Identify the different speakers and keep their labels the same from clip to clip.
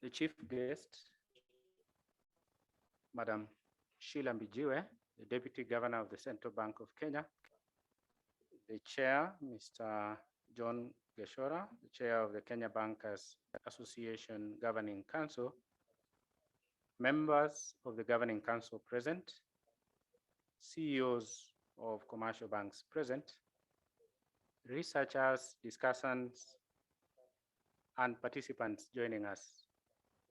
Speaker 1: the chief guest, Madam Sheila Mbijiwe, the Deputy Governor of the Central Bank of Kenya, the Chair, Mr. John Geshora, the Chair of the Kenya Bankers Association Governing Council, members of the Governing Council present, CEOs of commercial banks present, researchers, discussants, and participants joining us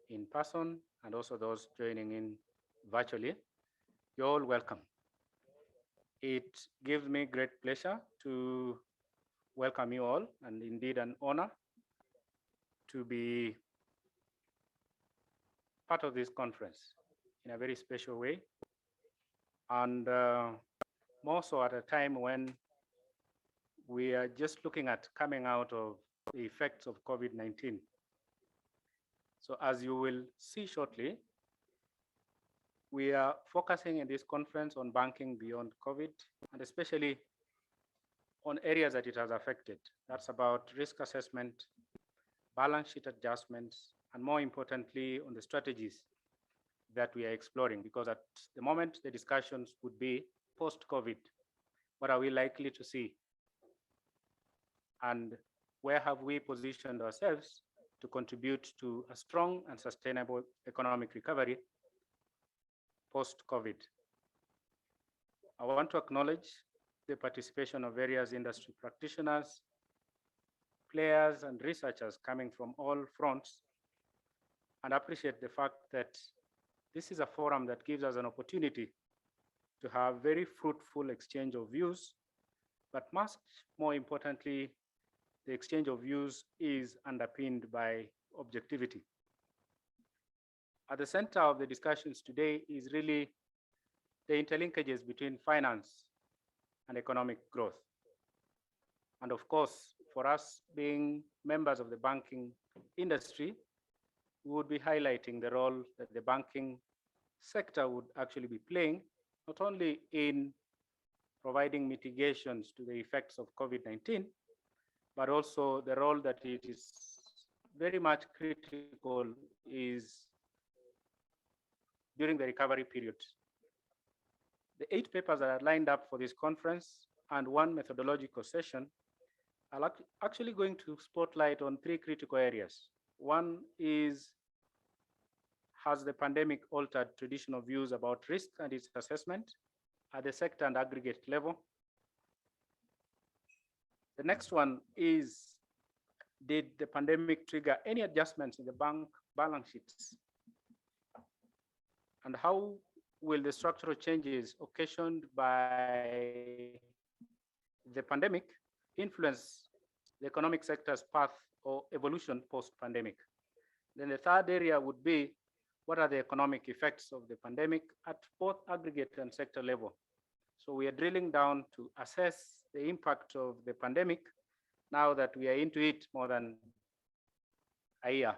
Speaker 1: in person, and also those joining in virtually. You're all welcome. It gives me great pleasure to welcome you all, and indeed an honor to be part of this conference in a very special way, and more so at a time when we are just looking at coming out of the effects of COVID-19. So as you will see shortly, we are focusing in this conference on banking beyond COVID, and especially on areas that it has affected. That's about risk assessment, balance sheet adjustments, and more importantly, on the strategies that we are exploring, because at the moment, the discussions would be post-COVID. What are we likely to see? And where have we positioned ourselves to contribute to a strong and sustainable economic recovery post-COVID? I want to acknowledge the participation of various industry practitioners, players, and researchers coming from all fronts, and appreciate the fact that this is a forum that gives us an opportunity to have very fruitful exchange of views, but much more importantly, the exchange of views is underpinned by objectivity. At the center of the discussions today is really the interlinkages between finance and economic growth. And of course, for us being members of the banking industry, we would be highlighting the role that the banking sector would actually be playing, not only in providing mitigations to the effects of COVID-19, but also the role that it is very much critical is during the recovery period. The 8 papers that are lined up for this conference and 1 methodological session are actually going to spotlight on 3 critical areas. One is, has the pandemic altered traditional views about risk and its assessment at the sector and aggregate level? The next one is, did the pandemic trigger any adjustments in the bank balance sheets? And how will the structural changes occasioned by the pandemic influence the economic sector's path or evolution post-pandemic? Then the third area would be, what are the economic effects of the pandemic at both aggregate and sector level? So we are drilling down to assess the impact of the pandemic now that we are into it more than a year.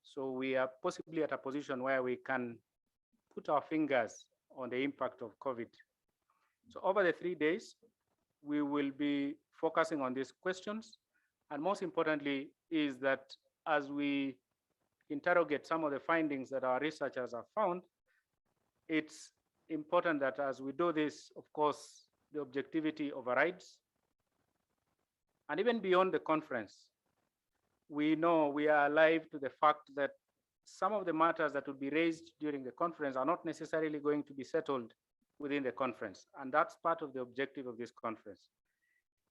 Speaker 1: So we are possibly at a position where we can put our fingers on the impact of COVID. So over the 3 days, we will be focusing on these questions. And most importantly is that as we interrogate some of the findings that our researchers have found, it's important that as we do this, of course, the objectivity overrides. And even beyond the conference, we know we are alive to the fact that some of the matters that will be raised during the conference are not necessarily going to be settled within the conference. And that's part of the objective of this conference,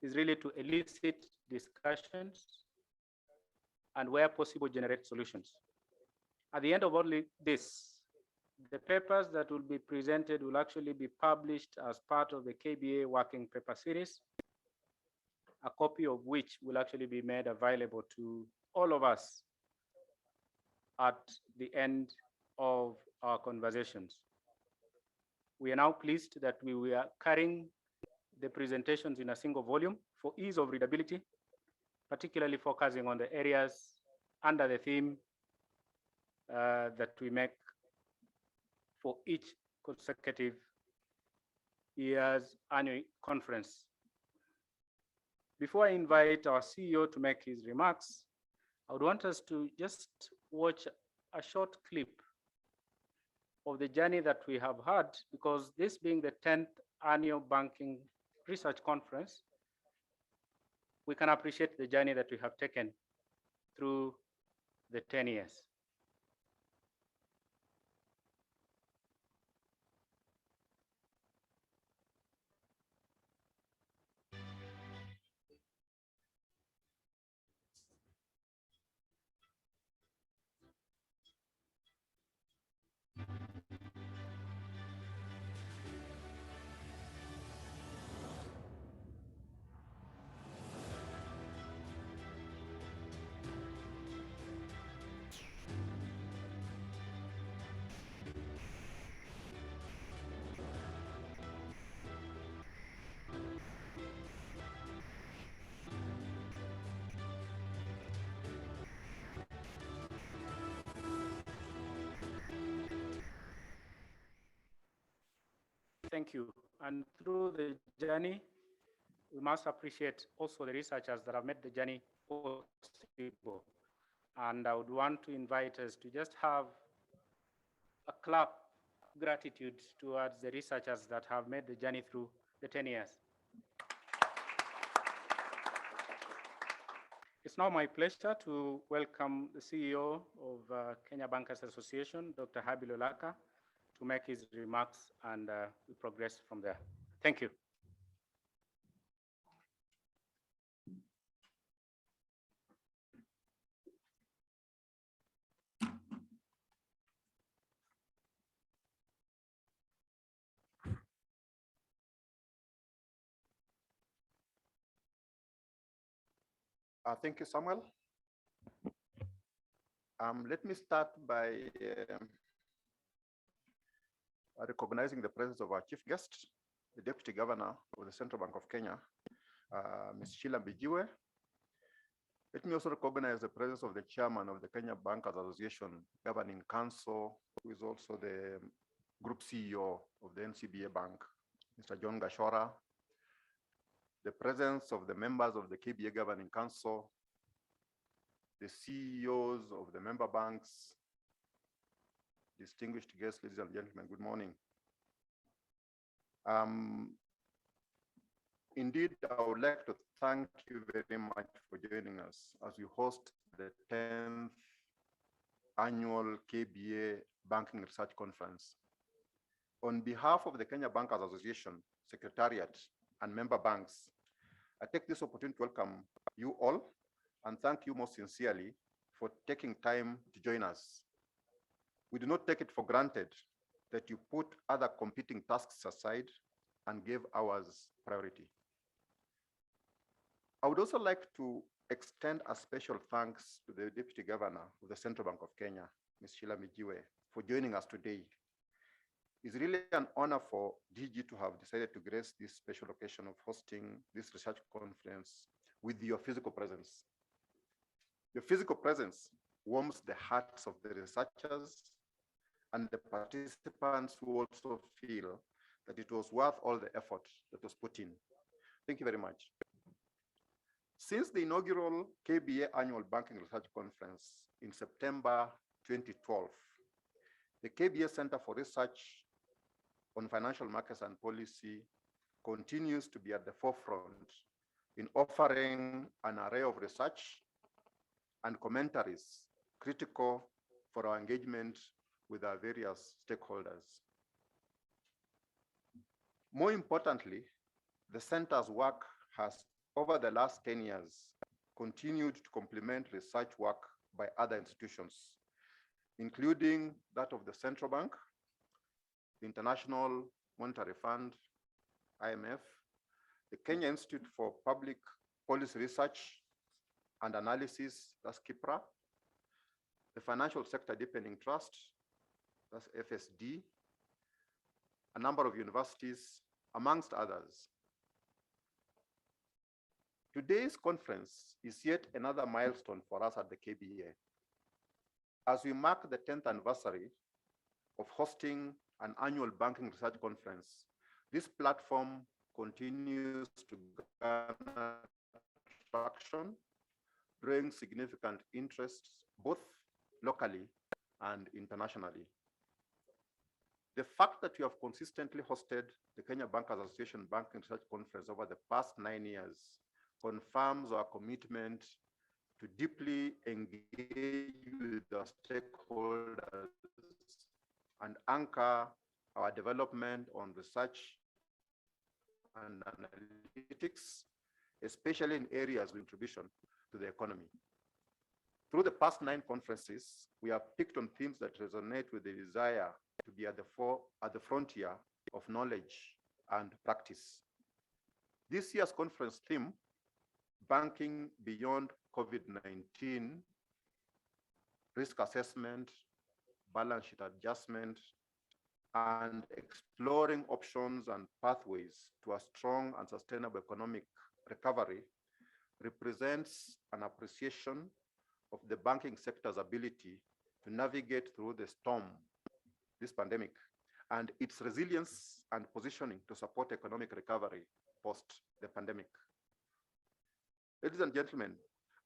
Speaker 1: is really to elicit discussions and where possible generate solutions. At the end of all this, the papers that will be presented will actually be published as part of the KBA working paper series, a copy of which will actually be made available to all of us at the end of our conversations. We are now pleased that we are carrying the presentations in a single volume for ease of readability, particularly focusing on the areas under the theme that we make for each consecutive year's annual conference. Before I invite our CEO to make his remarks, I would want us to just watch a short clip of the journey that we have had, because this being the 10th annual banking research conference, we can appreciate the journey that we have taken through the 10 years. Thank you. And through the journey, we must appreciate also the researchers that have made the journey possible. And I would want to invite us to just have a clap gratitude towards the researchers that have made the journey through the 10 years. It's now my pleasure to welcome the CEO of Kenya Bankers Association, Dr. Habi Lolaka, to make his remarks, and we progress from there. Thank you.
Speaker 2: Thank you, Samuel. Let me start by recognizing the presence of our chief guest, the Deputy Governor of the Central Bank of Kenya, Ms. Sheila Mbijiwe. Let me also recognize the presence of the Chairman of the Kenya Bankers Association Governing Council, who is also the Group CEO of the NCBA Bank, Mr. John Gashora, the presence of the members of the KBA Governing Council, the CEOs of the member banks, distinguished guests, ladies and gentlemen, good morning. Indeed, I would like to thank you very much for joining us as we host the 10th annual KBA Banking Research Conference. On behalf of the Kenya Bankers Association, Secretariat, and member banks, I take this opportunity to welcome you all and thank you most sincerely for taking time to join us. We do not take it for granted that you put other competing tasks aside and gave ours priority. I would also like to extend a special thanks to the Deputy Governor of the Central Bank of Kenya, Ms. Sheila Mbijiwe, for joining us today. It's really an honor for DG to have decided to grace this special occasion of hosting this research conference with your physical presence. Your physical presence warms the hearts of the researchers and the participants who also feel that it was worth all the effort that was put in. Thank you very much. Since the inaugural KBA Annual Banking Research Conference in September 2012, the KBA Center for Research on Financial Markets and Policy continues to be at the forefront in offering an array of research and commentaries critical for our engagement with our various stakeholders. More importantly, the center's work has, over the last 10 years, continued to complement research work by other institutions, including that of the Central Bank, the International Monetary Fund, IMF, the Kenya Institute for Public Policy Research and Analysis, that's KIPRA, the Financial Sector Deepening Trust, that's FSD, a number of universities, amongst others. Today's conference is yet another milestone for us at the KBA. As we mark the 10th anniversary of hosting an annual banking research conference, this platform continues to garner traction, drawing significant interest both locally and internationally. The fact that we have consistently hosted the Kenya Bankers Association Banking Research Conference over the past 9 years confirms our commitment to deeply engage with our stakeholders and anchor our development on research and analytics, especially in areas of contribution to the economy. Through the past 9 conferences, we have picked on themes that resonate with the desire to be at the frontier of knowledge and practice. This year's conference theme, Banking Beyond COVID-19, Risk Assessment, Balance Sheet Adjustment, and exploring options and pathways to a strong and sustainable economic recovery, represents an appreciation of the banking sector's ability to navigate through the storm, this pandemic, and its resilience and positioning to support economic recovery post the pandemic. Ladies and gentlemen,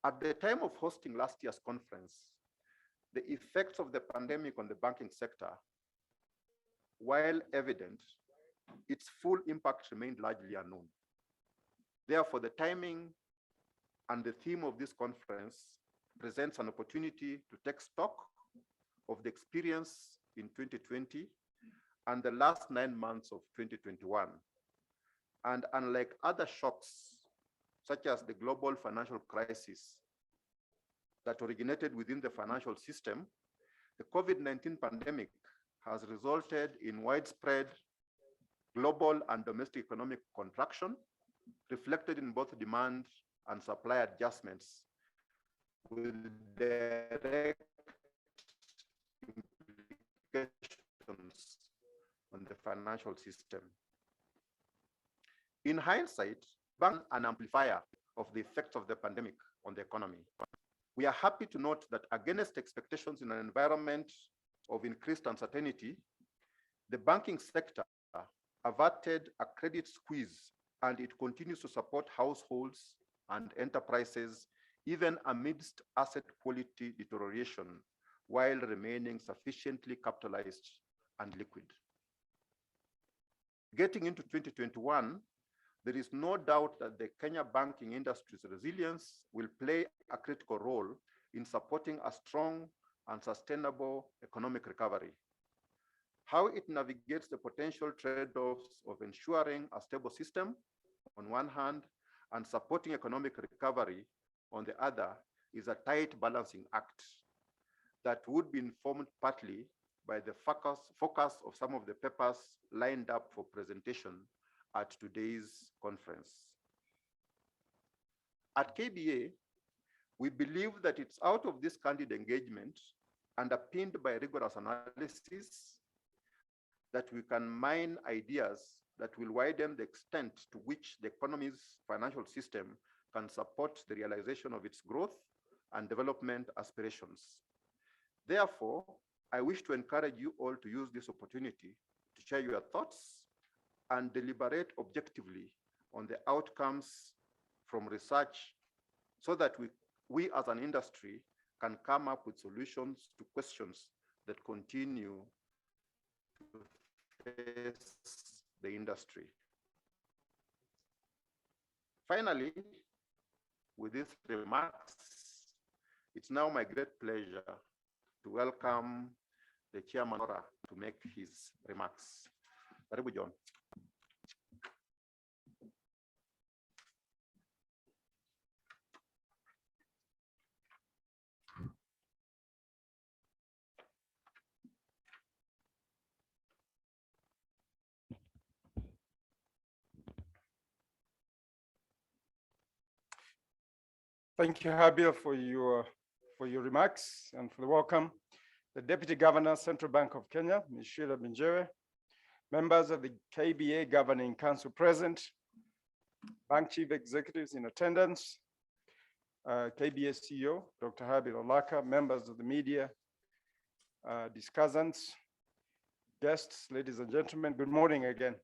Speaker 2: at the time of hosting last year's conference, the effects of the pandemic on the banking sector, while evident, its full impact remained largely unknown. Therefore, the timing and the theme of this conference presents an opportunity to take stock of the experience in 2020 and the last 9 months of 2021. And unlike other shocks, such as the global financial crisis that originated within the financial system, the COVID-19 pandemic has resulted in widespread global and domestic economic contraction, reflected in both demand and supply adjustments, with direct implications on the financial system. In hindsight, bank an amplifier of the effects of the pandemic on the economy. We are happy to note that against expectations in an environment of increased uncertainty, the banking sector averted a credit squeeze, and it continues to support households and enterprises even amidst asset quality deterioration, while remaining sufficiently capitalized and liquid. Getting into 2021, there is no doubt that the Kenya banking industry's resilience will play a critical role in supporting a strong and sustainable economic recovery. How it navigates the potential trade-offs of ensuring a stable system on one hand and supporting economic recovery on the other is a tight balancing act that would be informed partly by the focus of some of the papers lined up for presentation at today's conference. At KBA, we believe that it's out of this candid engagement, underpinned by rigorous analysis, that we can mine ideas that will widen the extent to which the economy's financial system can support the realization of its growth and development aspirations. Therefore, I wish to encourage you all to use this opportunity to share your thoughts and deliberate objectively on the outcomes from research, so that we as an industry can come up with solutions to questions that continue to face the industry. Finally, with these remarks, it's now my great pleasure to welcome the chairman to make his remarks. Karibu, John.
Speaker 3: Thank you, Habir, for your remarks and for the welcome. The Deputy Governor, Central Bank of Kenya, Ms. Sheila Minjewe, members of the KBA Governing Council present, bank chief executives in attendance, KBA CEO, Dr. Habir Olaka, members of the media, discussants, guests, ladies and gentlemen, good morning again.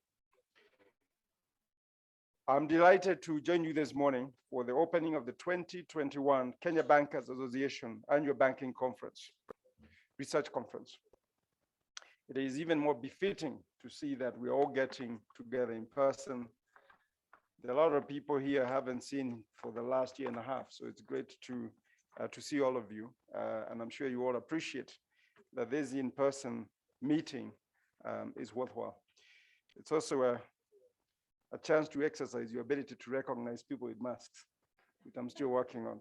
Speaker 3: I'm delighted to join you this morning for the opening of the 2021 Kenya Bankers Association Annual Banking Conference. research conference. It is even more befitting to see that we're all getting together in person. There are a lot of people here I haven't seen for the last year and a half, so it's great to see all of you, and I'm sure you all appreciate that this in-person meeting is worthwhile. It's also a chance to exercise your ability to recognize people with masks, which I'm still working on.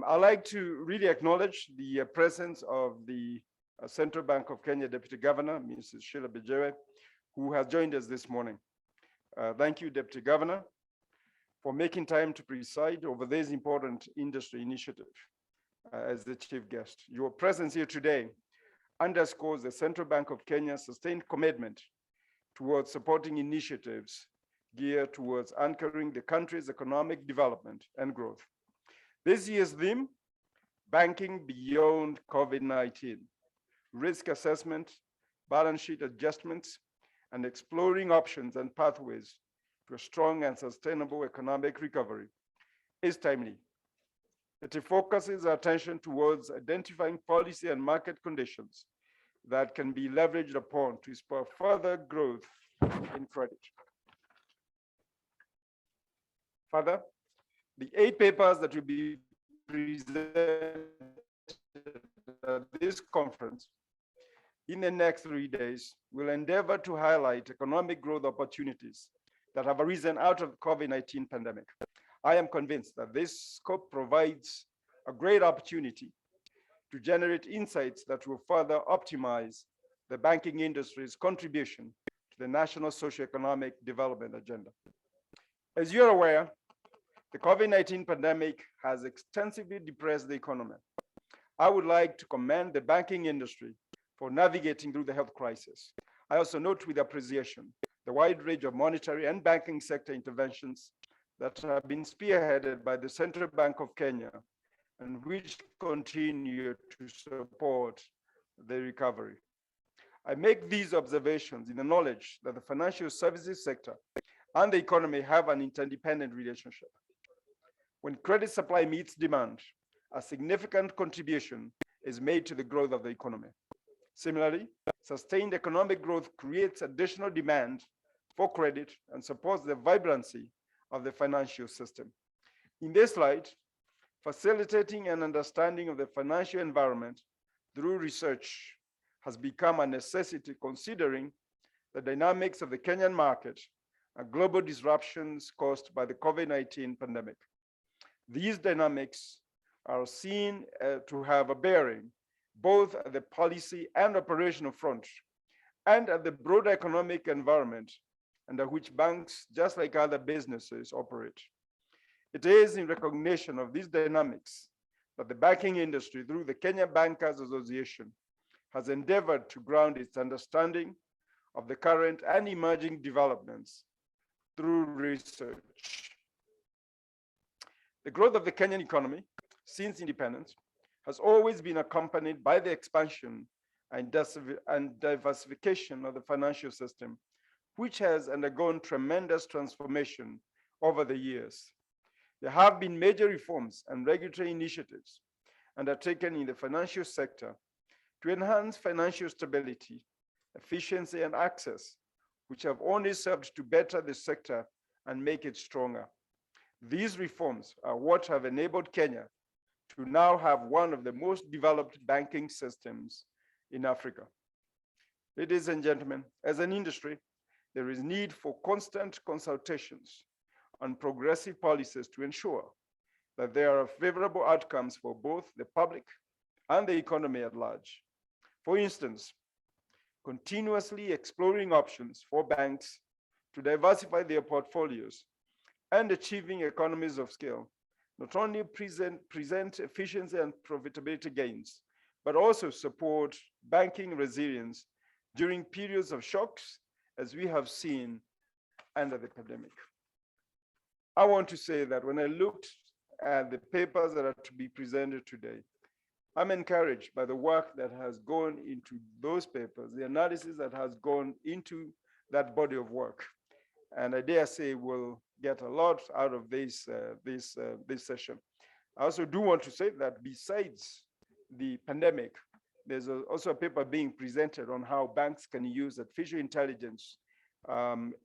Speaker 3: I'd like to really acknowledge the presence of the Central Bank of Kenya Deputy Governor, Mrs. Sheila Bijere, who has joined us this morning. Thank you, Deputy Governor, for making time to preside over this important industry initiative as the chief guest. Your presence here today underscores the Central Bank of Kenya's sustained commitment towards supporting initiatives geared towards anchoring the country's economic development and growth. This year's theme, Banking Beyond COVID-19, risk assessment, balance sheet adjustments, and exploring options and pathways to a strong and sustainable economic recovery is timely. It focuses our attention towards identifying policy and market conditions that can be leveraged upon to spur further growth in credit. Further, the 8 papers that will be presented at this conference in the next 3 days will endeavor to highlight economic growth opportunities that have arisen out of the COVID-19 pandemic. I am convinced that this scope provides a great opportunity to generate insights that will further optimize the banking industry's contribution to the national socioeconomic development agenda. As you're aware, the COVID-19 pandemic has extensively depressed the economy. I would like to commend the banking industry for navigating through the health crisis. I also note with appreciation the wide range of monetary and banking sector interventions that have been spearheaded by the Central Bank of Kenya and which continue to support the recovery. I make these observations in the knowledge that the financial services sector and the economy have an interdependent relationship. When credit supply meets demand, a significant contribution is made to the growth of the economy. Similarly, sustained economic growth creates additional demand for credit and supports the vibrancy of the financial system. In this light, facilitating an understanding of the financial environment through research has become a necessity, considering the dynamics of the Kenyan market and global disruptions caused by the COVID-19 pandemic. These dynamics are seen to have a bearing both at the policy and operational front and at the broader economic environment under which banks, just like other businesses, operate. It is in recognition of these dynamics that the banking industry, through the Kenya Bankers Association, has endeavored to ground its understanding of the current and emerging developments through research. The growth of the Kenyan economy since independence has always been accompanied by the expansion and diversification of the financial system, which has undergone tremendous transformation over the years. There have been major reforms and regulatory initiatives undertaken in the financial sector to enhance financial stability, efficiency, and access, which have only served to better the sector and make it stronger. These reforms are what have enabled Kenya to now have one of the most developed banking systems in Africa. Ladies and gentlemen, as an industry, there is need for constant consultations on progressive policies to ensure that there are favorable outcomes for both the public and the economy at large. For instance, continuously exploring options for banks to diversify their portfolios and achieving economies of scale not only present efficiency and profitability gains, but also support banking resilience during periods of shocks, as we have seen under the pandemic. I want to say that when I looked at the papers that are to be presented today, I'm encouraged by the work that has gone into those papers, the analysis that has gone into that body of work. And I dare say we'll get a lot out of this session. I also do want to say that besides the pandemic, There's also a paper being presented on how banks can use artificial intelligence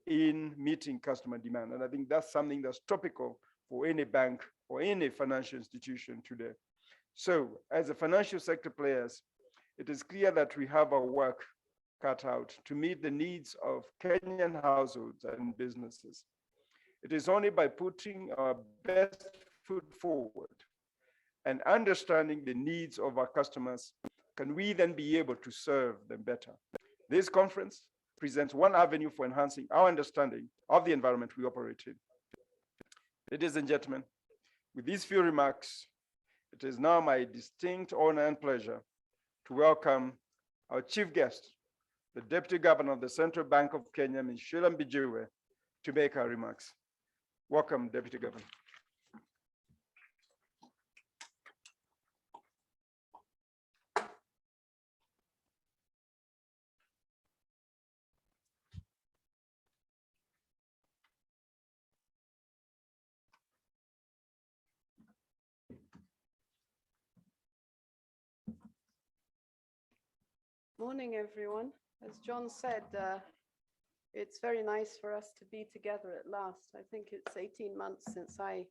Speaker 3: in meeting customer demand. And I think that's something that's topical for any bank or any financial institution today. So as a financial sector players, it is clear that we have our work cut out to meet the needs of Kenyan households and businesses. It is only by putting our best foot forward and understanding the needs of our customers can we then be able to serve them better. This conference presents one avenue for enhancing our understanding of the environment we operate in. Ladies and gentlemen, with these few remarks, it is now my distinct honor and pleasure to welcome our chief guest, the Deputy Governor of the Central Bank of Kenya, Ms. Sheila Mbijiwe, to make her remarks. Welcome, Deputy Governor.
Speaker 4: Morning, everyone. As John said, it's very nice for us to be together at last. I think it's 18 months since I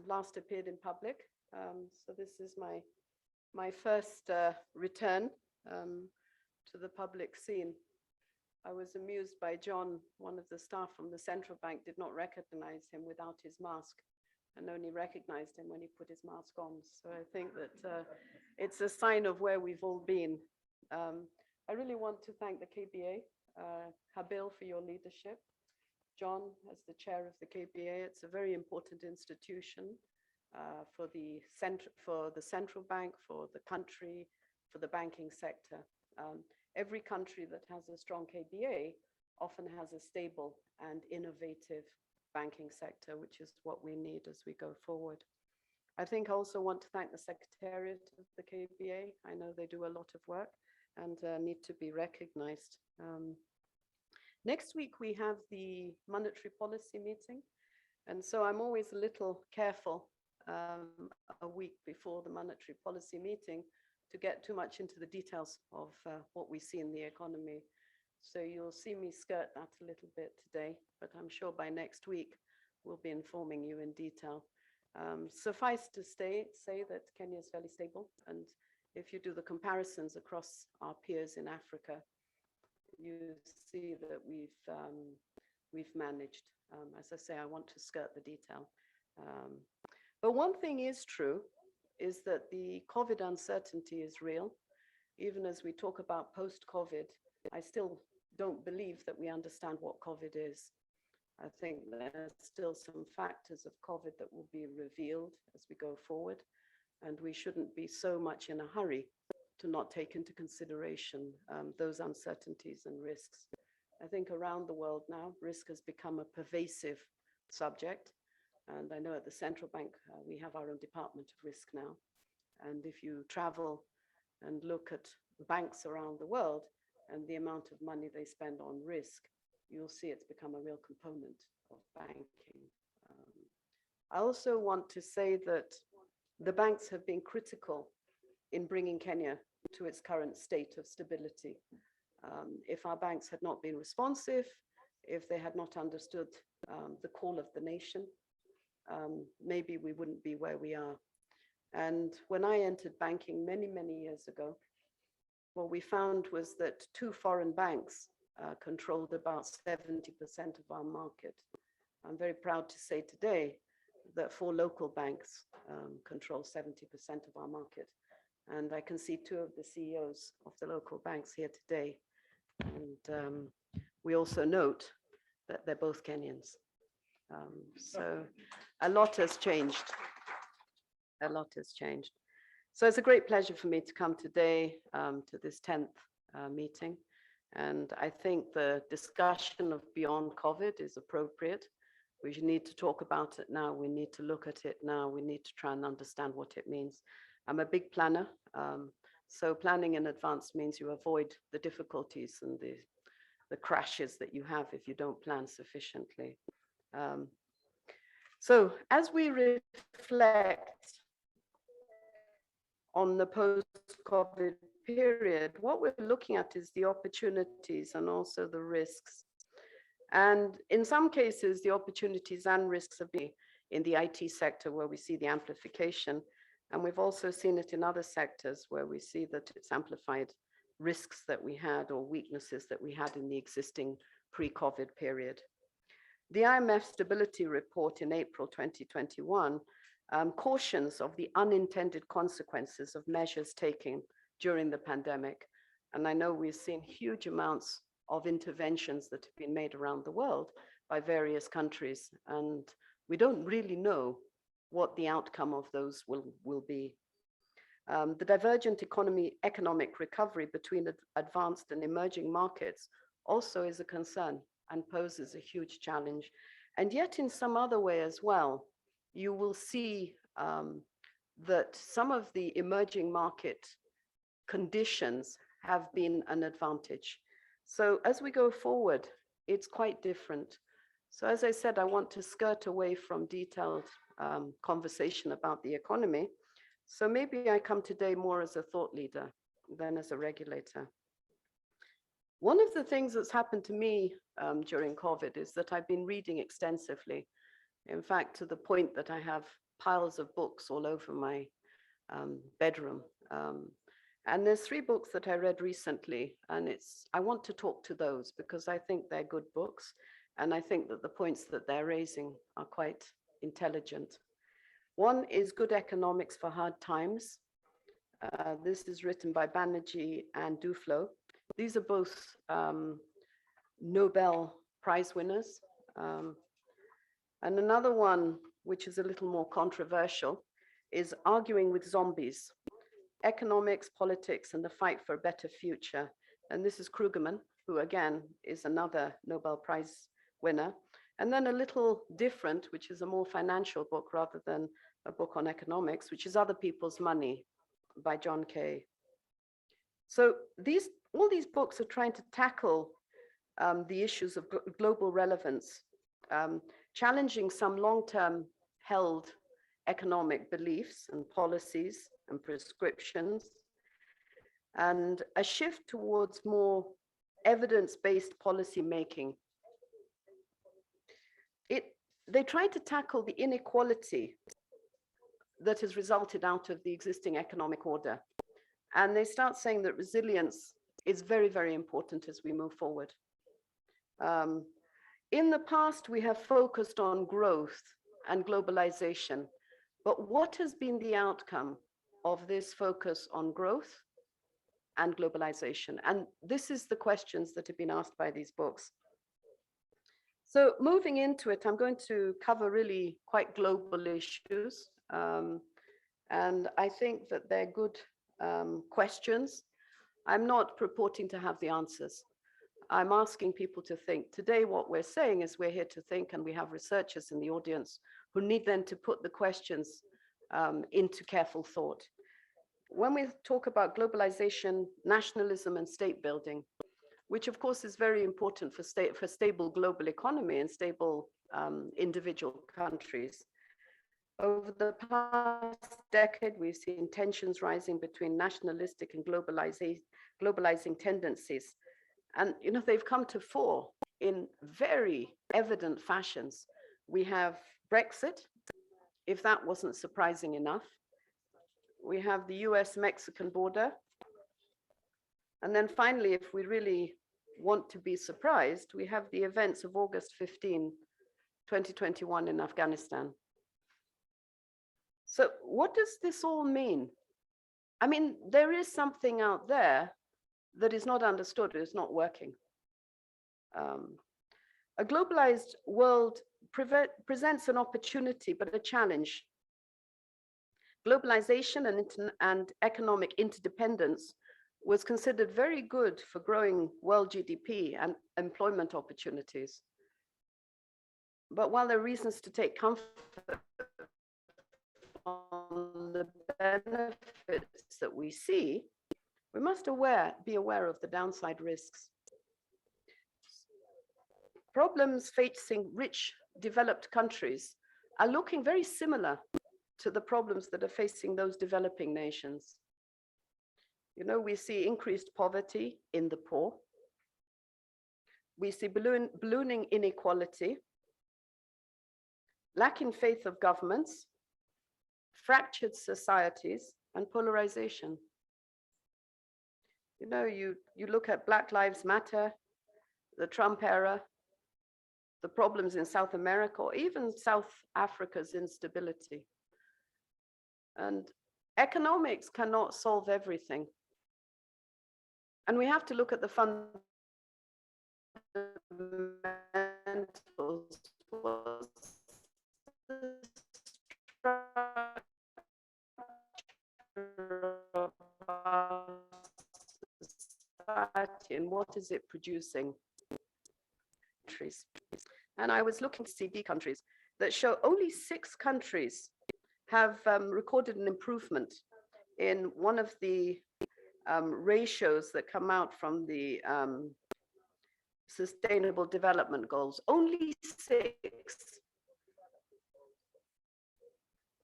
Speaker 4: last appeared in public. So this is my first return to the public scene. I was amused by John. One of the staff from the central bank did not recognize him without his mask and only recognized him when he put his mask on. So I think that it's a sign of where we've all been. I really want to thank the KBA, Habil, for your leadership. John, as the chair of the KBA, it's a very important institution for the central bank, for the country, for the banking sector. Every country that has a strong KBA often has a stable and innovative banking sector, which is what we need as we go forward. I think I also want to thank the Secretariat of the KBA. I know they do a lot of work and need to be recognized. Next week, we have the monetary policy meeting. And so I'm always a little careful a week before the monetary policy meeting to get too much into the details of what we see in the economy. So you'll see me skirt that a little bit today, but I'm sure by next week, we'll be informing you in detail. Suffice to say that Kenya is fairly stable. And if you do the comparisons across our peers in Africa, you see that we've managed. As I say, I want to skirt the detail. But one thing is true, is that the COVID uncertainty is real. Even as we talk about post-COVID, I still don't believe that we understand what COVID is. I think there's still some factors of COVID that will be revealed as we go forward. And we shouldn't be so much in a hurry to not take into consideration those uncertainties and risks. I think around the world now, risk has become a pervasive subject. And I know at the central bank, we have our own department of risk now. And if you travel and look at banks around the world and the amount of money they spend on risk, you'll see it's become a real component of banking. I also want to say that the banks have been critical in bringing Kenya to its current state of stability. If our banks had not been responsive, if they had not understood the call of the nation, maybe we wouldn't be where we are. And when I entered banking many, many years ago, what we found was that 2 foreign banks controlled about 70% of our market. I'm very proud to say today that 4 local banks control 70% of our market. And I can see 2 of the CEOs of the local banks here today. And we also note that they're both Kenyans. So a lot has changed. A lot has changed. So it's a great pleasure for me to come today to this 10th meeting. And I think the discussion of beyond COVID is appropriate. We need to talk about it now. We need to look at it now. We need to try and understand what it means. I'm a big planner. So planning in advance means you avoid the difficulties and the crashes that you have if you don't plan sufficiently. So as we reflect on the post post-COVID period, what we're looking at is the opportunities and also the risks. And in some cases, the opportunities and risks have been in the IT sector where we see the amplification. And we've also seen it in other sectors where we see that it's amplified risks that we had or weaknesses that we had in the existing pre-COVID period. The IMF Stability Report in April 2021 cautions of the unintended consequences of measures taken during the pandemic. And I know we've seen huge amounts of interventions that have been made around the world by various countries. And we don't really know what the outcome of those will be. The divergent economic recovery between advanced and emerging markets also is a concern and poses a huge challenge. And yet in some other way as well, you will see that some of the emerging market conditions have been an advantage. So as we go forward, it's quite different. So as I said, I want to skirt away from detailed conversation about the economy. So maybe I come today more as a thought leader than as a regulator. One of the things that's happened to me during COVID is that I've been reading extensively. In fact, to the point that I have piles of books all over my bedroom. And there's 3 books that I read recently, and I want to talk to those because I think they're good books. And I think that the points that they're raising are quite intelligent. One is Good Economics for Hard Times. This is written by Banerjee and Duflo. These are both Nobel Prize winners. And another one, which is a little more controversial, is Arguing with Zombies, Economics, Politics, and the Fight for a Better Future. And this is Krugerman, who again is another Nobel Prize winner. And then a little different, which is a more financial book rather than a book on economics, which is Other People's Money by John Kay. So all these books are trying to tackle the issues of global relevance, challenging some long-term held economic beliefs and policies and prescriptions, and a shift towards more evidence-based policy making. They try to tackle the inequality that has resulted out of the existing economic order. And they start saying that resilience is very, very important as we move forward. In the past, we have focused on growth and globalization, but what has been the outcome of this focus on growth and globalization? And this is the questions that have been asked by these books. So moving into it, I'm going to cover really quite global issues. And I think that they're good questions. I'm not purporting to have the answers. I'm asking people to think. Today, what we're saying is we're here to think, and we have researchers in the audience who need then to put the questions into careful thought. When we talk about globalization, nationalism, and state building, which of course is very important for stable global economy and stable individual countries. Over the past decade, we've seen tensions rising between nationalistic and globalizing tendencies. And they've come to fore in very evident fashions. We have Brexit, if that wasn't surprising enough. We have the US-Mexican border. And then finally, if we really want to be surprised, we have the events of August 15, 2021 in Afghanistan. So what does this all mean? I mean, there is something out there that is not understood, is not working. A globalized world presents an opportunity, but a challenge. Globalization and economic interdependence was considered very good for growing world GDP and employment opportunities. But while there are reasons to take comfort on the benefits that we see, we must be aware of the downside risks. Problems facing rich, developed countries are looking very similar to the problems that are facing those developing nations. You know, we see increased poverty in the poor. We see ballooning inequality, lacking faith of governments, fractured societies, and polarization. You know, you look at Black Lives Matter, the Trump era, the problems in South America, or even South Africa's instability. And economics cannot solve everything. And we have to look at the fundamentals. And what is it producing? And I was looking to CD countries that show only 6 countries have recorded an improvement in one of the ratios that come out from the Sustainable Development Goals. Only 6.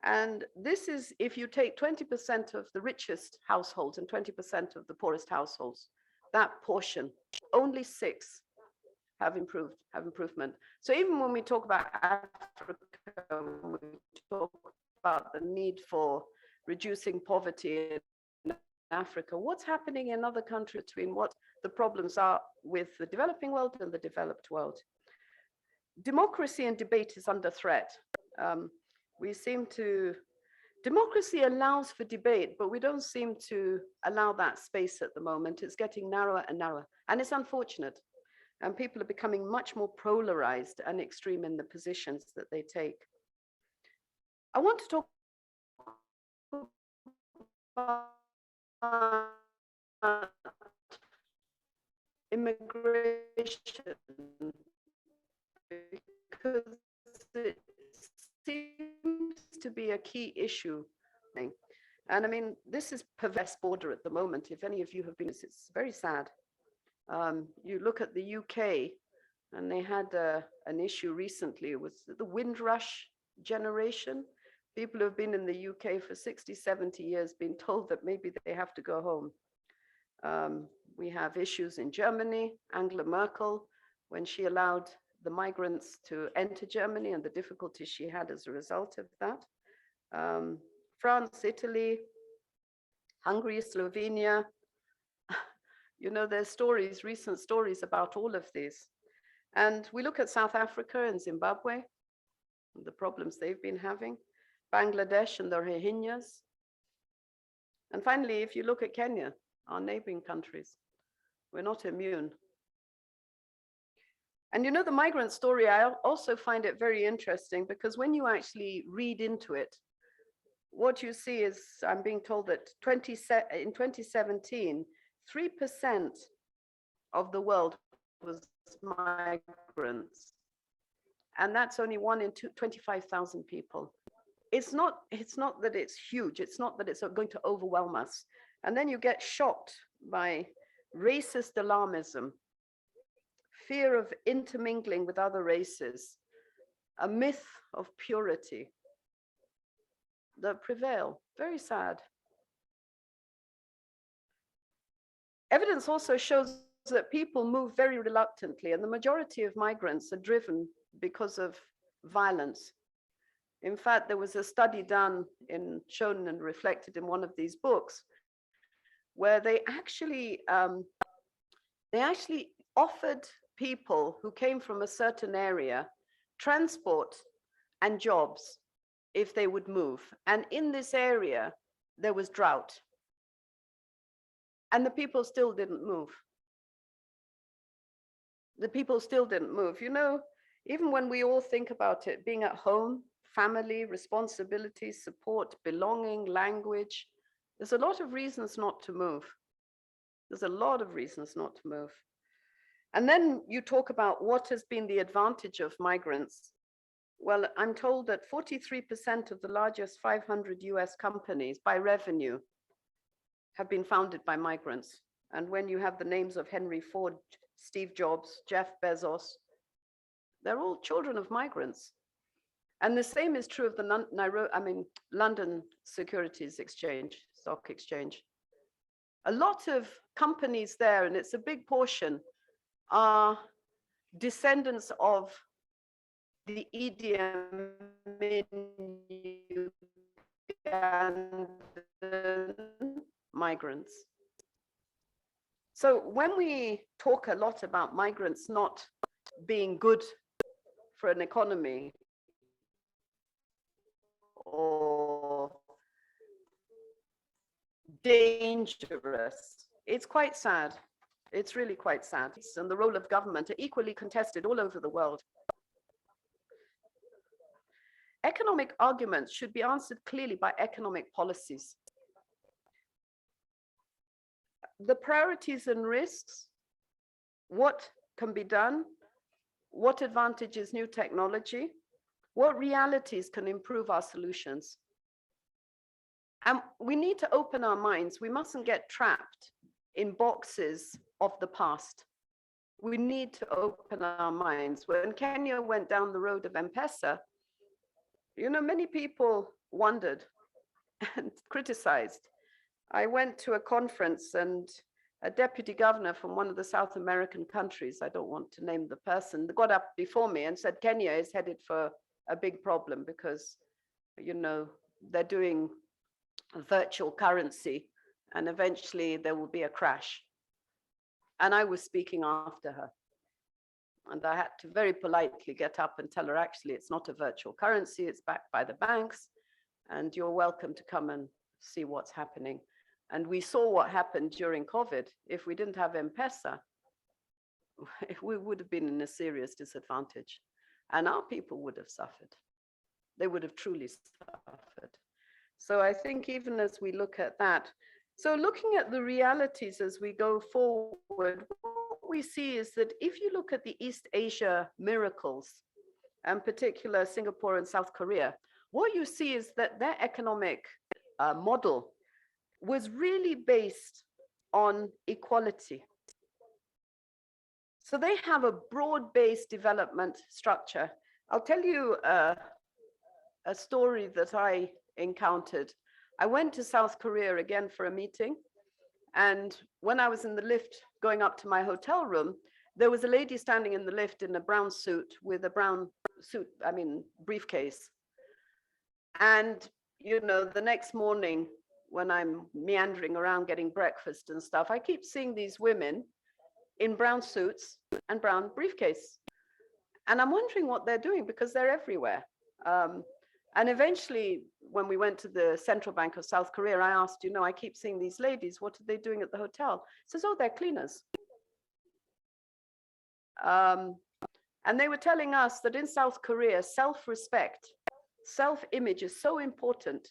Speaker 4: And this is if you take 20% of the richest households and 20% of the poorest households, that portion, only 6 have improvement. So even when we talk about Africa, we talk about the need for reducing poverty in Africa, what's happening in other countries between what the problems are with the developing world and the developed world? Democracy and debate is under threat. Democracy allows for debate, but we don't seem to allow that space at the moment. It's getting narrower and narrower, and it's unfortunate. And people are becoming much more polarized and extreme in the positions that they take. I want to talk about immigration because it seems to be a key issue. And I mean, this is perverse border at the moment. If any of you have been, it's very sad. You look at the UK, and they had an issue recently with the Windrush generation. People who have been in the UK for 60, 70 years being told that maybe they have to go home. We have issues in Germany, Angela Merkel, when she allowed the migrants to enter Germany and the difficulties she had as a result of that. France, Italy, Hungary, Slovenia. You know, there's stories, recent stories about all of these. And we look at South Africa and Zimbabwe, the problems they've been having, Bangladesh and the Rohingyas. And finally, if you look at Kenya, our neighboring countries, we're not immune. And you know, the migrant story, I also find it very interesting because when you actually read into it, what you see is, I'm being told that in 2017, 3% of the world was migrants. And that's only 1 in 25,000 people. It's not that it's huge. It's not that it's going to overwhelm us. And then you get shocked by racist alarmism, fear of intermingling with other races, a myth of purity that prevail. Very sad. Evidence also shows that people move very reluctantly, and the majority of migrants are driven because of violence. In fact, there was a study done shown and reflected in one of these books, where they actually offered people who came from a certain area transport and jobs if they would move. And in this area, there was drought. And the people still didn't move. The people still didn't move. You know, even when we all think about it, being at home, family, responsibility, support, belonging, language, there's a lot of reasons not to move. There's a lot of reasons not to move. And then you talk about what has been the advantage of migrants. Well, I'm told that 43% of the largest 500 US companies by revenue have been founded by migrants. And when you have the names of Henry Ford, Steve Jobs, Jeff Bezos, they're all children of migrants. And the same is true of the London Securities Exchange, Stock Exchange. A lot of companies there, and it's a big portion, are descendants of the Idi Amin migrants. So when we talk a lot about migrants not being good for an economy or dangerous, it's quite sad. It's really quite sad. And the role of government are equally contested all over the world. Economic arguments should be answered clearly by economic policies. The priorities and risks, what can be done, what advantages new technology, what realities can improve our solutions. And we need to open our minds. We mustn't get trapped in boxes of the past. We need to open our minds. When Kenya went down the road of M-Pesa, you know, many people wondered and criticized. I went to a conference and a deputy governor from one of the South American countries, I don't want to name the person, got up before me and said, Kenya is headed for a big problem because, you know, they're doing a virtual currency and eventually there will be a crash. And I was speaking after her. And I had to very politely get up and tell her, actually, it's not a virtual currency, it's backed by the banks, and you're welcome to come and see what's happening. And we saw what happened during COVID. If we didn't have M-Pesa, we would have been in a serious disadvantage. And our people would have suffered. They would have truly suffered. So I think even as we look at that, so looking at the realities as we go forward, what we see is that if you look at the East Asia miracles, and in particular Singapore and South Korea, what you see is that their economic model was really based on equality. So they have a broad-based development structure. I'll tell you a story that I encountered. I went to South Korea again for a meeting. And when I was in the lift going up to my hotel room, there was a lady standing in the lift in a brown suit with a brown briefcase. And, you know, the next morning when I'm meandering around getting breakfast and stuff, I keep seeing these women in brown suits and brown briefcase. And I'm wondering what they're doing because they're everywhere. And eventually, when we went to the Central Bank of South Korea, I asked, you know, I keep seeing these ladies, what are they doing at the hotel? Says, oh, they're cleaners. And they were telling us that in South Korea, self-respect, self-image is so important.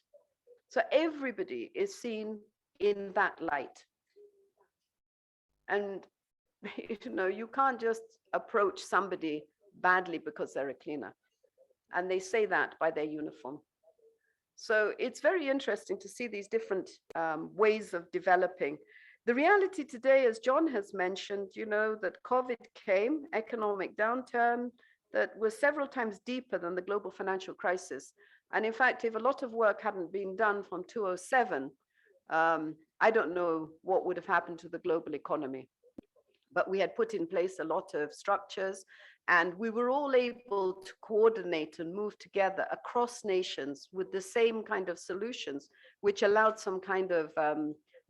Speaker 4: So everybody is seen in that light. And, you know, you can't just approach somebody badly because they're a cleaner. And they say that by their uniform. So it's very interesting to see these different ways of developing. The reality today, as John has mentioned, you know, that COVID came, economic downturn, that was several times deeper than the global financial crisis. And in fact, if a lot of work hadn't been done from 2007, I don't know what would have happened to the global economy. But we had put in place a lot of structures, and we were all able to coordinate and move together across nations with the same kind of solutions, which allowed some kind of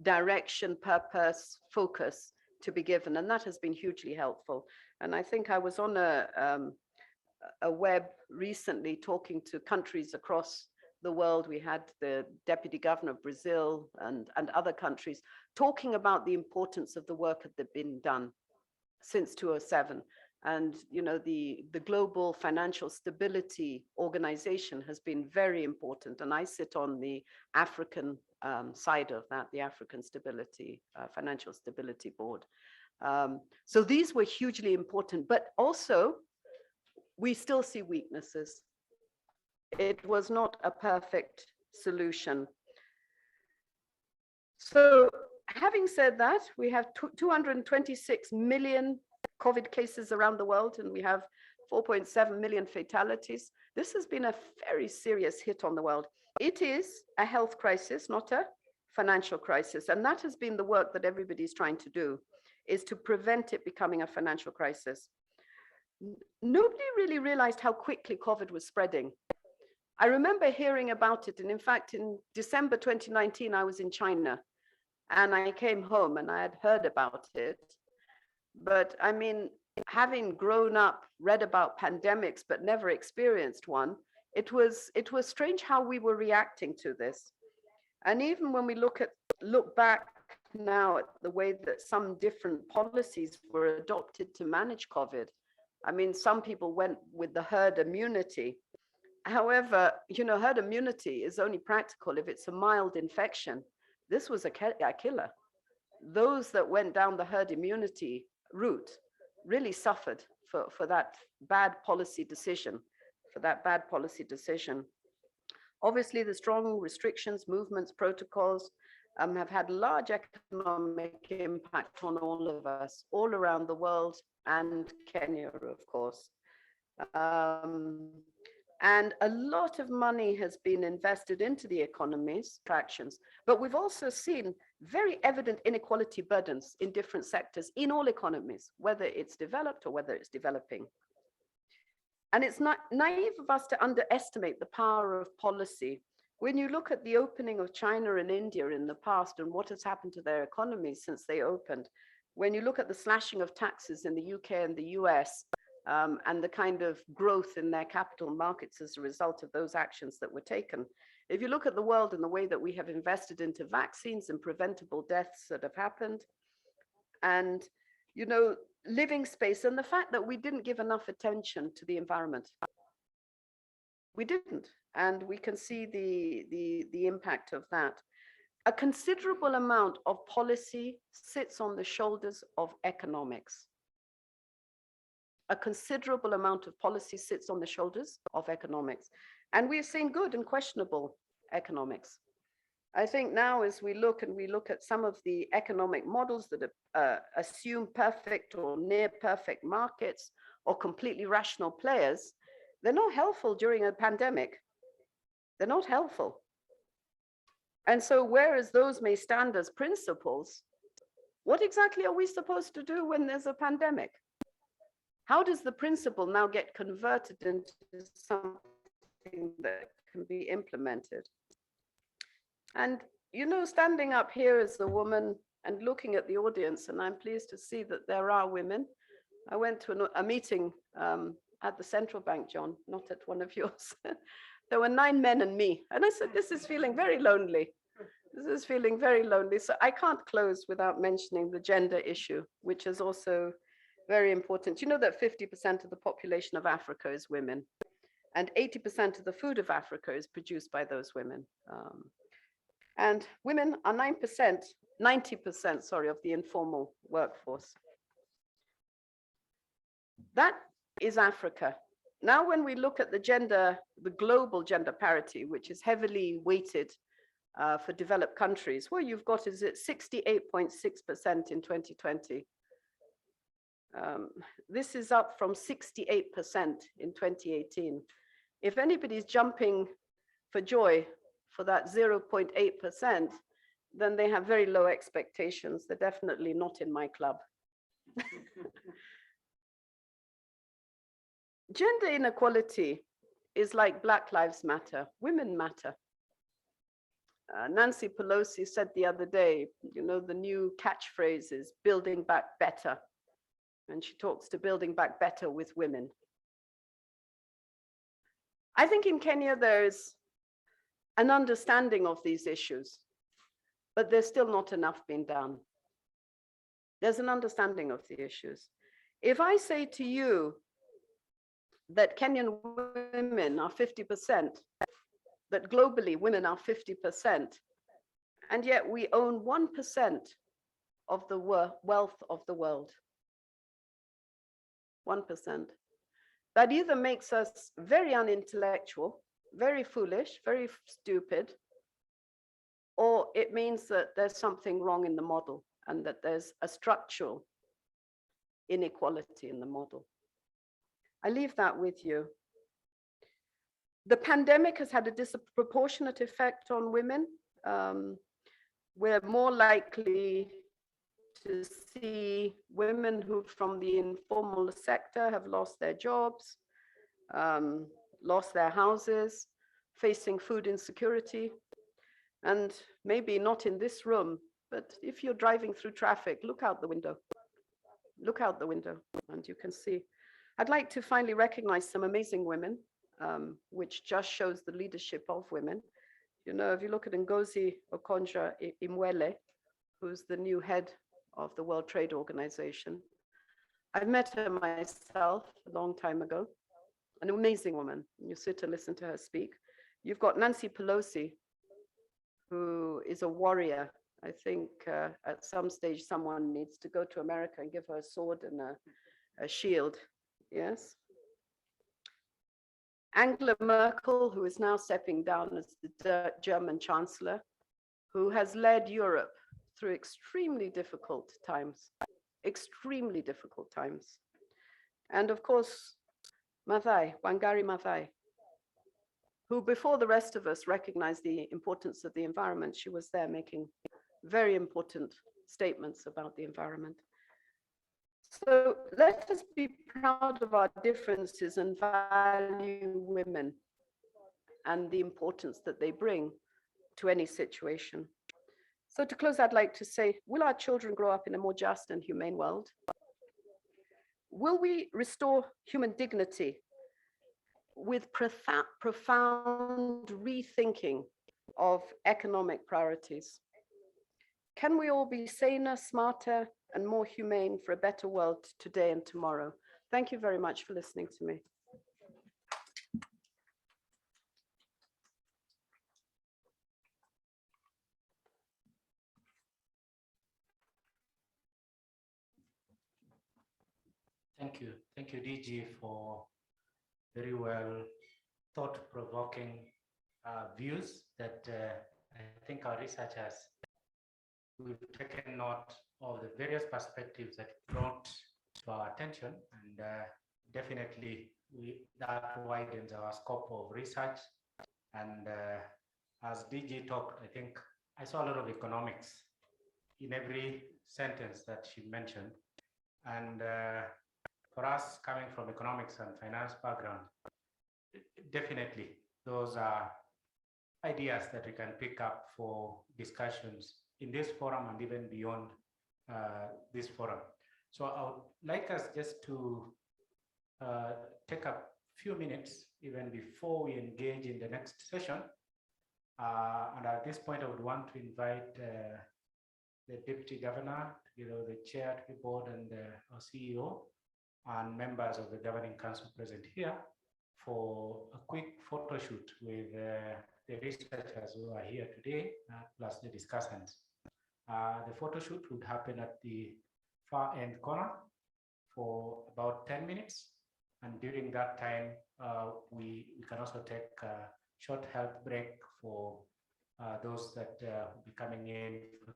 Speaker 4: direction, purpose, focus to be given. And that has been hugely helpful. And I think I was on a web recently talking to countries across the world. We had the deputy governor of Brazil and other countries talking about the importance of the work that had been done since 2007. And, you know, the Global Financial Stability Organization has been very important. And I sit on the African side of that, the African Stability, Financial Stability Board. So these were hugely important, but also we still see weaknesses. It was not a perfect solution. So having said that, we have 226 million COVID cases around the world, and we have 4.7 million fatalities. This has been a very serious hit on the world. It is a health crisis, not a financial crisis. And that has been the work that everybody's trying to do, is to prevent it becoming a financial crisis. Nobody really realized how quickly COVID was spreading. I remember hearing about it. And in fact, in December 2019, I was in China and I came home and I had heard about it. But I mean, having grown up, read about pandemics, but never experienced one, it was strange how we were reacting to this. And even when we look back now at the way that some different policies were adopted to manage COVID, I mean, some people went with the herd immunity. However, you know, herd immunity is only practical if it's a mild infection. This was a killer. Those that went down the herd immunity route really suffered for that bad policy decision, Obviously, the strong restrictions, movements, protocols have had large economic impact on all of us, all around the world, and Kenya, of course. And a lot of money has been invested into the economies, tractions, but we've also seen very evident inequality burdens in different sectors, in all economies, whether it's developed or whether it's developing. And it's not naive of us to underestimate the power of policy. When you look at the opening of China and India in the past and what has happened to their economies since they opened, when you look at the slashing of taxes in the UK and the US, and the kind of growth in their capital markets as a result of those actions that were taken. If you look at the world and the way that we have invested into vaccines and preventable deaths that have happened, and, you know, living space, and the fact that we didn't give enough attention to the environment. We didn't, and we can see the impact of that. A considerable amount of policy sits on the shoulders of economics. A considerable amount of policy sits on the shoulders of economics. And we've seen good and questionable economics. I think now as we look at some of the economic models that assume perfect or near perfect markets or completely rational players, they're not helpful during a pandemic. They're not helpful. And so whereas those may stand as principles, what exactly are we supposed to do when there's a pandemic? How does the principle now get converted into something that can be implemented? And, you know, standing up here as a woman and looking at the audience, and I'm pleased to see that there are women. I went to a meeting at the central bank, John, not at one of yours. There were 9 men and me. And I said, this is feeling very lonely. This is feeling very lonely. So I can't close without mentioning the gender issue, which is also very important. You know that 50% of the population of Africa is women, and 80% of the food of Africa is produced by those women. And women are 90%, sorry, of the informal workforce. That is Africa. Now, when we look at the global gender parity, which is heavily weighted for developed countries, what you've got is at 68.6% in 2020. This is up from 68% in 2018. If anybody's jumping for joy for that 0.8%, then they have very low expectations. They're definitely not in my club. Gender inequality is like Black Lives Matter. Women matter. Nancy Pelosi said the other day, you know, the new catchphrase is building back better. And she talks to building back better with women. I think in Kenya, there's an understanding of these issues, but there's still not enough being done. There's an understanding of the issues. If I say to you that Kenyan women are 50%, that globally women are 50%, and yet we own 1% of the wealth of the world. 1%. That either makes us very unintellectual, very foolish, very stupid, or it means that there's something wrong in the model and that there's a structural inequality in the model. I leave that with you. The pandemic has had a disproportionate effect on women. we're more likely to see women who from the informal sector have lost their jobs, lost their houses, facing food insecurity. And maybe not in this room, but if you're driving through traffic, look out the window. Look out the window and you can see. I'd like to finally recognize some amazing women, which just shows the leadership of women. You know, if you look at Ngozi Okonjo-Iweala, who's the new head of the World Trade Organization. I've met her myself a long time ago, an amazing woman. You sit and listen to her speak. You've got Nancy Pelosi, who is a warrior. I think at some stage, someone needs to go to America and give her a sword and a shield, yes? Angela Merkel, who is now stepping down as the German Chancellor, who has led Europe through extremely difficult times. And of course, Wangari Maathai, who before the rest of us recognized the importance of the environment, she was there making very important statements about the environment. So let us be proud of our differences and value women and the importance that they bring to any situation. So to close, I'd like to say, will our children grow up in a more just and humane world? Will we restore human dignity with profound rethinking of economic priorities? Can we all be saner, smarter, and more humane for a better world today and tomorrow? Thank you very much for listening to me.
Speaker 1: Thank you, DG, for very well thought-provoking views that I think our researchers, we've taken note of the various perspectives that brought to our attention, and definitely that widens our scope of research. And as DG talked, I think I saw a lot of economics in every sentence that she mentioned. And for us, coming from economics and finance background, definitely those are ideas that we can pick up for discussions in this forum and even beyond this forum. So I would like us just to take a few minutes even before we engage in the next session. And at this point, I would want to invite the Deputy Governor, the Chair of the Board and our CEO and members of the Governing Council present here for a quick photo shoot with the researchers who are here today, plus the discussants. The photo shoot would happen at the far end corner for about 10 minutes. And during that time, we can also take a short health break for those that will be coming in for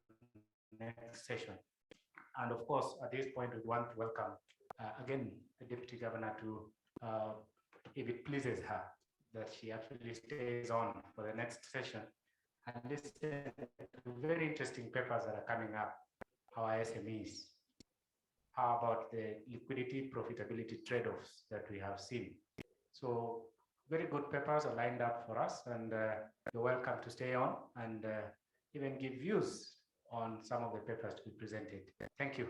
Speaker 1: the next session. And of course, at this point, we want to welcome again the Deputy Governor to, if it pleases her, that she actually stays on for the next session and listen to very interesting papers that are coming up, our SMEs. How about the liquidity profitability trade-offs that we have seen? So very good papers are lined up for us, and you're welcome to stay on and even give views on some of the papers to be presented. Thank you.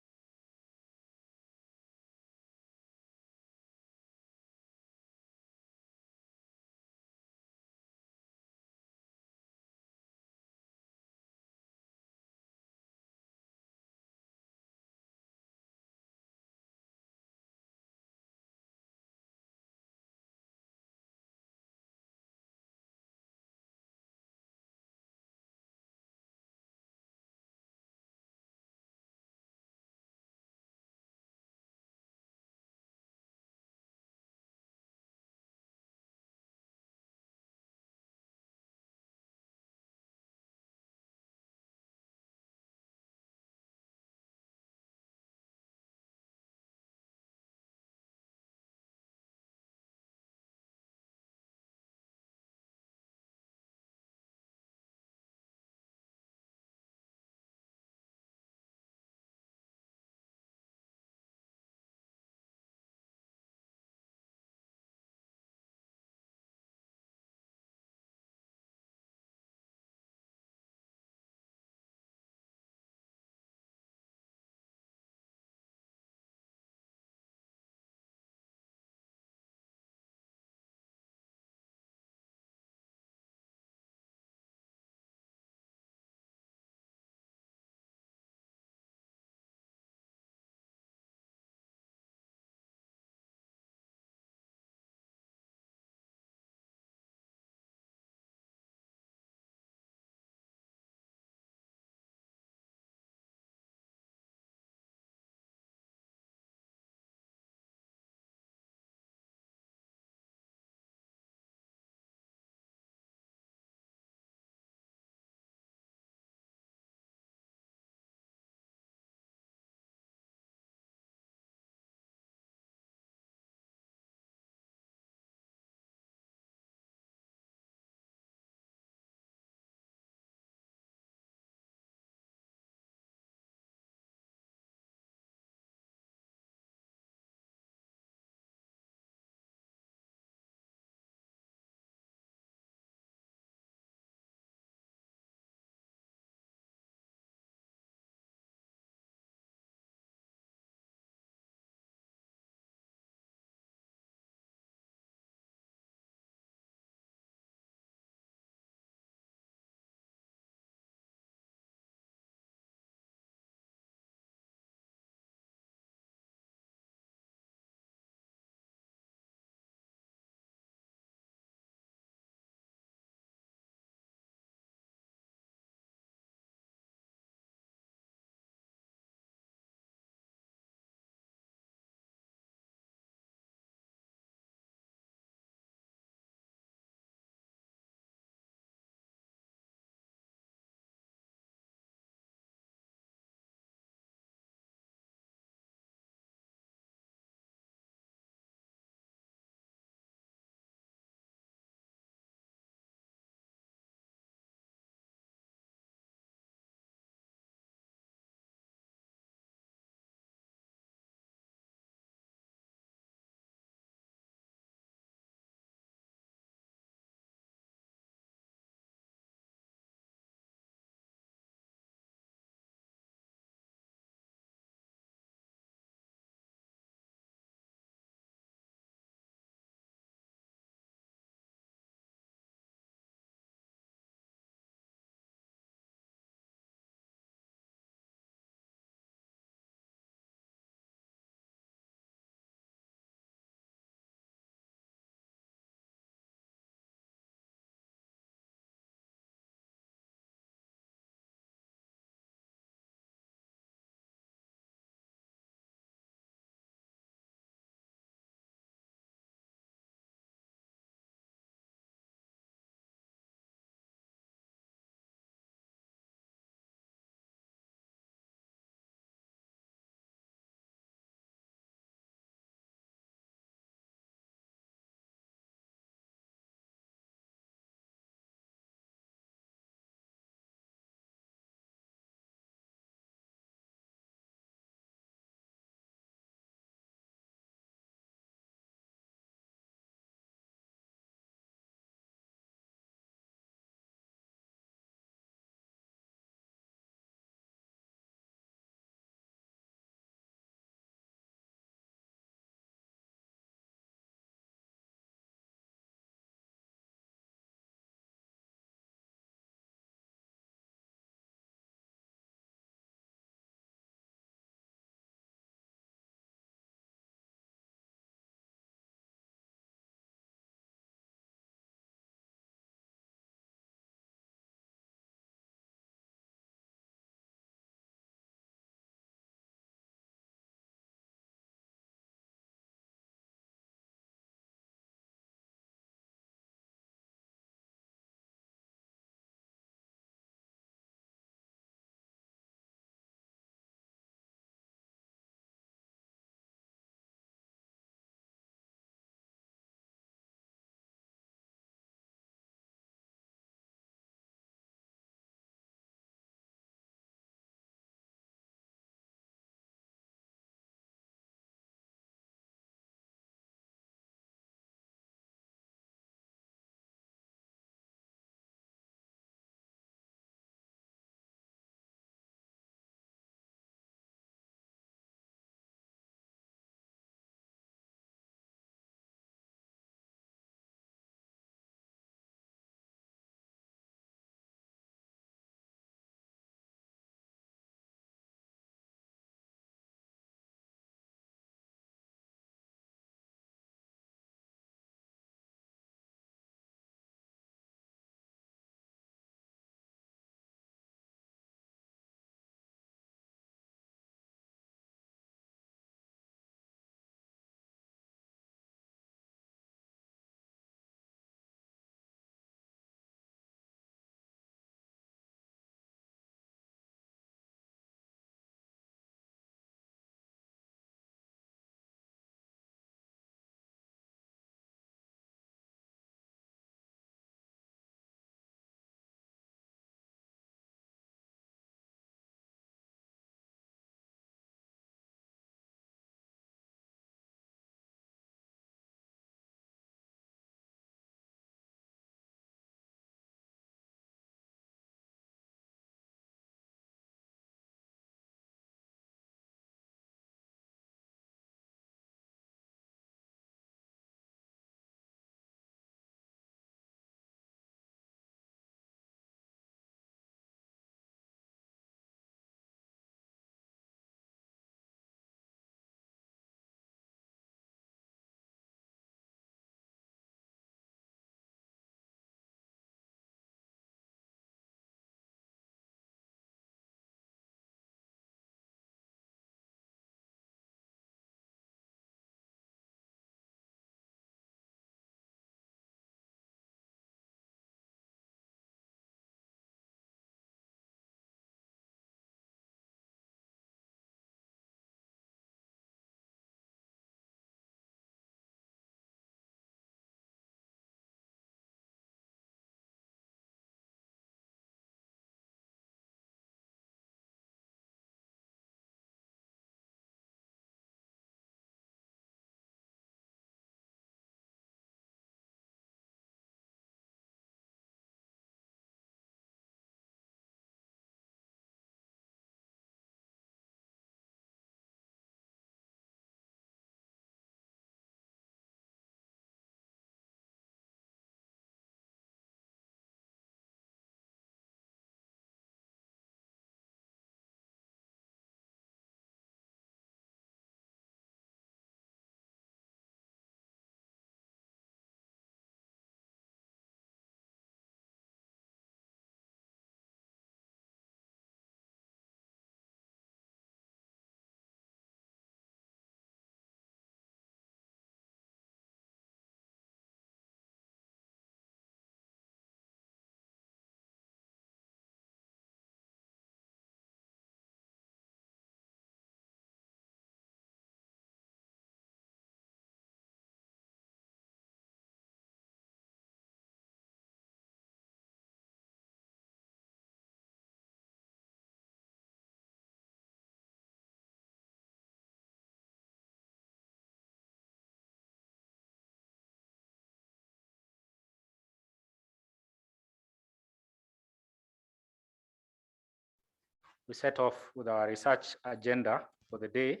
Speaker 1: we set off with our research agenda for the day.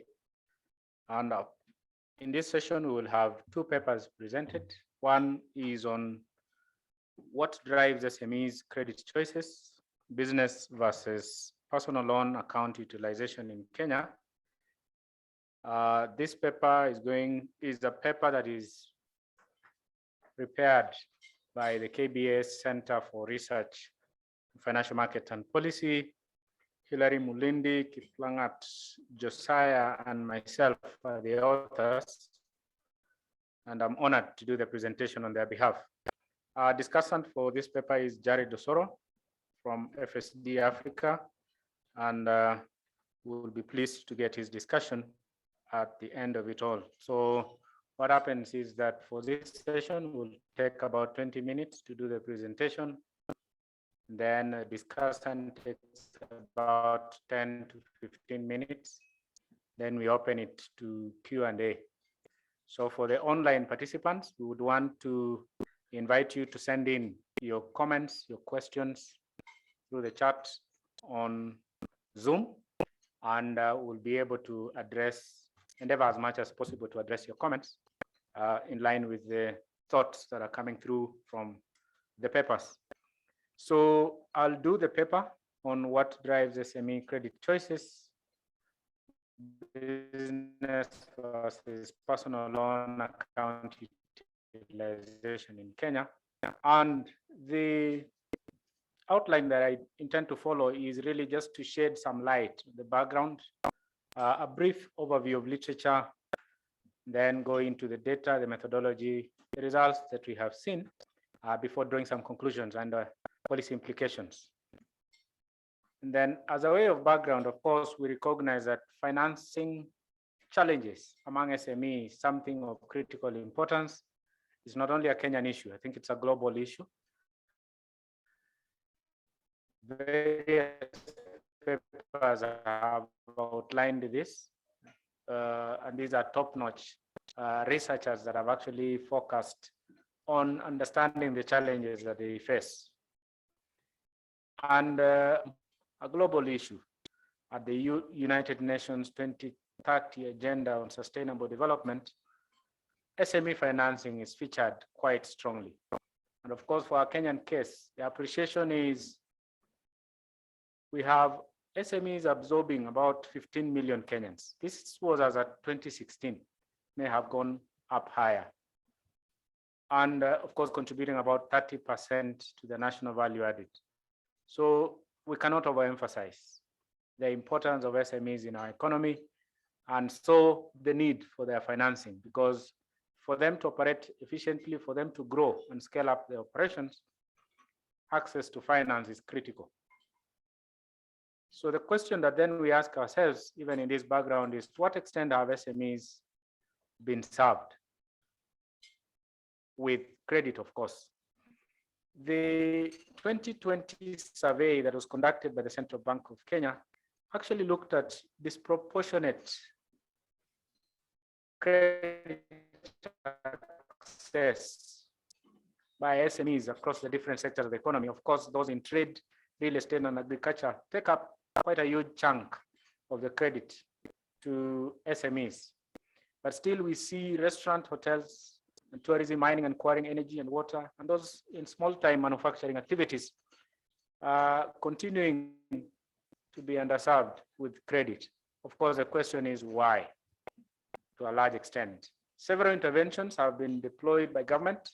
Speaker 1: And in this session, we will have two papers presented. One is on what drives SMEs credit choices, business versus personal loan account utilization in Kenya. This paper is a paper that is prepared by the KBA Center for Research, Financial Market and Policy. Hilary Mulindi, Kiplangat, Josiah, and myself are the authors, and I'm honored to do the presentation on their behalf. Our discussant for this paper is Jared Dosoro from FSD Africa, and we'll be pleased to get his discussion at the end of it all. So what happens is that for this session, we'll take about 20 minutes to do the presentation. Then a discussion takes about 10 to 15 minutes. Then we open it to Q&A. So for the online participants, we would want to invite you to send in your comments, your questions through the chat on Zoom, and we'll be able to endeavor as much as possible to address your comments in line with the thoughts that are coming through from the papers. So I'll do the paper on what drives SME credit choices, business versus personal loan account utilization in Kenya. And the outline that I intend to follow is really just to shed some light on the background, a brief overview of literature, then go into the data, the methodology, the results that we have seen before drawing some conclusions and policy implications. And then as a way of background, of course, we recognize that financing challenges among SMEs is something of critical importance. It's not only a Kenyan issue, I think it's a global issue. Various papers have outlined this, and these are top-notch researchers that have actually focused on understanding the challenges that they face. And a global issue at the United Nations 2030 Agenda on Sustainable Development, SME financing is featured quite strongly. And of course, for our Kenyan case, the appreciation is we have SMEs absorbing about 15 million Kenyans. This was as at 2016, may have gone up higher. And of course, contributing about 30% to the national value added. So we cannot overemphasize the importance of SMEs in our economy, and so the need for their financing, because for them to operate efficiently, for them to grow and scale up their operations, access to finance is critical. So the question that then we ask ourselves, even in this background, is to what extent have SMEs been served with credit, of course? The 2020 survey that was conducted by the Central Bank of Kenya actually looked at disproportionate credit access by SMEs across the different sectors of the economy. Of course, those in trade, real estate, and agriculture take up quite a huge chunk of the credit to SMEs. But still, we see restaurant, hotels, and tourism, mining and quarrying, energy and water, and those in small-time manufacturing activities continuing to be underserved with credit. Of course, the question is why, to a large extent. Several interventions have been deployed by government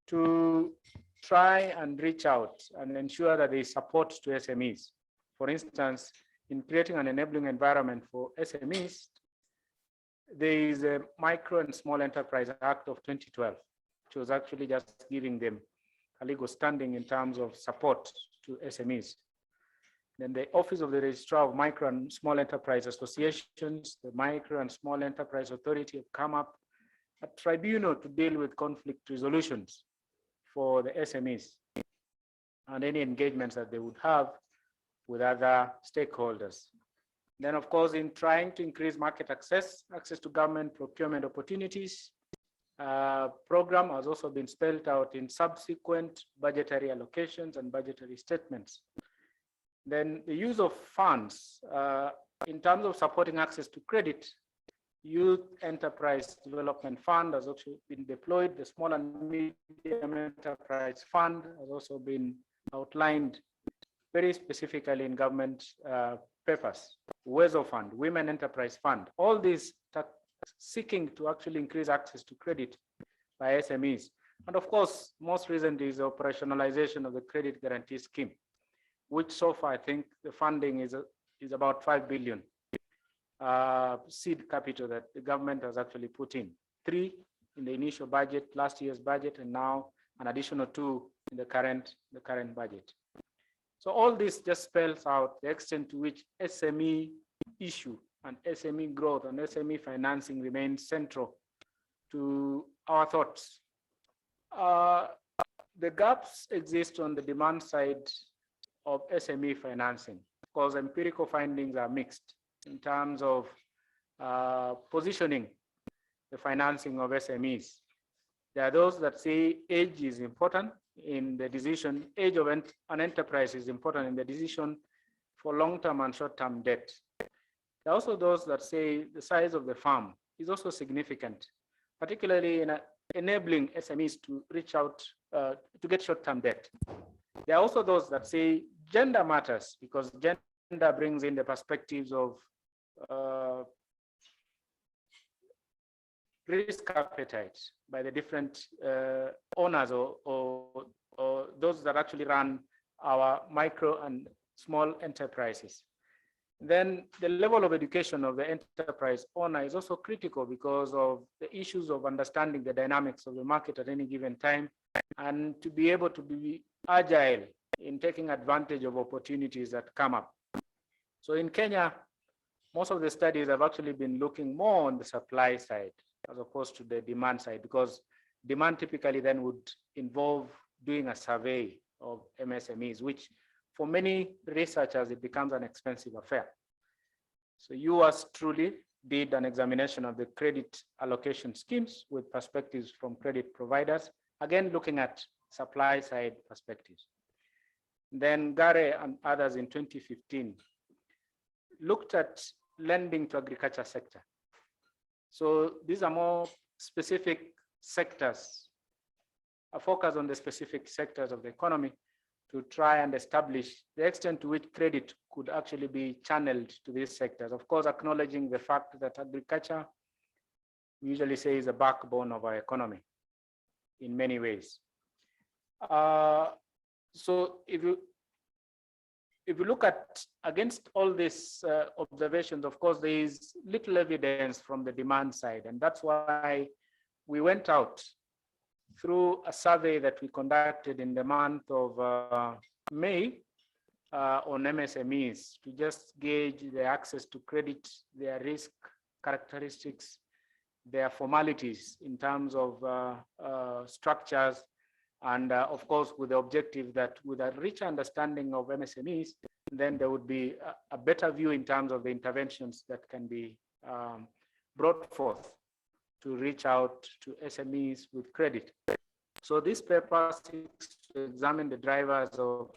Speaker 1: to try and reach out and ensure that there is support to SMEs. For instance, in creating an enabling environment for SMEs, there is a Micro and Small Enterprise Act of 2012, which was actually just giving them a legal standing in terms of support to SMEs. Then the Office of the Registrar of Micro and Small Enterprise Associations, the Micro and Small Enterprise Authority have come up a tribunal to deal with conflict resolutions for the SMEs and any engagements that they would have with other stakeholders. Then, of course, in trying to increase market access to government procurement opportunities, program has also been spelled out in subsequent budgetary allocations and budgetary statements. Then the use of funds in terms of supporting access to credit, Youth Enterprise Development Fund has also been deployed. The Small and Medium Enterprise Fund has also been outlined very specifically in government papers. WESO Fund, Women Enterprise Fund, all these seeking to actually increase access to credit by SMEs. And of course, most recent is the operationalization of the Credit Guarantee Scheme, which so far I think the funding is about 5 billion seed capital that the government has actually put in. 3 in the initial budget, last year's budget, and now an additional 2 in the current budget. So all this just spells out the extent to which SME issue and SME growth and SME financing remains central to our thoughts. The gaps exist on the demand side of SME financing because empirical findings are mixed in terms of positioning the financing of SMEs. There are those that say age is important in the decision, age of an enterprise is important in the decision for long-term and short-term debt. There are also those that say the size of the farm is also significant, particularly in enabling SMEs to reach out to get short-term debt. There are also those that say gender matters because gender brings in the perspectives of risk appetite by the different owners or those that actually run our micro and small enterprises. Then the level of education of the enterprise owner is also critical because of the issues of understanding the dynamics of the market at any given time and to be able to be agile in taking advantage of opportunities that come up. So in Kenya, most of the studies have actually been looking more on the supply side as opposed to the demand side, because demand typically then would involve doing a survey of MSMEs, which for many researchers, it becomes an expensive affair. So yours truly did an examination of the credit allocation schemes with perspectives from credit providers, again, looking at supply side perspectives. Then Gare and others in 2015 looked at lending to agriculture sector. So these are more specific sectors, a focus on the specific sectors of the economy to try and establish the extent to which credit could actually be channeled to these sectors. Of course, acknowledging the fact that agriculture, we usually say, is the backbone of our economy in many ways. So if you look at against all these observations, of course, there is little evidence from the demand side. And that's why we went out through a survey that we conducted in the month of May on MSMEs to just gauge their access to credit, their risk characteristics, their formalities in terms of structures, and of course, with the objective that with a richer understanding of MSMEs, then there would be a better view in terms of the interventions that can be brought forth to reach out to SMEs with credit. So this paper seeks to examine the drivers of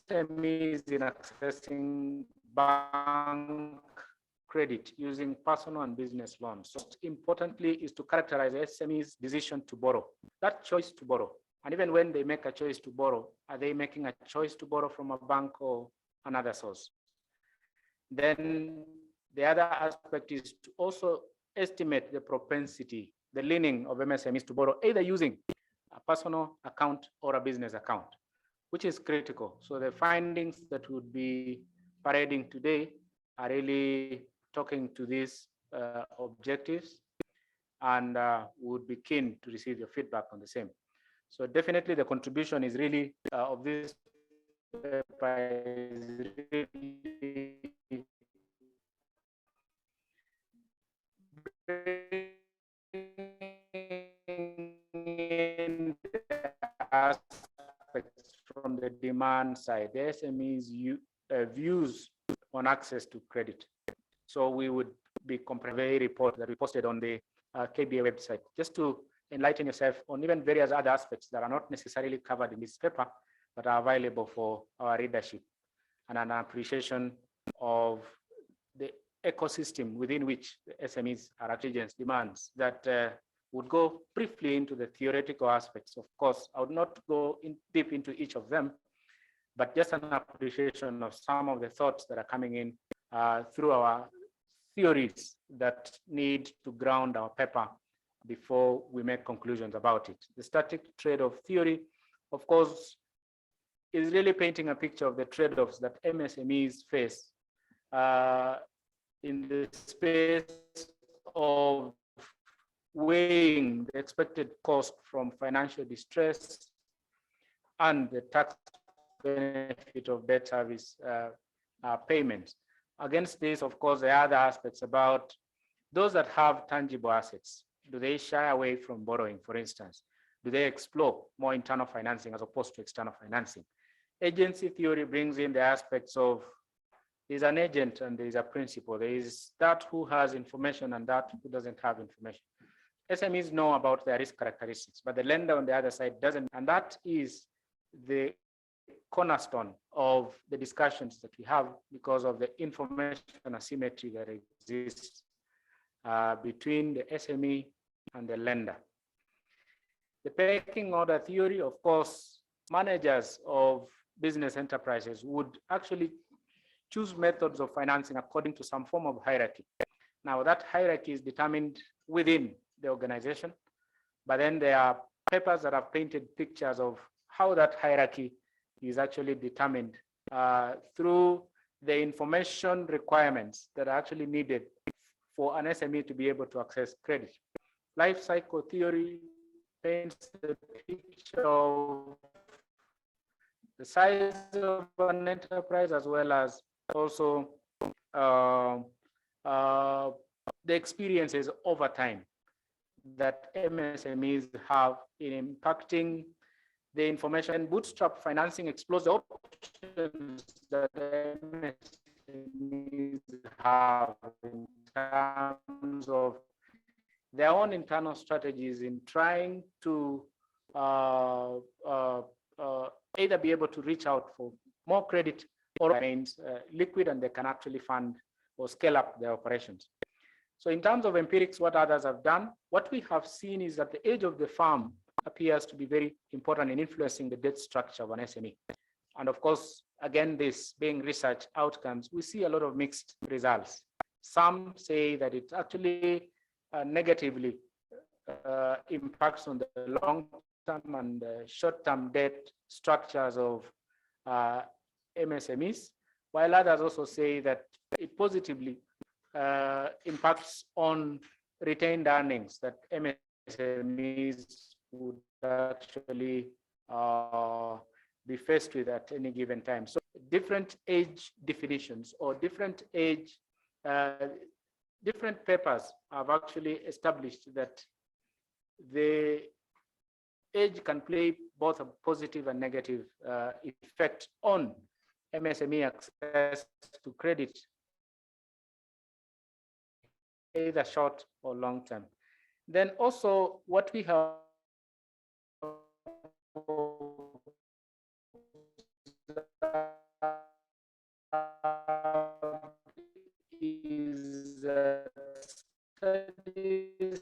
Speaker 1: SMEs in accessing bank credit using personal and business loans. Most importantly is to characterize SMEs' decision to borrow, that choice to borrow. And even when they make a choice to borrow, are they making a choice to borrow from a bank or another source? Then the other aspect is to also estimate the propensity, the leaning of MSMEs to borrow, either using a personal account or a business account, which is critical. So the findings that would be parading today are really talking to these objectives, and would be keen to receive your feedback on the same. So definitely the contribution is really of this paper is really aspects from the demand side, the SMEs views on access to credit. So we would be comparing a report that we posted on the KBA website, just to enlighten yourself on even various other aspects that are not necessarily covered in this paper, that are available for our readership, and an appreciation of the ecosystem within which the SMEs are actually demands that would go briefly into the theoretical aspects. Of course, I would not go deep into each of them, but just an appreciation of some of the thoughts that are coming in through our theories that need to ground our paper before we make conclusions about it. The static trade-off theory, of course, is really painting a picture of the trade-offs that MSMEs face in the space of weighing the expected cost from financial distress and the tax benefit of debt service payments. Against this, of course, there are other aspects about those that have tangible assets. Do they shy away from borrowing, for instance? Do they explore more internal financing as opposed to external financing? Agency theory brings in the aspects of there's an agent and there's a principal. There is that who has information and that who doesn't have information. SMEs know about their risk characteristics, but the lender on the other side doesn't. And that is the cornerstone of the discussions that we have because of the information asymmetry that exists between the SME and the lender. The pecking order theory, of course, managers of business enterprises would actually choose methods of financing according to some form of hierarchy. Now, that hierarchy is determined within the organization, but then there are papers that have painted pictures of how that hierarchy is actually determined through the information requirements that are actually needed for an SME to be able to access credit. Life cycle theory paints the picture of the size of an enterprise as well as also the experiences over time that MSMEs have in impacting the information. And bootstrap financing explores the options that MSMEs have in terms of their own internal strategies in trying to either be able to reach out for more credit or remains liquid and they can actually fund or scale up their operations. So in terms of empirics, what others have done, what we have seen is that the age of the firm appears to be very important in influencing the debt structure of an SME. And of course, again, this being research outcomes, we see a lot of mixed results. Some say that it actually negatively impacts on the long-term and short-term debt structures of MSMEs, while others also say that it positively impacts on retained earnings that MSMEs would actually be faced with at any given time. So different age definitions or different age, different papers have actually established that the age can play both a positive and negative effect on MSME access to credit, either short or long term. Then also what we have is studies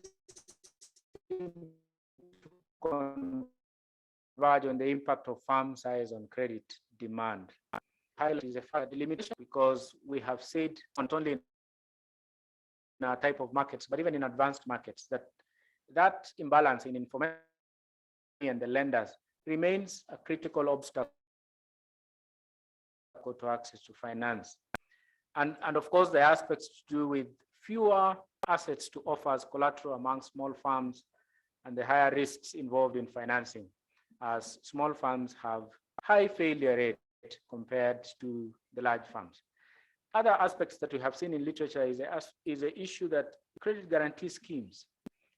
Speaker 1: converge on the impact of farm size on credit demand. Pilot is a fact limitation because we have said not only in our type of markets, but even in advanced markets, that imbalance in information and the lenders remains a critical obstacle to access to finance. And of course, the aspects to do with fewer assets to offer as collateral among small farms and the higher risks involved in financing, as small farms have high failure rate compared to the large farms. Other aspects that we have seen in literature is an issue that credit guarantee schemes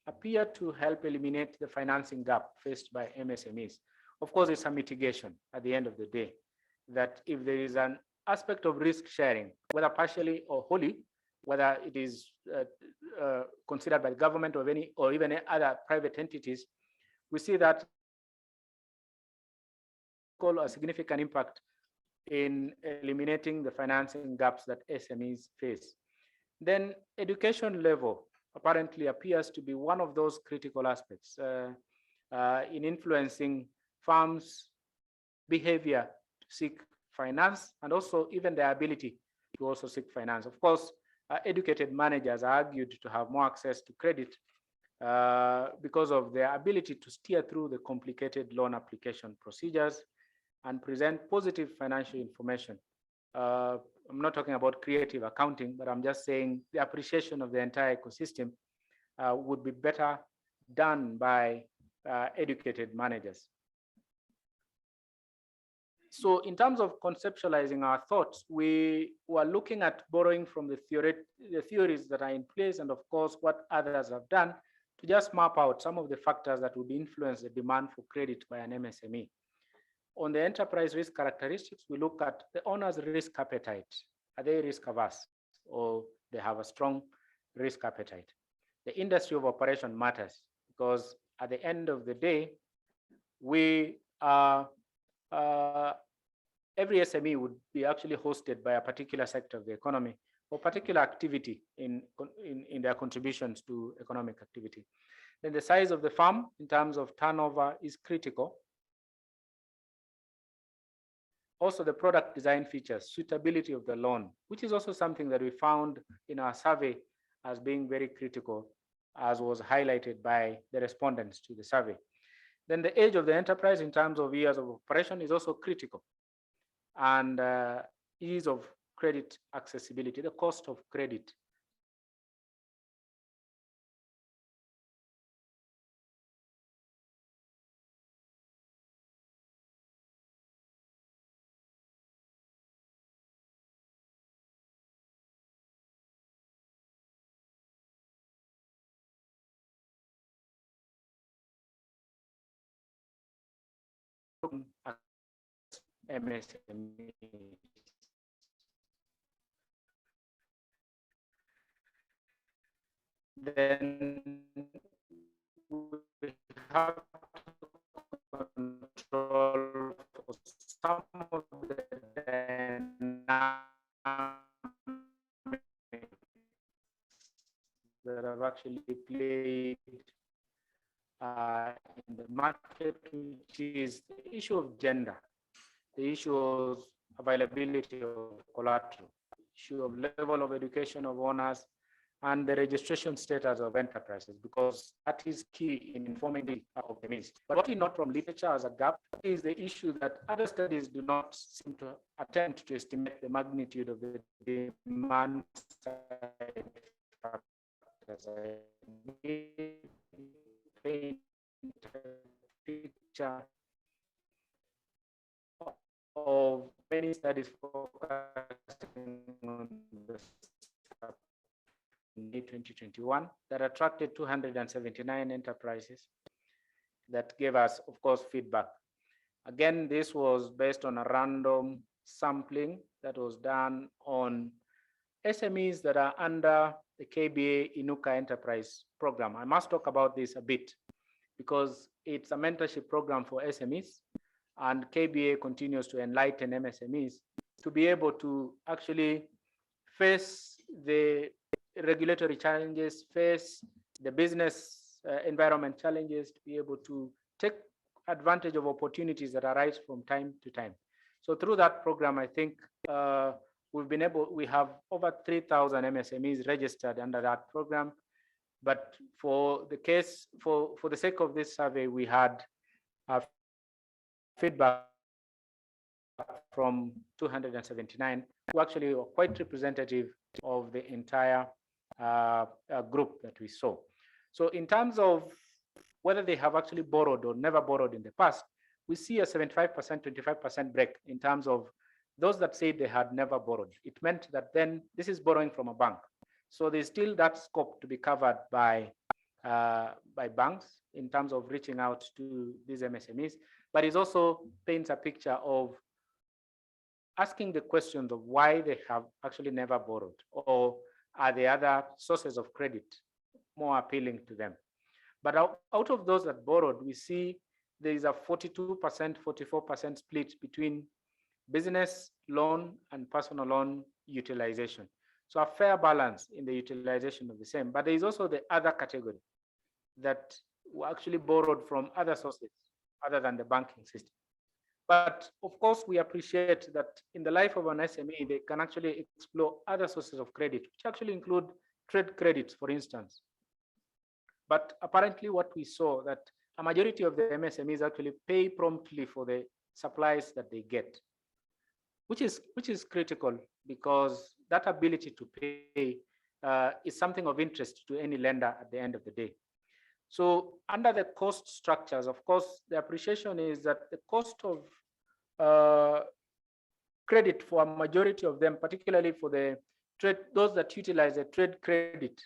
Speaker 1: appear to help eliminate the financing gap faced by MSMEs. Of course, it's a mitigation at the end of the day, that if there is an aspect of risk sharing, whether partially or wholly, whether it is considered by the government or even other private entities, we see that a significant impact in eliminating the financing gaps that SMEs face. Then education level apparently appears to be one of those critical aspects in influencing firms' behavior to seek finance, and also even their ability to also seek finance. Of course, educated managers are argued to have more access to credit because of their ability to steer through the complicated loan application procedures and present positive financial information. I'm not talking about creative accounting, but I'm just saying the appreciation of the entire ecosystem would be better done by educated managers. So in terms of conceptualizing our thoughts, we were looking at borrowing from the theories that are in place, and of course what others have done, to just map out some of the factors that would influence the demand for credit by an MSME. On the enterprise risk characteristics, we look at the owner's risk appetite. Are they risk averse, or they have a strong risk appetite? The industry of operation matters, because at the end of the day, we are every SME would be actually hosted by a particular sector of the economy or particular activity in their contributions to economic activity. Then the size of the firm in terms of turnover is critical. Also, the product design features, suitability of the loan, which is also something that we found in our survey as being very critical, as was highlighted by the respondents to the survey. Then the age of the enterprise in terms of years of operation is also critical. And ease of credit accessibility, the cost of credit. MSME. Then we have to control for some of the dynamics that have actually played in the market, which is the issue of gender, the issue of availability of collateral, issue of level of education of owners, and the registration status of enterprises, because that is key in informing the of the means. But what we note from literature as a gap is the issue that other studies do not seem to attempt to estimate the magnitude of the demand side factors. Paint a picture of many studies focusing on the 2021 that attracted 279 enterprises that gave us, of course, feedback. Again, this was based on a random sampling that was done on SMEs that are under the KBA Inuka Enterprise Program. I must talk about this a bit because it's a mentorship program for SMEs, and KBA continues to enlighten MSMEs to be able to actually face the regulatory challenges, face the business environment challenges, to be able to take advantage of opportunities that arise from time to time. So through that program, I think we have over 3,000 MSMEs registered under that program. But for the case, for the sake of this survey, we had feedback from 279, who actually were quite representative of the entire group that we saw. So in terms of whether they have actually borrowed or never borrowed in the past, we see a 75%, 25% break in terms of those that say they had never borrowed. It meant that then this is borrowing from a bank. So there's still that scope to be covered by banks in terms of reaching out to these MSMEs, but it also paints a picture of asking the questions of why they have actually never borrowed, or are the other sources of credit more appealing to them. But out of those that borrowed, we see there is a 42%, 44% split between business loan and personal loan utilization. So a fair balance in the utilization of the same. But there is also the other category that were actually borrowed from other sources other than the banking system. But of course, we appreciate that in the life of an SME, they can actually explore other sources of credit, which actually include trade credits, for instance. But apparently what we saw that a majority of the MSMEs actually pay promptly for the supplies that they get, which is critical, because that ability to pay is something of interest to any lender at the end of the day. So under the cost structures, of course, the appreciation is that the cost of credit for a majority of them, particularly for the trade, those that utilize the trade credit,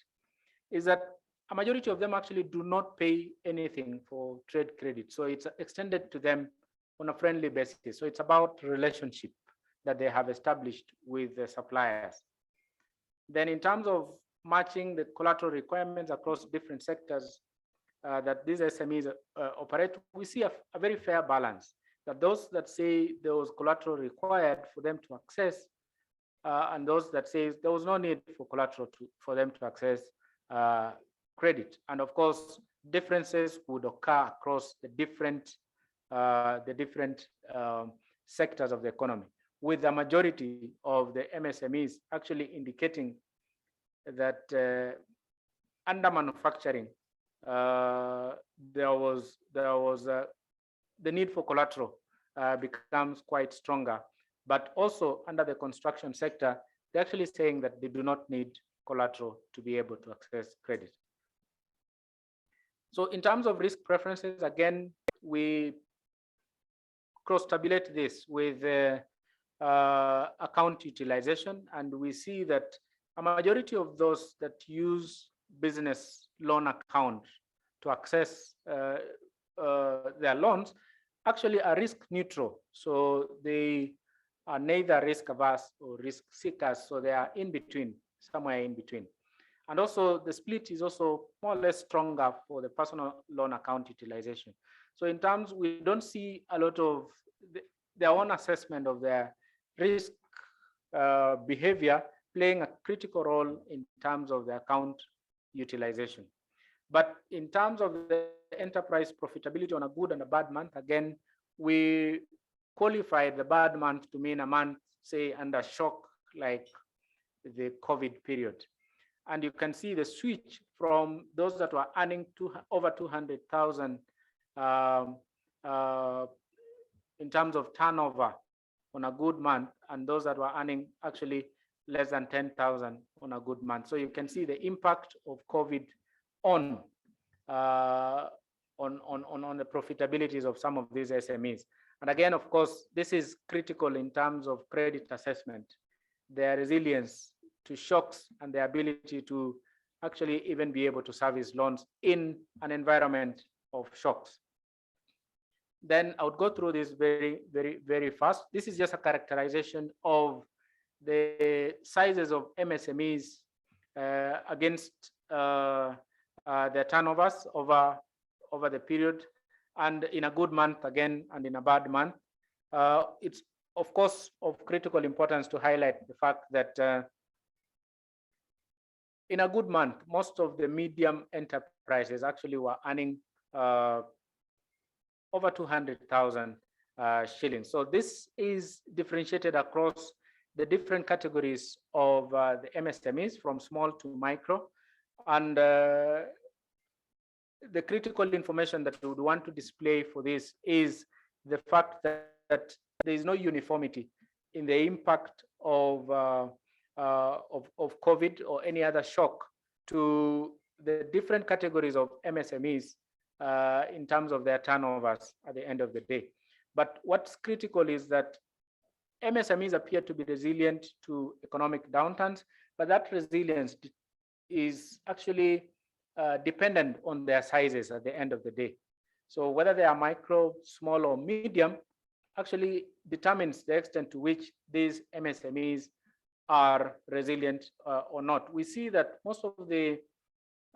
Speaker 1: is that a majority of them actually do not pay anything for trade credit. So it's extended to them on a friendly basis. So it's about relationship that they have established with the suppliers. Then in terms of matching the collateral requirements across different sectors that these SMEs operate, we see a very fair balance, that those that say there was collateral required for them to access, and those that say there was no need for collateral for them to access credit. And of course, differences would occur across the different sectors of the economy, with the majority of the MSMEs actually indicating that under manufacturing, there was the need for collateral becomes quite stronger. But also under the construction sector, they're actually saying that they do not need collateral to be able to access credit. So in terms of risk preferences, again, we cross-tabulate this with account utilization, and we see that a majority of those that use business loan account to access their loans actually are risk neutral. So they are neither risk averse or risk seekers. So they are in between, somewhere in between. And also the split is also more or less stronger for the personal loan account utilization. So in terms, we don't see a lot of their own assessment of their risk behavior playing a critical role in terms of the account utilization. But in terms of the enterprise profitability on a good and a bad month, again, we qualify the bad month to mean a month, say, under shock like the COVID period. And you can see the switch from those that were earning over 200,000 in terms of turnover on a good month, and those that were earning actually less than 10,000 on a good month. So you can see the impact of COVID on the profitabilities of some of these SMEs. And again, of course, this is critical in terms of credit assessment, their resilience to shocks and their ability to actually even be able to service loans in an environment of shocks. Then I would go through this very, very, very fast. This is just a characterization of the sizes of MSMEs against their turnovers over the period, and in a good month again, and in a bad month. It's of course of critical importance to highlight the fact that in a good month, most of the medium enterprises actually were earning over 200,000 shillings. So this is differentiated across the different categories of the MSMEs, from small to micro. And the critical information that we would want to display for this is the fact that there is no uniformity in the impact of COVID or any other shock to the different categories of MSMEs in terms of their turnovers at the end of the day. But what's critical is that MSMEs appear to be resilient to economic downturns, but that resilience is actually dependent on their sizes at the end of the day. So whether they are micro, small, or medium actually determines the extent to which these MSMEs are resilient or not. We see that most of the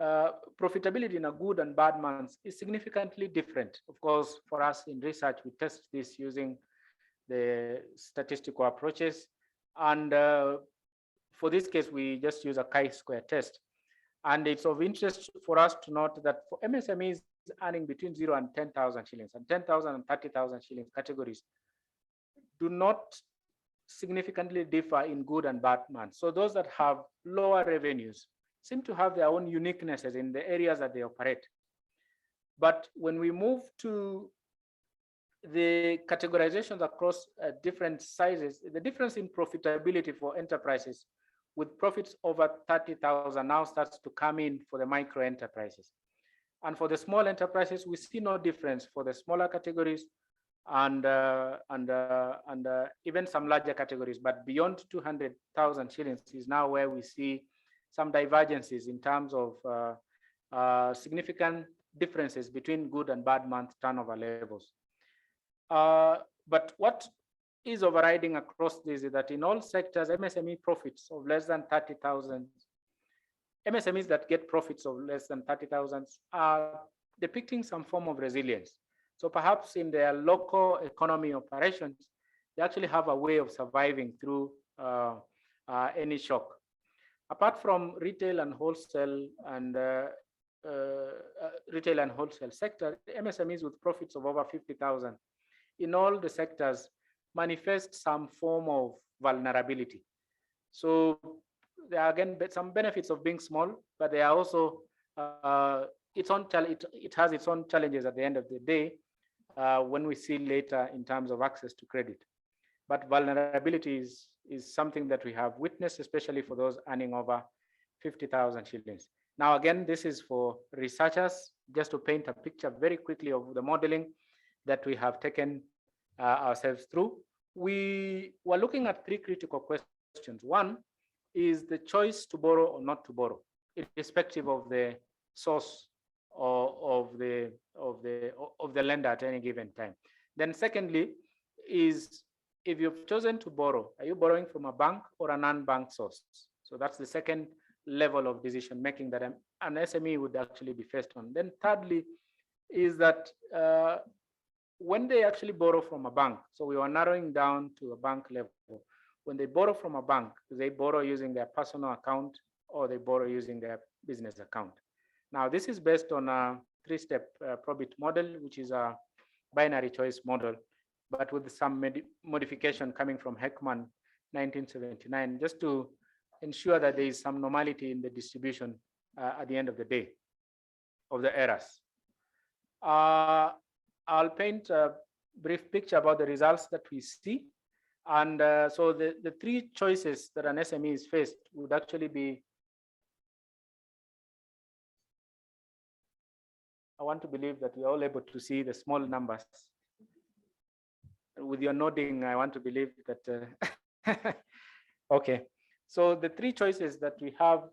Speaker 1: profitability in a good and bad months is significantly different. Of course, for us in research, we test this using the statistical approaches. And for this case, we just use a chi-square test. And it's of interest for us to note that for MSMEs earning between 0 and 10,000 shillings, and 10,000 and 30,000 shillings categories do not significantly differ in good and bad months. So those that have lower revenues seem to have their own uniquenesses in the areas that they operate. But when we move to the categorizations across different sizes, the difference in profitability for enterprises with profits over 30,000 now starts to come in for the micro enterprises. And for the small enterprises, we see no difference for the smaller categories and even some larger categories, but beyond 200,000 shillings is now where we see some divergences in terms of significant differences between good and bad month turnover levels. But what is overriding across this is that in all sectors, MSME profits of less than 30,000, MSMEs that get profits of less than 30,000 are depicting some form of resilience. So perhaps in their local economy operations, they actually have a way of surviving through any shock. Apart from retail and wholesale sector, MSMEs with profits of over 50,000 in all the sectors manifest some form of vulnerability. So there are again some benefits of being small, but there are also it has its own challenges at the end of the day when we see later in terms of access to credit. But vulnerability is something that we have witnessed, especially for those earning over 50,000 shillings. Now, again, this is for researchers, just to paint a picture very quickly of the modeling that we have taken ourselves through. We were looking at three critical questions. One is the choice to borrow or not to borrow, irrespective of the source of the lender at any given time. Then secondly is, if you've chosen to borrow, are you borrowing from a bank or a non-bank source? So that's the second level of decision making that an SME would actually be faced on. Then thirdly is that when they actually borrow from a bank, so we are narrowing down to a bank level. When they borrow from a bank, they borrow using their personal account or they borrow using their business account. Now, this is based on a three-step probit model, which is a binary choice model, but with some modification coming from Heckman 1979, just to ensure that there is some normality in the distribution at the end of the day of the errors. I'll paint a brief picture about the results that we see. And so the three choices that an SME is faced would actually be, I want to believe that you're all able to see the small numbers. With your nodding, I want to believe that, okay. So the three choices that we have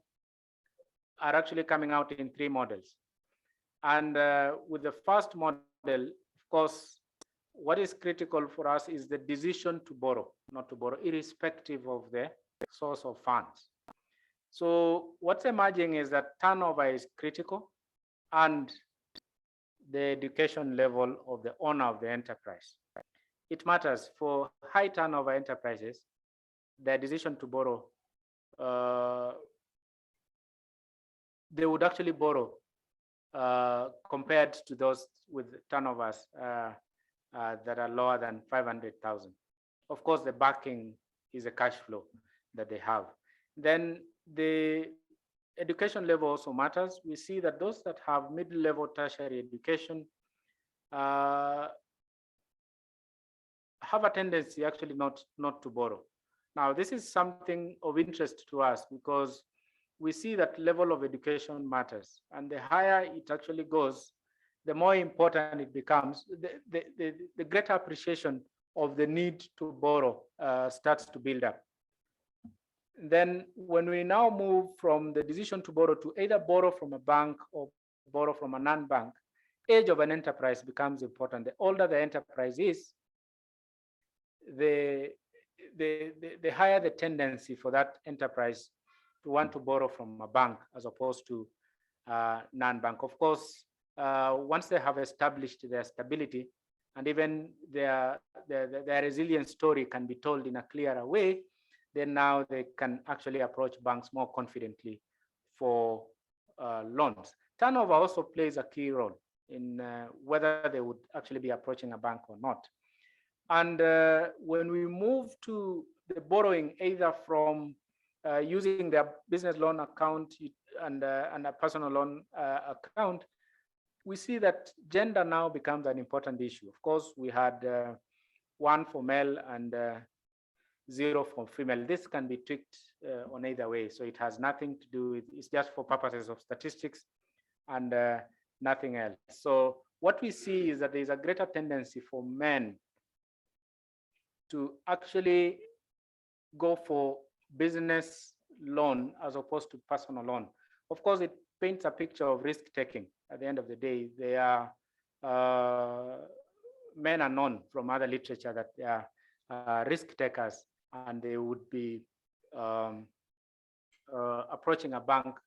Speaker 1: are actually coming out in three models. And with the first model, of course, what is critical for us is the decision to borrow, not to borrow, irrespective of the source of funds. So what's emerging is that turnover is critical and the education level of the owner of the enterprise. It matters for high turnover enterprises, their decision to borrow, they would actually borrow compared to those with turnovers that are lower than 500,000. Of course, the backing is a cash flow that they have. Then the education level also matters. We see that those that have mid-level tertiary education have a tendency actually not to borrow. Now, this is something of interest to us because we see that level of education matters, and the higher it actually goes, the more important it becomes, the greater appreciation of the need to borrow starts to build up. Then when we now move from the decision to borrow to either borrow from a bank or borrow from a non-bank, age of an enterprise becomes important. The older the enterprise is, the higher the tendency for that enterprise to want to borrow from a bank as opposed to non-bank. Of course, once they have established their stability, and even their resilience story can be told in a clearer way, then now they can actually approach banks more confidently for loans. Turnover also plays a key role in whether they would actually be approaching a bank or not. And when we move to the borrowing, either from using their business loan account and a personal loan account, we see that gender now becomes an important issue. Of course, we had 1 for male and 0 for female. This can be tweaked on either way. So it has nothing to do with, it's just for purposes of statistics and nothing else. So what we see is that there is a greater tendency for men to actually go for business loan as opposed to personal loan. Of course, it paints a picture of risk taking. At the end of the day, they are men are known from other literature that they are risk takers, and they would be approaching a bank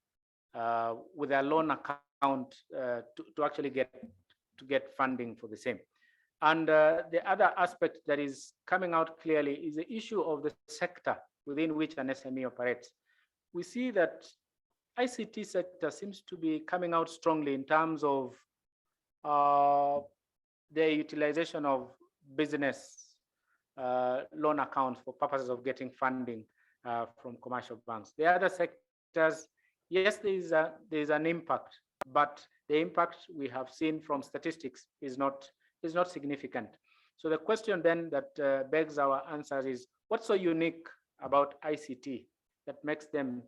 Speaker 1: with a loan account to actually get funding for the same. And the other aspect that is coming out clearly is the issue of the sector within which an SME operates. We see that ICT sector seems to be coming out strongly in terms of the utilization of business loan accounts for purposes of getting funding from commercial banks. The other sectors, yes, there is an impact, but the impact we have seen from statistics is not significant. So the question then that begs our answers is, what's so unique about ICT that makes them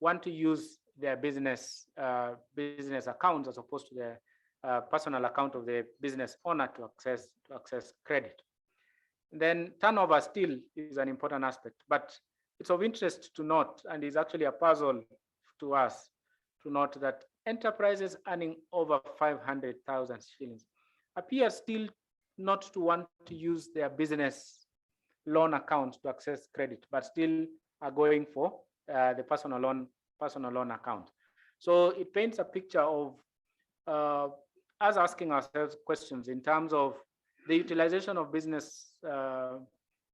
Speaker 1: want to use their business accounts as opposed to their personal account of the business owner to access credit? And then turnover still is an important aspect, but it's of interest to note, and is actually a puzzle to us to note, that enterprises earning over 500,000 shillings appear still not to want to use their business loan account to access credit, but still are going for the personal loan account. So it paints a picture of us asking ourselves questions in terms of the utilization of business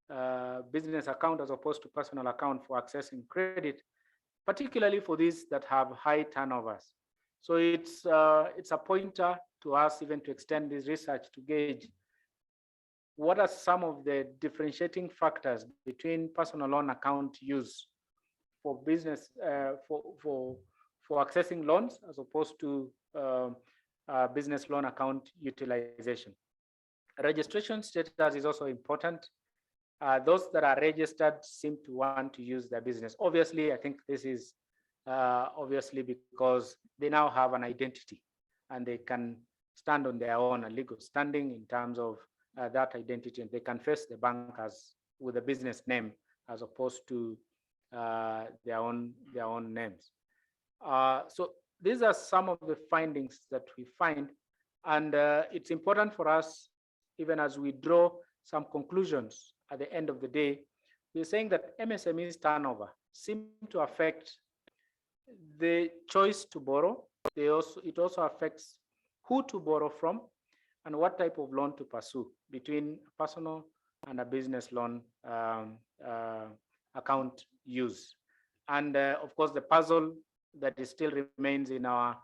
Speaker 1: account as opposed to personal account for accessing credit, particularly for these that have high turnovers. So it's a pointer to us even to extend this research to gauge what are some of the differentiating factors between personal loan account use for business for accessing loans as opposed to business loan account utilization. Registration status is also important. Those that are registered seem to want to use their business. Obviously, I think this is obviously because they now have an identity and they can stand on their own, a legal standing in terms of that identity, and they can face the bank as with a business name as opposed to their own names. So these are some of the findings that we find, and it's important for us, even as we draw some conclusions at the end of the day, we're saying that MSME's turnover seem to affect the choice to borrow. It also affects who to borrow from and what type of loan to pursue between a personal and a business loan account use. And of course, the puzzle that still remains in our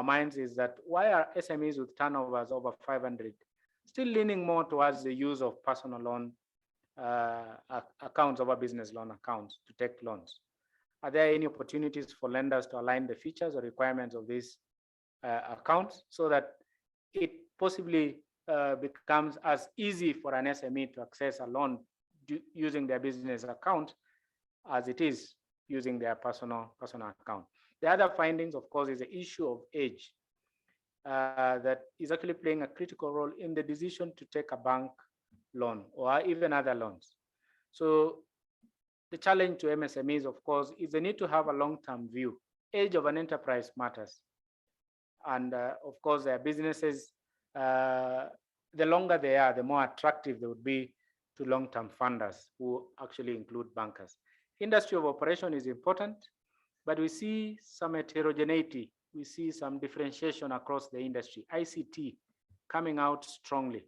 Speaker 1: minds is that why are SMEs with turnovers over 500 still leaning more towards the use of personal loan accounts over business loan accounts to take loans? Are there any opportunities for lenders to align the features or requirements of these accounts so that it possibly becomes as easy for an SME to access a loan using their business account as it is using their personal account? The other findings, of course, is the issue of age that is actually playing a critical role in the decision to take a bank loan or even other loans. So the challenge to MSMEs, of course, is the need to have a long-term view. Age of an enterprise matters. And of course, their businesses, the longer they are, the more attractive they would be to long-term funders who actually include bankers. Industry of operation is important. but we see some heterogeneity. We see some differentiation across the industry. ICT coming out strongly.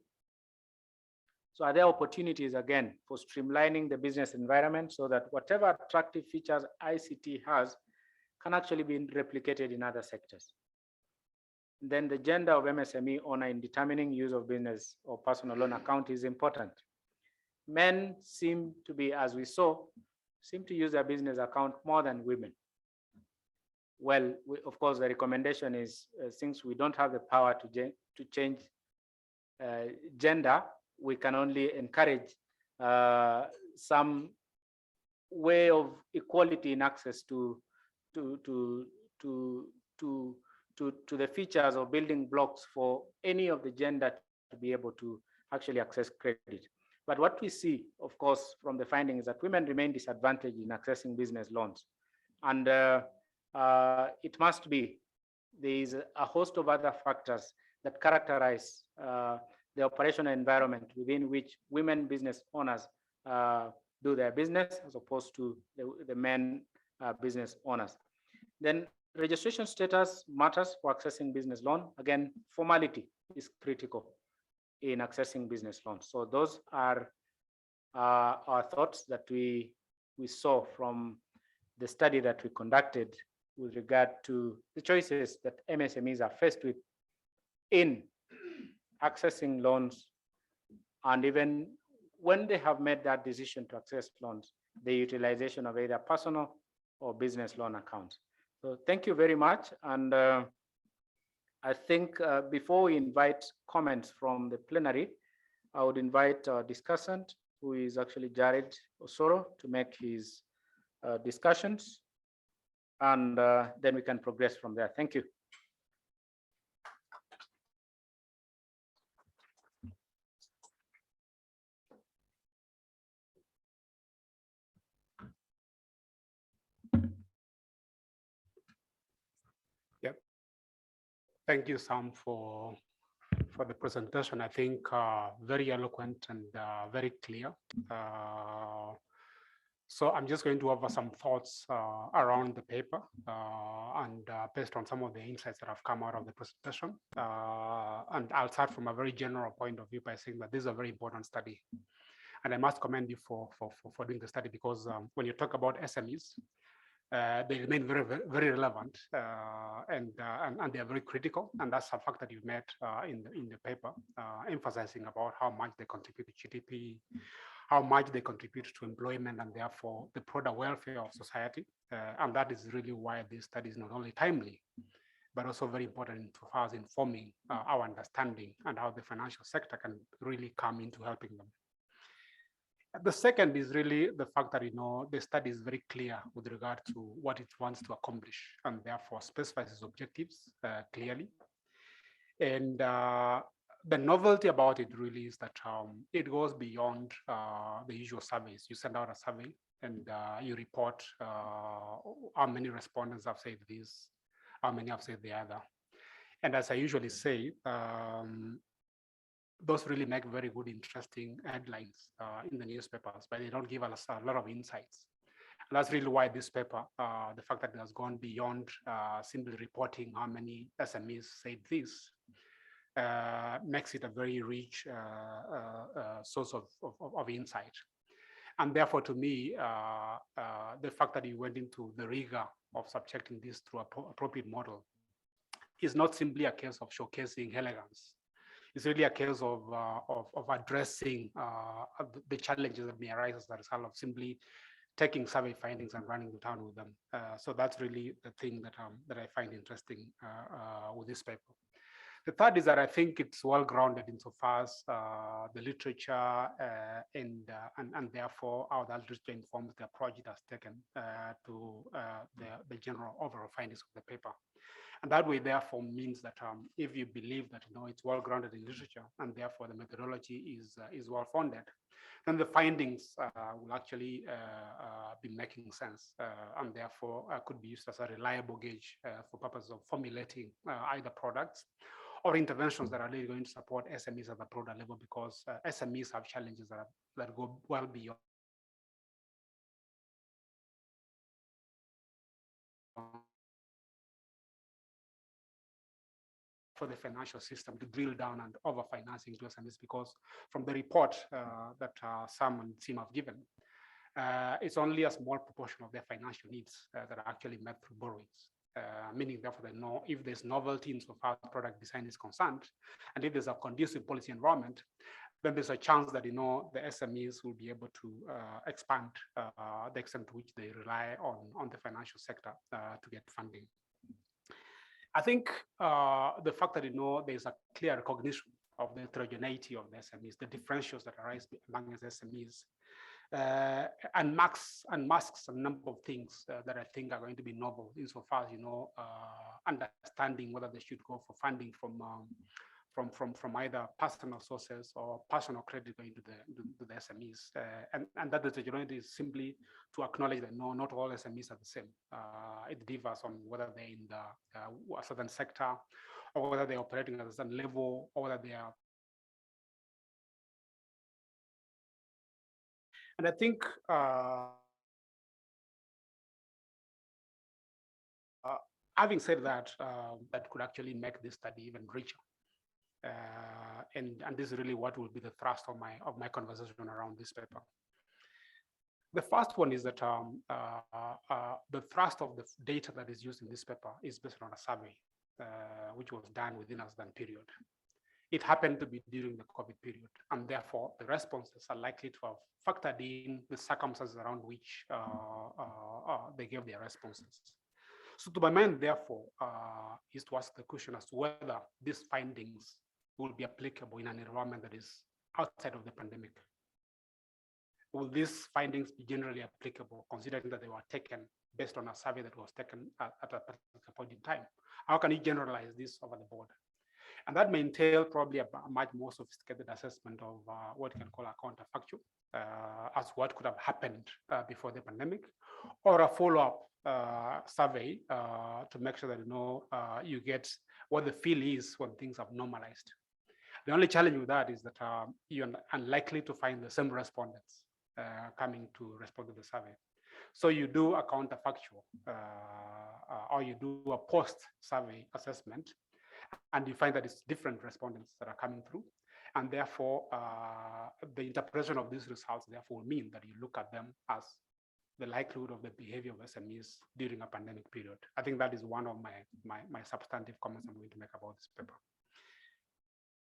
Speaker 1: So are there opportunities again for streamlining the business environment so that whatever attractive features ICT has can actually be replicated in other sectors? Then the gender of MSME owner in determining use of business or personal loan account is important. Men seem to be, as we saw, seem to use their business account more than women. Well, of course, the recommendation is since we don't have the power to change gender, we can only encourage some way of equality in access to the features or building blocks for any of the gender to be able to actually access credit. But what we see, of course, from the findings is that women remain disadvantaged in accessing business loans. And it must be, there is a host of other factors that characterize the operational environment within which women business owners do their business as opposed to the men business owners. Then registration status matters for accessing business loan. Again, formality is critical in accessing business loans. So those are our thoughts that we saw from the study that we conducted with regard to the choices that MSMEs are faced with in accessing loans, and even when they have made that decision to access loans, the utilization of either personal or business loan accounts. So thank you very much. And I think before we invite comments from the plenary, I would invite our discussant, who is actually Jared Osoro, to make his discussions, and then we can progress from there. Thank you.
Speaker 5: Thank you, Sam, for the presentation. I think very eloquent and very clear. So I'm just going to offer some thoughts around the paper and based on some of the insights that have come out of the presentation. And I'll start from a very general point of view by saying that this is a very important study. And I must commend you for doing the study, because when you talk about SMEs, they remain very relevant and they are very critical, and that's a fact that you've made in the paper, emphasizing about how much they contribute to GDP, how much they contribute to employment, and therefore the broader welfare of society. And that is really why this study is not only timely, but also very important in us informing our understanding and how the financial sector can really come into helping them. The second is really the fact that, the study is very clear with regard to what it wants to accomplish, and therefore specifies its objectives clearly. And the novelty about it really is that it goes beyond the usual surveys. You send out a survey and you report how many respondents have said this, how many have said the other. And as I usually say, those really make very good, interesting headlines in the newspapers, but they don't give us a lot of insights. And that's really why this paper, the fact that it has gone beyond simply reporting how many SMEs said this, makes it a very rich source of insight. And therefore, to me, the fact that you went into the rigor of subjecting this through an appropriate model is not simply a case of showcasing elegance. It's really a case of addressing the challenges that may arise as a result of simply taking survey findings and running the town with them. So that's really the thing that I find interesting with this paper. The third is that I think it's well grounded insofar as the literature and therefore how that literature informs the approach it has taken to the general overall findings of the paper. And that way, therefore, means that if you believe that it's well grounded in literature and therefore the methodology is well founded, then the findings will actually be making sense and therefore could be used as a reliable gauge for purposes of formulating either products or interventions that are really going to support SMEs at a broader level, because SMEs have challenges that go well beyond for the financial system to drill down and over-financing to SMEs, because from the report that Sam and Sim have given, it's only a small proportion of their financial needs that are actually met through borrowings. Meaning, therefore, they know if there's novelty in so far as product design is concerned, and if there's a conducive policy environment, then there's a chance that the SMEs will be able to expand the extent to which they rely on the financial sector to get funding. I think the fact that there's a clear recognition of the heterogeneity of the SMEs, the differentials that arise among the SMEs, and masks a number of things that I think are going to be novel insofar as understanding whether they should go for funding from either personal sources or personal credit going to the SMEs, and that the heterogeneity is simply to acknowledge that no, not all SMEs are the same. It differs on whether they're in a certain sector, or whether they're operating at a certain level, or whether they are. And I think having said that, that could actually make this study even richer. And this is really what will be the thrust of my conversation around this paper. The first one is that the thrust of the data that is used in this paper is based on a survey, which was done within a certain period. It happened to be during the COVID period, and therefore the responses are likely to have factored in the circumstances around which they gave their responses. So to my mind, therefore, is to ask the question as to whether these findings will be applicable in an environment that is outside of the pandemic. Will these findings be generally applicable, considering that they were taken based on a survey that was taken at a particular point in time? How can you generalize this over the board? And that may entail probably a much more sophisticated assessment of what you can call a counterfactual, as what could have happened before the pandemic, or a follow-up survey to make sure that you get what the feel is when things have normalized. The only challenge with that is that you're unlikely to find the same respondents coming to respond to the survey. So you do a counterfactual or you do a post-survey assessment, and you find that it's different respondents that are coming through. And therefore, the interpretation of these results therefore will mean that you look at them as the likelihood of the behavior of SMEs during a pandemic period. I think that is one of my substantive comments I'm going to make about this paper.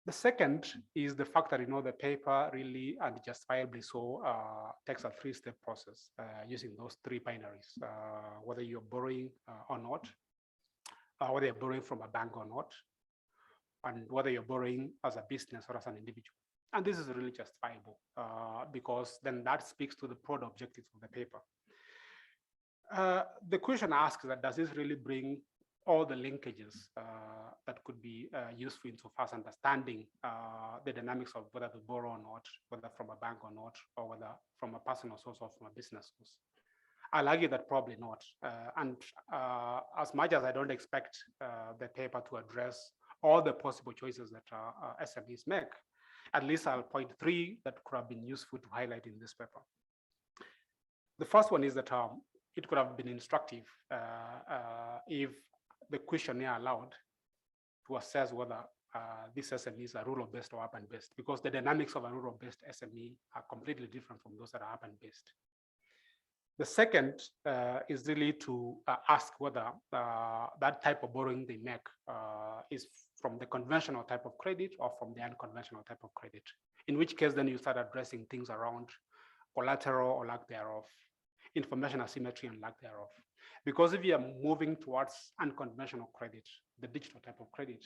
Speaker 5: The second is the fact that the paper really and justifiably so takes a three-step process using those three binaries, whether you're borrowing or not, whether you're borrowing from a bank or not, and whether you're borrowing as a business or as an individual. And this is really justifiable because then that speaks to the broad objectives of the paper. The question asks that does this really bring all the linkages that could be useful insofar as understanding the dynamics of whether to borrow or not, whether from a bank or not, or whether from a personal source or from a business source? I'll argue that probably not. And as much as I don't expect the paper to address all the possible choices that SMEs make, at least I'll point three that could have been useful to highlight in this paper. The first one is that it could have been instructive if the questionnaire allowed to assess whether these SMEs are rural-based or urban-based, because the dynamics of a rural-based SME are completely different from those that are urban-based. The second is really to ask whether that type of borrowing they make is from the conventional type of credit or from the unconventional type of credit, in which case then you start addressing things around collateral or lack thereof, information asymmetry and lack thereof. Because if you are moving towards unconventional credit, the digital type of credit,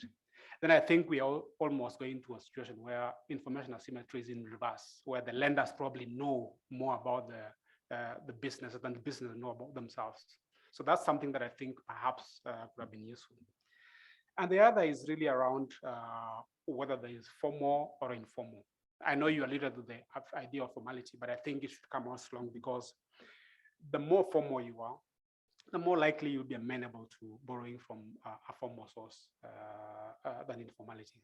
Speaker 5: then I think we are almost going to a situation where information asymmetry is in reverse, where the lenders probably know more about the business than the business know about themselves. So that's something that I think perhaps could have been useful. And the other is really around whether there is formal or informal. I know you alluded to the idea of formality, but I think it should come out strong, because the more formal you are, the more likely you'll be amenable to borrowing from a formal source than informality.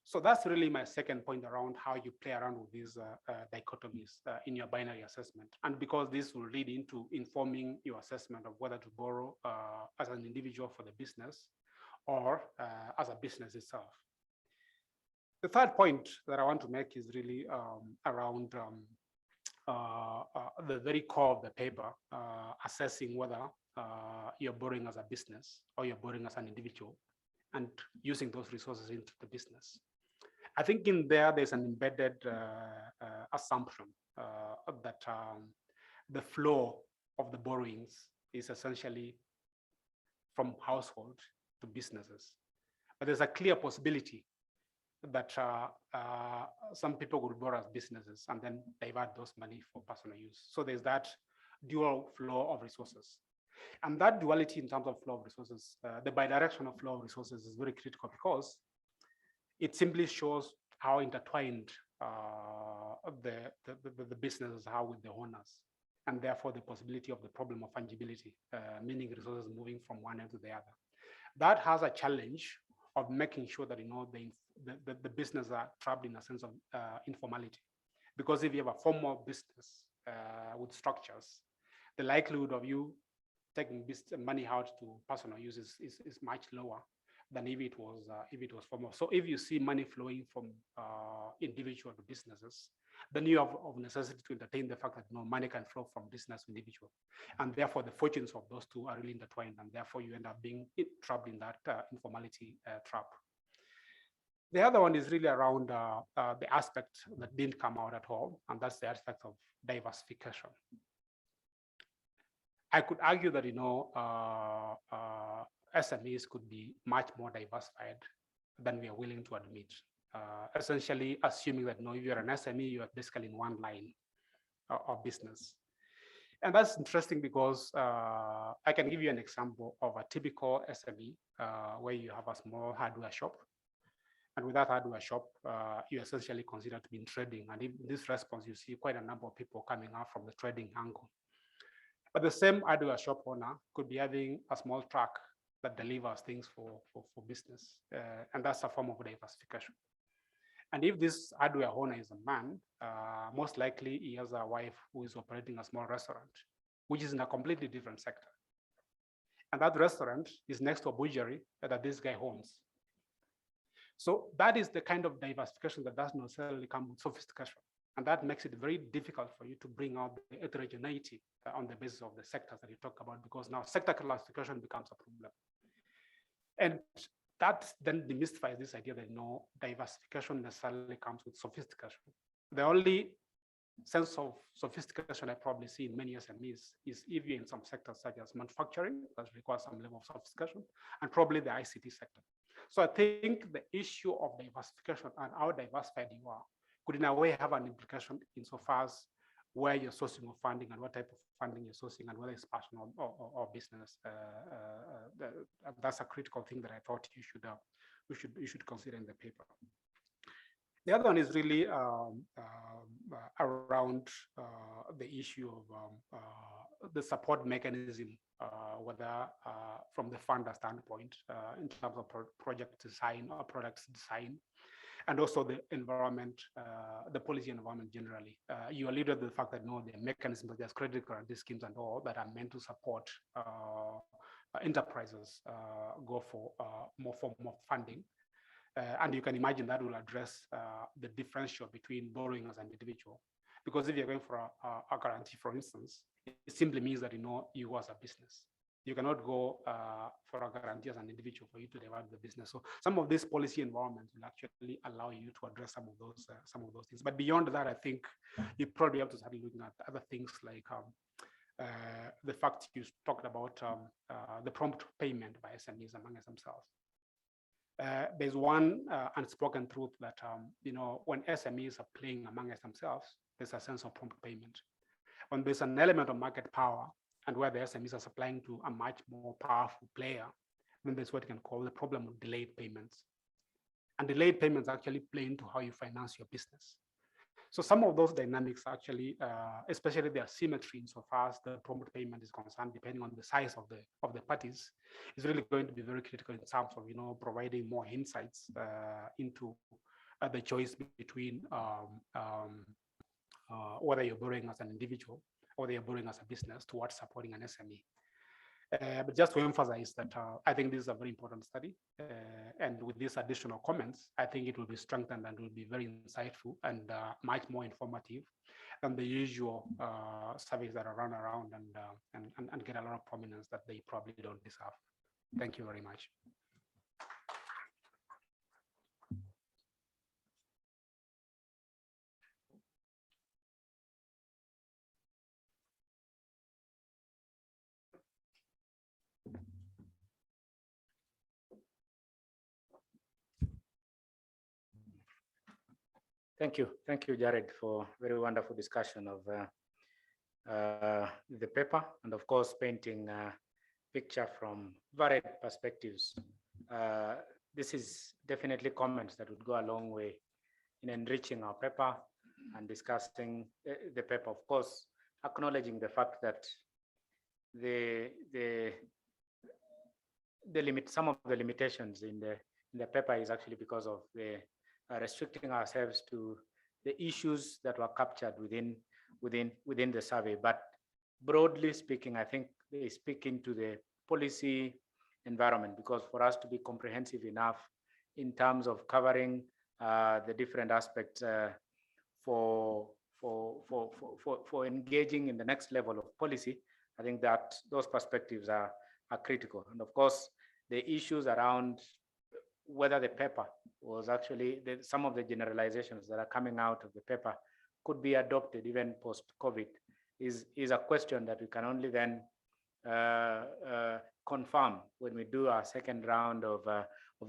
Speaker 5: So that's really my second point around how you play around with these dichotomies in your binary assessment. And because this will lead into informing your assessment of whether to borrow as an individual for the business or as a business itself. The third point that I want to make is really around the very core of the paper, assessing whether you're borrowing as a business or you're borrowing as an individual and using those resources into the business. I think in there's an embedded assumption that the flow of the borrowings is essentially from household to businesses. But there's a clear possibility that some people will borrow as businesses and then divert those money for personal use. So there's that dual flow of resources. And that duality in terms of flow of resources, the bidirectional flow of resources is very critical because it simply shows how intertwined the businesses are with the owners, and therefore the possibility of the problem of fungibility, meaning resources moving from one end to the other. That has a challenge of making sure that the business are trapped in a sense of informality. Because if you have a formal business with structures, the likelihood of you taking money out to personal use is much lower than if it was formal. So if you see money flowing from individual to businesses, then you have of necessity to entertain the fact that money can flow from business to individual, and therefore the fortunes of those two are really intertwined, and therefore you end up being trapped in that informality trap. The other one is really around the aspect that didn't come out at all, and that's the aspect of diversification. I could argue that SMEs could be much more diversified than we are willing to admit. Essentially assuming that if you're an SME, you are basically in one line of business. And that's interesting because I can give you an example of a typical SME where you have a small hardware shop. And with that hardware shop, you essentially consider to be in trading. And in this response, you see quite a number of people coming out from the trading angle. But the same hardware shop owner could be having a small truck that delivers things for business. And that's a form of diversification. And if this hardware owner is a man, most likely he has a wife who is operating a small restaurant, which is in a completely different sector. And that restaurant is next to a butchery that this guy owns. So that is the kind of diversification that does not necessarily come with sophistication. And that makes it very difficult for you to bring out the heterogeneity on the basis of the sectors that you talk about, because now sector classification becomes a problem. And that then demystifies this idea that diversification necessarily comes with sophistication. The only sense of sophistication I probably see in many SMEs is if you're in some sectors such as manufacturing, that requires some level of sophistication, and probably the ICT sector. So I think the issue of diversification and how diversified you are could in a way have an implication insofar as where you're sourcing of funding and what type of funding you're sourcing and whether it's personal or business. That's a critical thing that I thought you should consider in the paper. The other one is really around the issue of the support mechanism, whether from the funder standpoint in terms of project design or products design, and also the environment, the policy environment generally. You alluded to the fact that the mechanisms, there's credit guarantee schemes and all that are meant to support enterprises go for more form of funding. And you can imagine that will address the differential between borrowing as an individual. Because if you're going for a guarantee, for instance, it simply means that you as a business. You cannot go for a guarantee as an individual for you to develop the business. So some of these policy environments will actually allow you to address some of those things. But beyond that, I think you probably have to start looking at other things like the fact you talked about the prompt payment by SMEs among themselves. There's one unspoken truth that when SMEs are playing among themselves, there's a sense of prompt payment. When there's an element of market power and where the SMEs are supplying to a much more powerful player, then there's what you can call the problem of delayed payments. And delayed payments actually play into how you finance your business. So some of those dynamics actually, especially the asymmetry insofar as the prompt payment is concerned, depending on the size of the parties, is really going to be very critical in terms of providing more insights into the choice between whether you're borrowing as an individual or they're borrowing as a business towards supporting an SME. But just to emphasize that I think this is a very important study. And with these additional comments, I think it will be strengthened and will be very insightful and much more informative than the usual surveys that are run around and get a lot of prominence that they probably don't deserve. Thank you very much.
Speaker 1: Thank you, Jared, for very wonderful discussion of the paper, and of course, painting a picture from varied perspectives. This is definitely comments that would go a long way in enriching our paper and discussing the paper. Of course, acknowledging the fact that some of the limitations in the paper is actually because of the restricting ourselves to the issues that were captured within the survey. But broadly speaking, I think they speak into the policy environment, because for us to be comprehensive enough in terms of covering the different aspects for engaging in the next level of policy, I think that those perspectives are critical. And of course, the issues around whether the paper was actually, some of the generalizations that are coming out of the paper could be adopted even post-COVID is a question that we can only then confirm when we do our second round of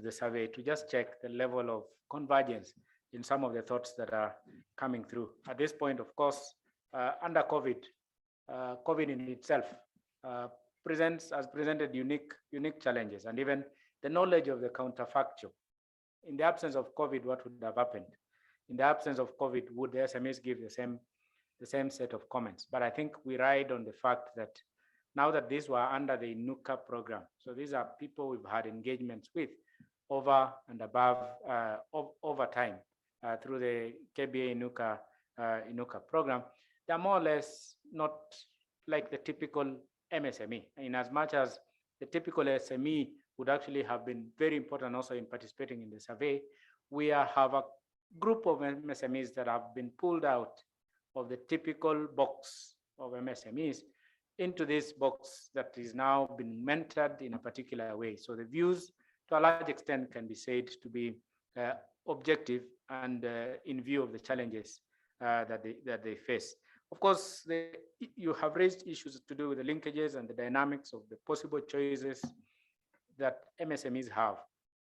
Speaker 1: the survey, to just check the level of convergence in some of the thoughts that are coming through. At this point, of course, under COVID, COVID in itself has presented unique challenges, and even the knowledge of the counterfactual. In the absence of COVID, what would have happened? In the absence of COVID, would the SMEs give the same set of comments? But I think we ride on the fact that now that these were under the INUCA program, so these are people we've had engagements with over and above over time through the KBA INUCA program, they're more or less not like the typical MSME, in as much as the typical SME would actually have been very important also in participating in the survey. We have a group of MSMEs that have been pulled out of the typical box of MSMEs into this box that is now been mentored in a particular way. So the views, to a large extent, can be said to be objective and in view of the challenges that they face. Of course, you have raised issues to do with the linkages and the dynamics of the possible choices that MSMEs have.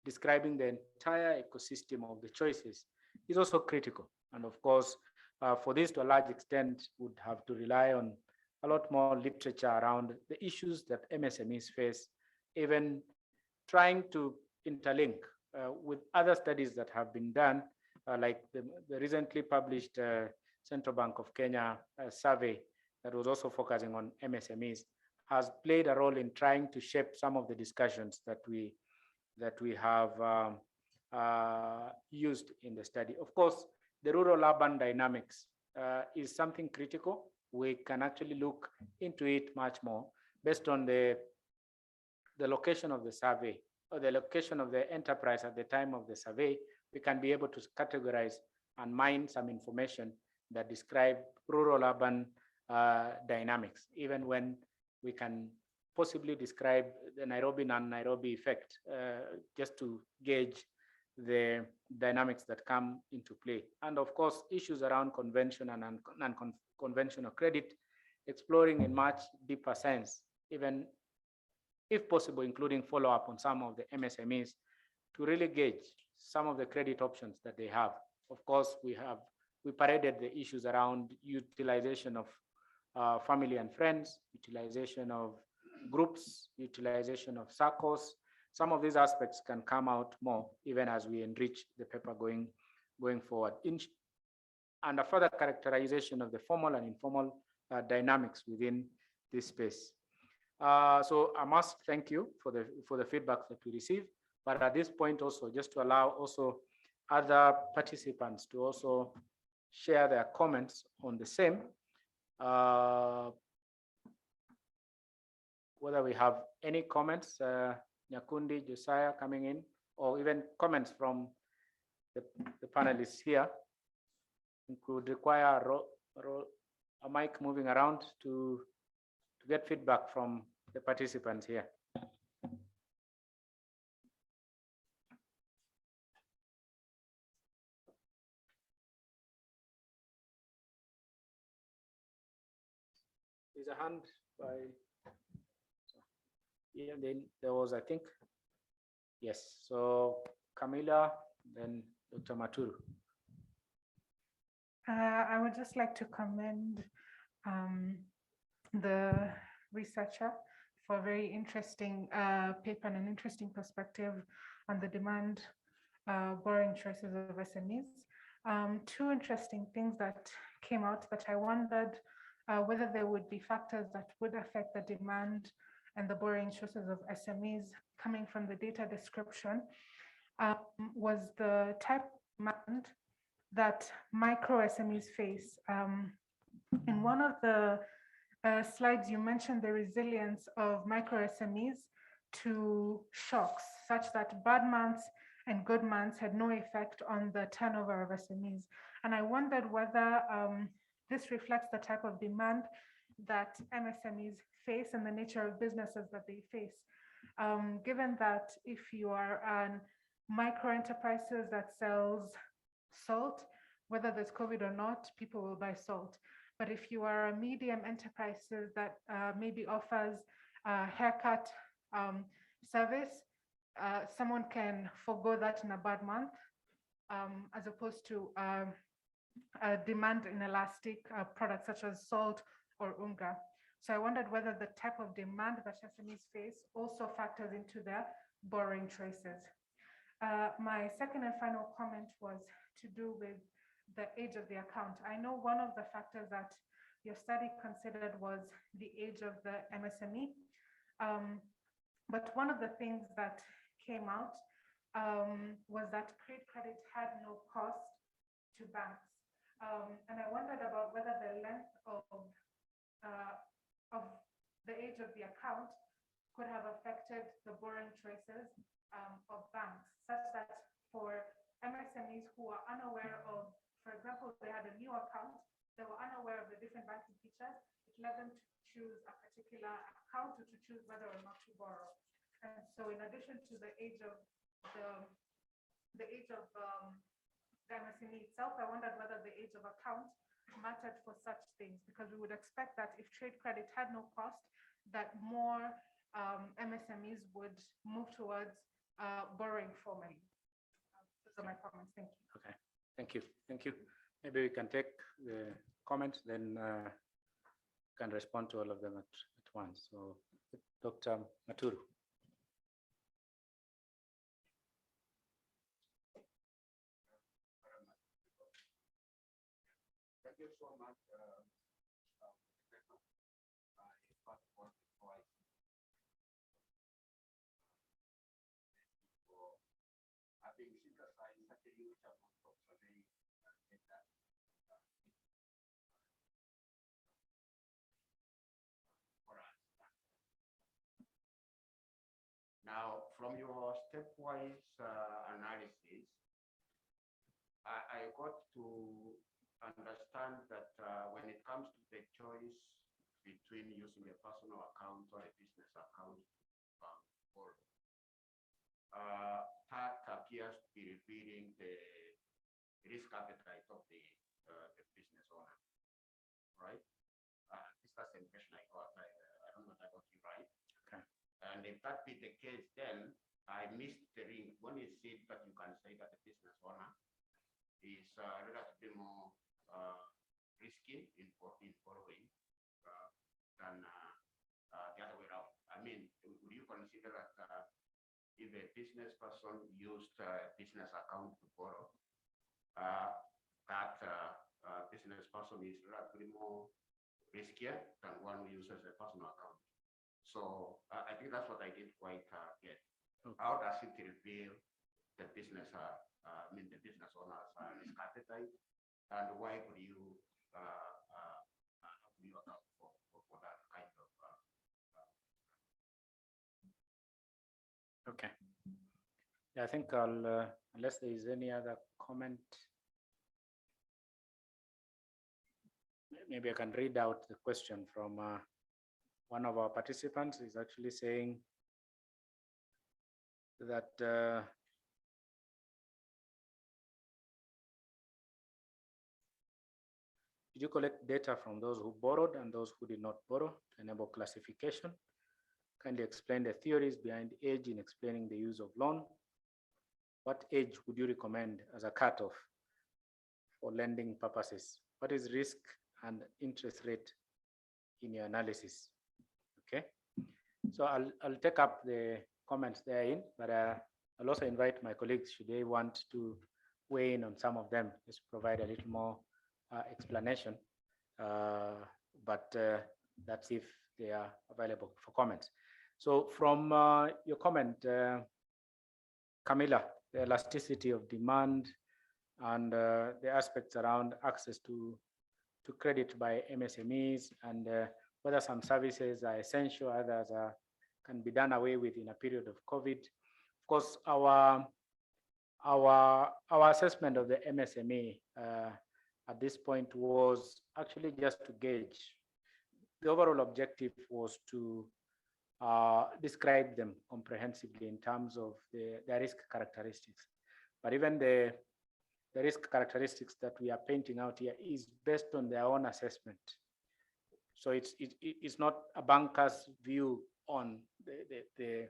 Speaker 1: Describing the entire ecosystem of the choices is also critical. And of course, for this to a large extent, would have to rely on a lot more literature around the issues that MSMEs face, even trying to interlink with other studies that have been done, like the recently published Central Bank of Kenya survey that was also focusing on MSMEs, has played a role in trying to shape some of the discussions that we have used in the study. Of course, the rural-urban dynamics is something critical. We can actually look into it much more based on the location of the survey or the location of the enterprise at the time of the survey. We can be able to categorize and mine some information that describe rural-urban dynamics, even when we can possibly describe the Nairobi non-Nairobi effect, just to gauge the dynamics that come into play. And of course, issues around conventional and non-conventional credit, exploring in much deeper sense, even if possible, including follow-up on some of the MSMEs to really gauge some of the credit options that they have. Of course, we paraded the issues around utilization of family and friends, utilization of groups, utilization of circles. Some of these aspects can come out more even as we enrich the paper going forward. And a further characterization of the formal and informal dynamics within this space. So I must thank you for the feedback that we received, but at this point also, just to allow also other participants to also share their comments on the same. whether we have any comments, Nyakundi, Josiah coming in, or even comments from the panelists here. We could require a mic moving around to get feedback from the participants here. There's a hand by, yeah, then there was, I think, yes. So Camila, then Dr. Maturu.
Speaker 6: I would just like to commend the researcher for a very interesting paper and an interesting perspective on the demand borrowing choices of SMEs. Two interesting things that came out that I wondered whether there would be factors that would affect the demand and the borrowing choices of SMEs coming from the data description was the type of demand that micro SMEs face. In one of the slides, you mentioned the resilience of micro SMEs to shocks, such that bad months and good months had no effect on the turnover of SMEs. And I wondered whether this reflects the type of demand that MSMEs face and the nature of businesses that they face. Given that if you are an micro enterprises that sells salt, whether there's COVID or not, people will buy salt. But if you are a medium enterprises that maybe offers a haircut service, someone can forego that in a bad month, as opposed to a demand inelastic products such as salt or unga. So I wondered whether the type of demand that SMEs face also factors into their borrowing choices. My second and final comment was to do with the age of the account. I know one of the factors that your study considered was the age of the MSME, but one of the things that came out was that trade credit had no cost to banks. And I wondered about whether the length of the age of the account could have affected the borrowing choices of banks, such that for MSMEs who are unaware of, for example, they had a new account, they were unaware of the different banking features, it led them to choose a particular account or to choose whether or not to borrow. And so in addition to the age of the MSME itself, I wondered whether the age of account mattered for such things, because we would expect that if trade credit had no cost, that more MSMEs would move towards borrowing formally. Those are my comments. Thank you.
Speaker 1: Okay, thank you. Thank you. Maybe we can take the comments, then can respond to all of them at once. So, Dr. Maturu.
Speaker 7: Thank you so much. Having synthesized such a huge amount of survey data for us. Now, from your stepwise analysis, I got to understand that when it comes to the choice between using a personal account or a business account to borrow, that appears to be revealing the risk appetite of the business owner, right? This is the impression I got. I don't know if I got you right.
Speaker 1: Okay.
Speaker 7: And if that be the case, then I missed the ring. When you said that you can say that the business owner is relatively more risky in borrowing than the other way around. I mean, would you consider that if a business person used a business account to borrow, that business person is relatively more riskier than one who uses a personal account? So I think that's what I didn't quite get. Okay. How does it reveal the business, the business owner's risk appetite, and why would you account for that kind of?
Speaker 1: Okay. Yeah, I think I'll, unless there is any other comment, maybe I can read out the question from one of our participants. Is actually saying that did you collect data from those who borrowed and those who did not borrow to enable classification? Kindly explain the theories behind age in explaining the use of loan. What age would you recommend as a cutoff for lending purposes? What is risk and interest rate in your analysis? Okay, so I'll take up the comments therein, but I'll also invite my colleagues, should they want to weigh in on some of them, just to provide a little more explanation. But that's if they are available for comments. So from your comment, Camilla, the elasticity of demand and the aspects around access to credit by MSMEs, and whether some services are essential, others can be done away with in a period of COVID. Of course, our assessment of the MSME at this point was actually just to gauge. The overall objective was to describe them comprehensively in terms of their risk characteristics. But even the risk characteristics that we are painting out here is based on their own assessment. So it's not a banker's view on the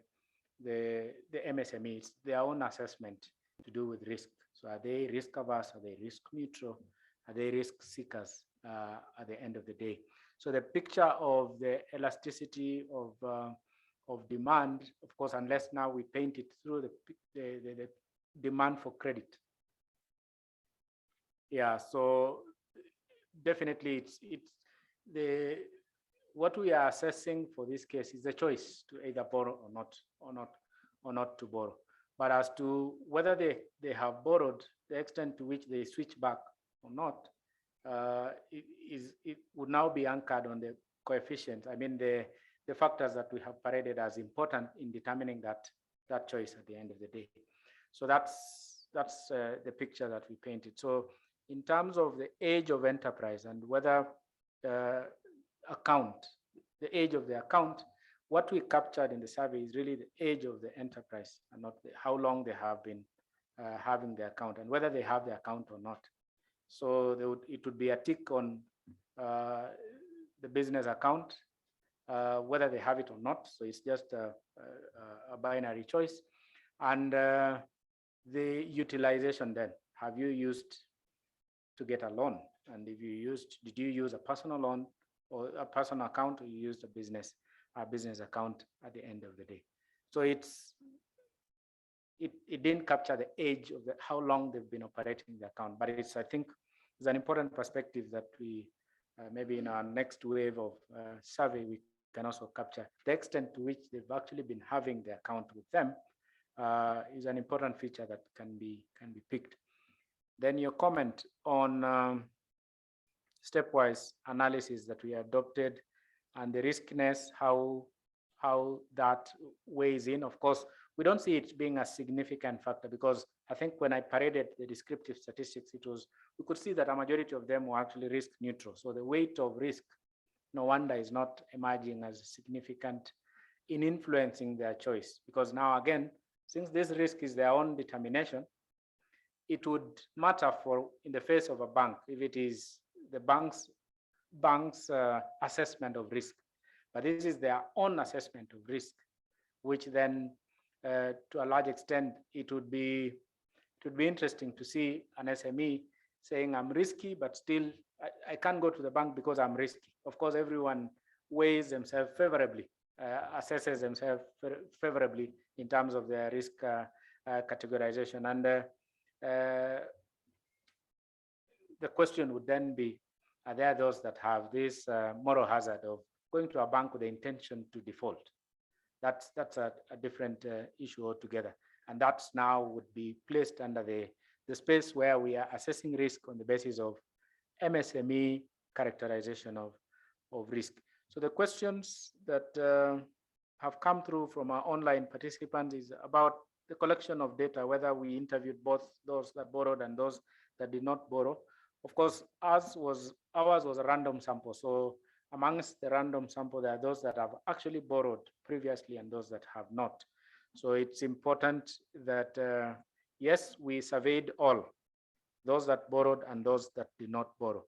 Speaker 1: MSME, it's their own assessment to do with risk. So are they risk averse? Are they risk neutral? Are they risk seekers at the end of the day? So the picture of the elasticity of demand, of course, unless now we paint it through the demand for credit. Yeah, so definitely what we are assessing for this case is the choice to either borrow or not to borrow. But as to whether they have borrowed, the extent to which they switch back or not, it would now be anchored on the coefficient. I mean, the factors that we have paraded as important in determining that choice at the end of the day. So that's the picture that we painted. So in terms of the age of enterprise and whether the age of the account, what we captured in the survey is really the age of the enterprise and not how long they have been having the account and whether they have the account or not. So it would be a tick on the business account, whether they have it or not. So it's just a binary choice. And the utilization then, have you used to get a loan? And if you did you use a personal loan or a personal account, or you used a business account at the end of the day? So it didn't capture the age of how long they've been operating the account, but I think it's an important perspective that we maybe in our next wave of survey, we can also capture the extent to which they've actually been having the account with them is an important feature that can be picked. Then your comment on stepwise analysis that we adopted and the riskiness, how that weighs in. Of course, we don't see it being a significant factor because I think when I paraded the descriptive statistics, we could see that a majority of them were actually risk neutral. So the weight of risk, no wonder, is not emerging as significant in influencing their choice. Because now again, since this risk is their own determination, it would matter in the face of a bank if it is the bank's assessment of risk. But this is their own assessment of risk, which then to a large extent, it would be interesting to see an SME saying I'm risky, but still I can't go to the bank because I'm risky. Of course, everyone weighs themselves favorably, assesses themselves favorably in terms of their risk categorization. And the question would then be, are there those that have this moral hazard of going to a bank with the intention to default? That's a different issue altogether. And that's now would be placed under the space where we are assessing risk on the basis of MSME characterization of risk. So the questions that have come through from our online participants is about the collection of data, whether we interviewed both those that borrowed and those that did not borrow. Of course, ours was a random sample. So amongst the random sample, there are those that have actually borrowed previously and those that have not. So it's important that, yes, we surveyed all, those that borrowed and those that did not borrow.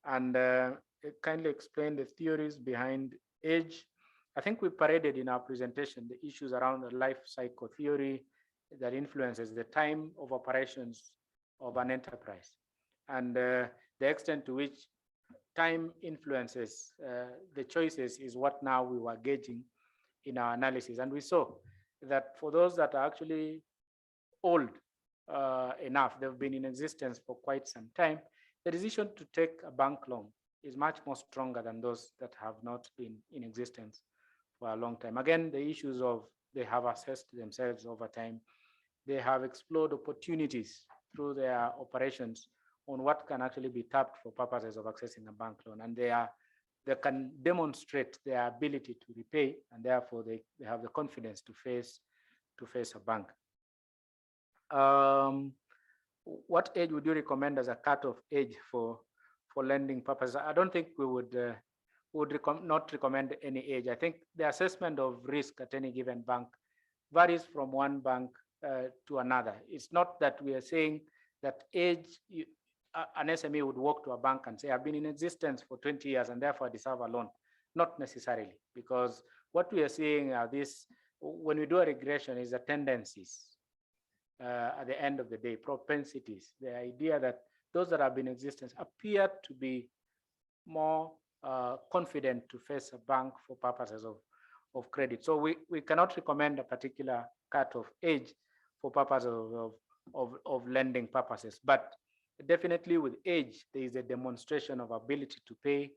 Speaker 1: And it kindly explained the theories behind age. I think we paraded in our presentation the issues around the life cycle theory that influences the time of operations of an enterprise, and the extent to which time influences the choices is what now we were gauging in our analysis. And we saw that for those that are actually old enough, they've been in existence for quite some time, the decision to take a bank loan is much more stronger than those that have not been in existence for a long time. Again, the issues of they have assessed themselves over time. They have explored opportunities through their operations on what can actually be tapped for purposes of accessing a bank loan. And they can demonstrate their ability to repay, and therefore they have the confidence to face a bank. What age would you recommend as a cutoff age for lending purposes? I don't think we would not recommend any age. I think the assessment of risk at any given bank varies from one bank to another. It's not that we are saying that age, an SME would walk to a bank and say, I've been in existence for 20 years and therefore I deserve a loan. Not necessarily, because what we are seeing are this, when we do a regression, is the tendencies at the end of the day, propensities, the idea that those that have been in existence appear to be more confident to face a bank for purposes of credit. So we cannot recommend a particular cutoff age for purposes of lending purposes, but definitely with age, there is a demonstration of ability to pay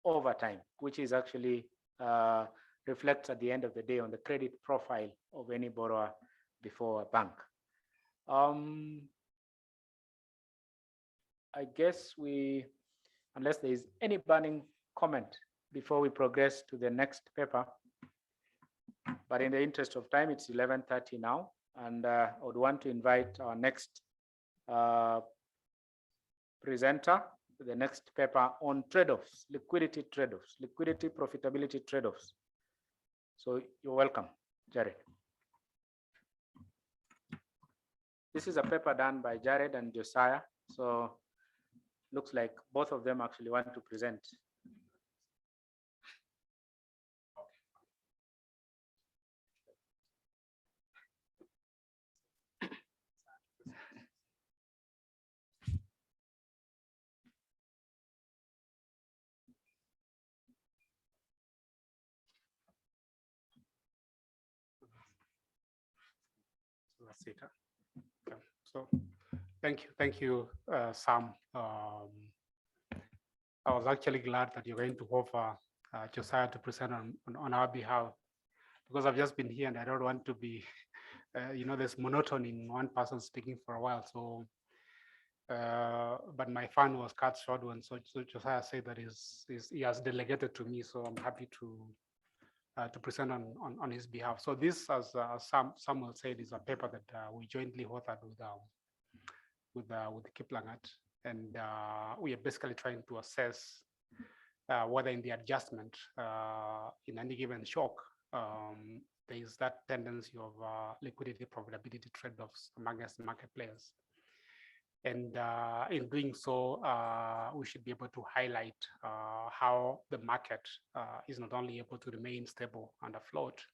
Speaker 1: over time, which is actually reflects at the end of the day on the credit profile of any borrower before a bank. I guess unless there is any burning comment before we progress to the next paper, but in the interest of time, it's 11:30 now, and I would want to invite our next presenter to the next paper on trade-offs, liquidity trade-offs, liquidity profitability trade-offs. So you're welcome, Jared. This is a paper done by Jared and Josiah. So looks like both of them actually want to present.
Speaker 5: That's it. Okay. So thank you, Sam. I was actually glad that you're going to offer Josiah to present on our behalf, because I've just been here and I don't want to be, there's monotony in one person speaking for a while. So, but my fund was cut short when so Josiah said that he has delegated to me, so I'm happy to present on his behalf. So this, as Samuel said, is a paper that we jointly authored with Kiplangat, and we are basically trying to assess whether in the adjustment in any given shock, there is that tendency of liquidity profitability trade-offs amongst market players. And in doing so, we should be able to highlight how the market is not only able to remain stable and afloat,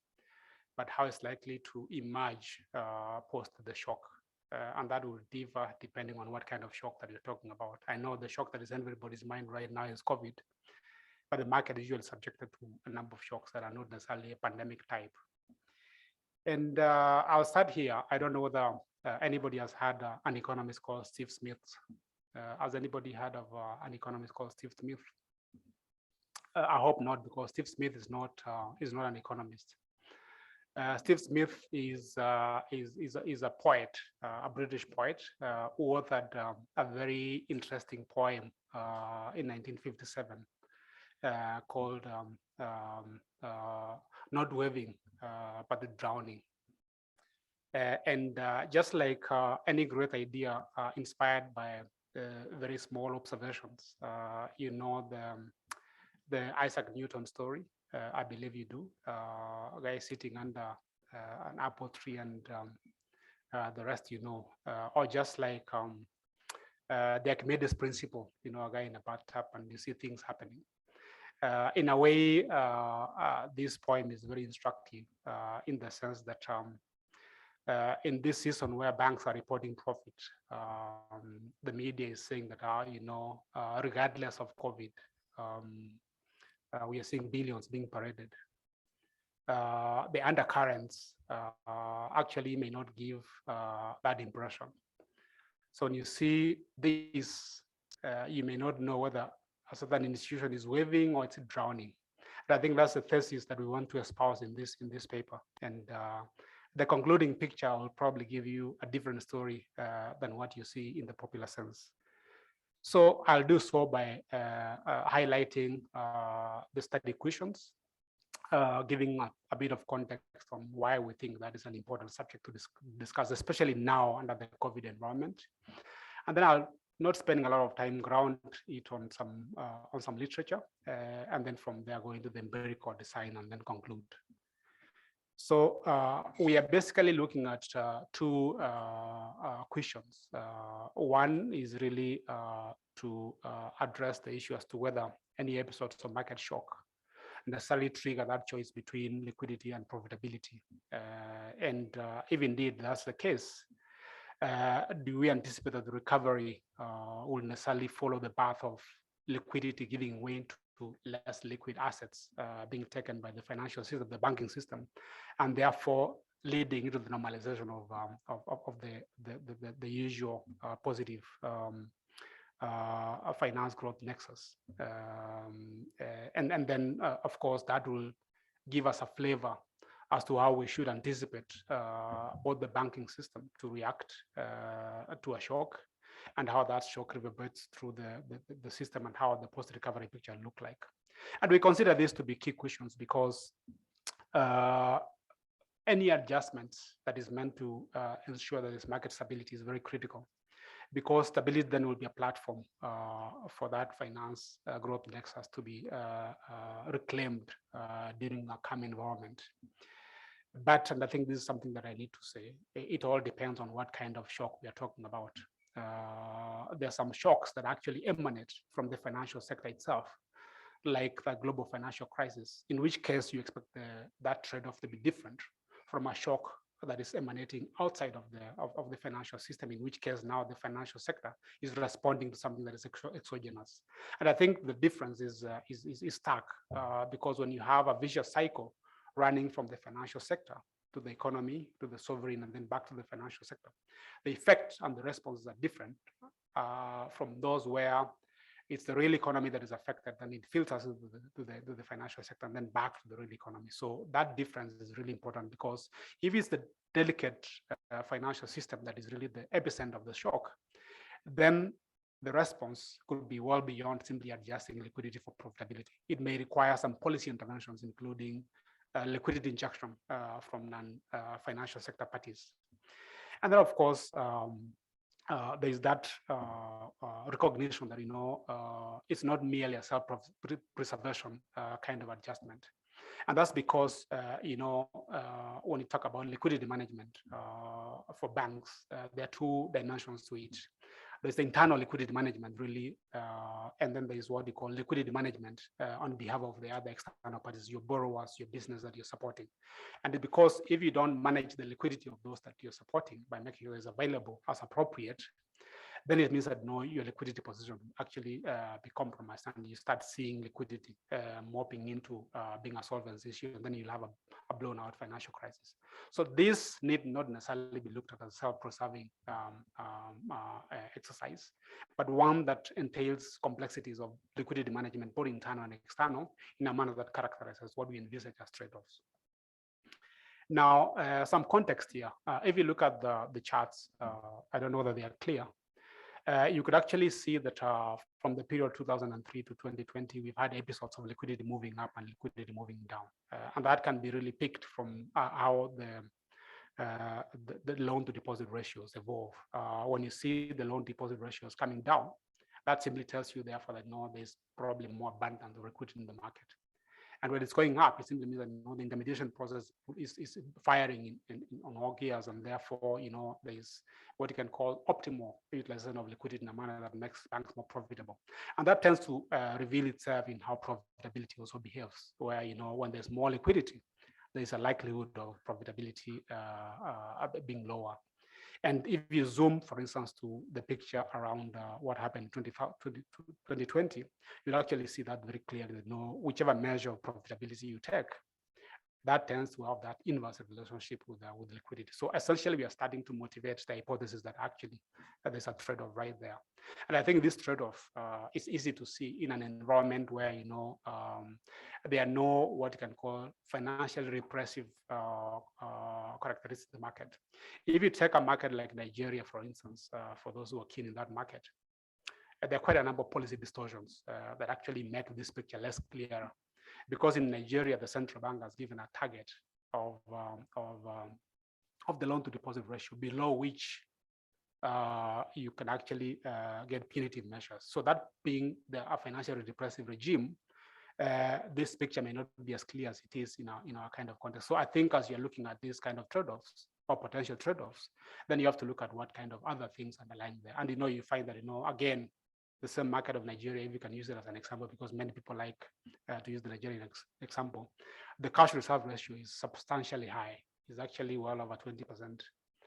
Speaker 5: but how it's likely to emerge post the shock. And that will differ depending on what kind of shock that you're talking about. I know the shock that is in everybody's mind right now is COVID, but the market is usually subjected to a number of shocks that are not necessarily a pandemic type. And I'll start here. I don't know whether anybody has had an economist called Steve Smith. Has anybody heard of an economist called Steve Smith? I hope not, because Steve Smith is not an economist. Steve Smith is a poet, a British poet, who authored a very interesting poem in 1957 called not waving, but the drowning. And just like any great idea inspired by very small observations, you know the Isaac Newton story. I believe you do. A guy sitting under an apple tree, and the rest you know. Or just like the Archimedes principle, you know, a guy in a bathtub, and you see things happening. In a way, this poem is very instructive in the sense that in this season where banks are reporting profit, the media is saying that, you know, regardless of COVID, we are seeing billions being paraded. The undercurrents actually may not give that impression. So when you see this, you may not know whether a certain institution is waving or it's drowning. And I think that's the thesis that we want to espouse in this paper. And the concluding picture will probably give you a different story than what you see in the popular sense. So I'll do so by highlighting the study questions, giving a bit of context on why we think that is an important subject to discuss, especially now under the COVID environment. And then I'll not spending a lot of time ground it on some literature, and then from there go into the empirical design and then conclude. So we are basically looking at two questions. One is really to address the issue as to whether any episodes of market shock necessarily trigger that choice between liquidity and profitability. And if indeed that's the case, do we anticipate that the recovery will necessarily follow the path of liquidity giving way to less liquid assets being taken by the financial system, the banking system, and therefore leading into the normalization of the usual positive finance growth nexus. And then, of course, that will give us a flavor as to how we should anticipate both the banking system to react to a shock, and how that shock reverberates through the system, and how the post-recovery picture look like. And we consider this to be key questions because any adjustments that is meant to ensure that this market stability is very critical, because stability then will be a platform for that finance growth nexus to be reclaimed during a calm environment. But, and I think this is something that I need to say, it all depends on what kind of shock we are talking about. There are some shocks that actually emanate from the financial sector itself, like the global financial crisis, in which case you expect that trade-off to be different from a shock that is emanating outside of the financial system, in which case now the financial sector is responding to something that is exogenous. And I think the difference is stark because when you have a vicious cycle running from the financial sector to the economy, to the sovereign, and then back to the financial sector, the effect and the responses are different from those where it's the real economy that is affected, and it filters to the financial sector and then back to the real economy. So that difference is really important, because if it's the delicate financial system that is really the epicenter of the shock, then the response could be well beyond simply adjusting liquidity for profitability. It may require some policy interventions, including liquidity injection from non-financial sector parties. And then, of course, there is that recognition that, you know, it's not merely a self-preservation kind of adjustment. And that's because, you know, when you talk about liquidity management for banks, there are two dimensions to it. There's the internal liquidity management, really, and then there's what you call liquidity management on behalf of the other external parties, your borrowers, your business that you're supporting. And because if you don't manage the liquidity of those that you're supporting by making it available as appropriate, then it means that no, your liquidity position actually be compromised, and you start seeing liquidity morphing into being a solvency issue, and then you'll have a blown out financial crisis. So this need not necessarily be looked at as a self-preserving exercise, but one that entails complexities of liquidity management, both internal and external, in a manner that characterizes what we envisage as trade-offs. Now, some context here. If you look at the charts, I don't know that they are clear. You could actually see that from the period 2003 to 2020, we've had episodes of liquidity moving up and liquidity moving down. And that can be really picked from how the loan to deposit ratios evolve. When you see the loan deposit ratios coming down, that simply tells you therefore that no, there's probably more abundant liquidity in the market. And when it's going up, it simply means that the intermediation process is firing on all gears, and therefore, there is what you can call optimal utilization of liquidity in a manner that makes banks more profitable. And that tends to reveal itself in how profitability also behaves, where, when there's more liquidity, there's a likelihood of profitability being lower. And if you zoom, for instance, to the picture around what happened in 2020, you'll actually see that very clearly. Whichever measure of profitability you take, that tends to have that inverse relationship with liquidity. So essentially, we are starting to motivate the hypothesis that actually there's a trade-off right there. And I think this trade-off is easy to see in an environment where there are no what you can call financially repressive characteristics of the market. If you take a market like Nigeria, for instance, for those who are keen in that market, there are quite a number of policy distortions that actually make this picture less clear. Because in Nigeria, the central bank has given a target of the loan to deposit ratio below which you can actually get punitive measures. So that being a financially repressive regime, this picture may not be as clear as it is in our kind of context. So I think as you're looking at these kind of trade-offs or potential trade-offs, then you have to look at what kind of other things underlying there. And you find that, again, the same market of Nigeria, if you can use it as an example, because many people like to use the Nigerian example, the cash reserve ratio is substantially high. It's actually well over 20%.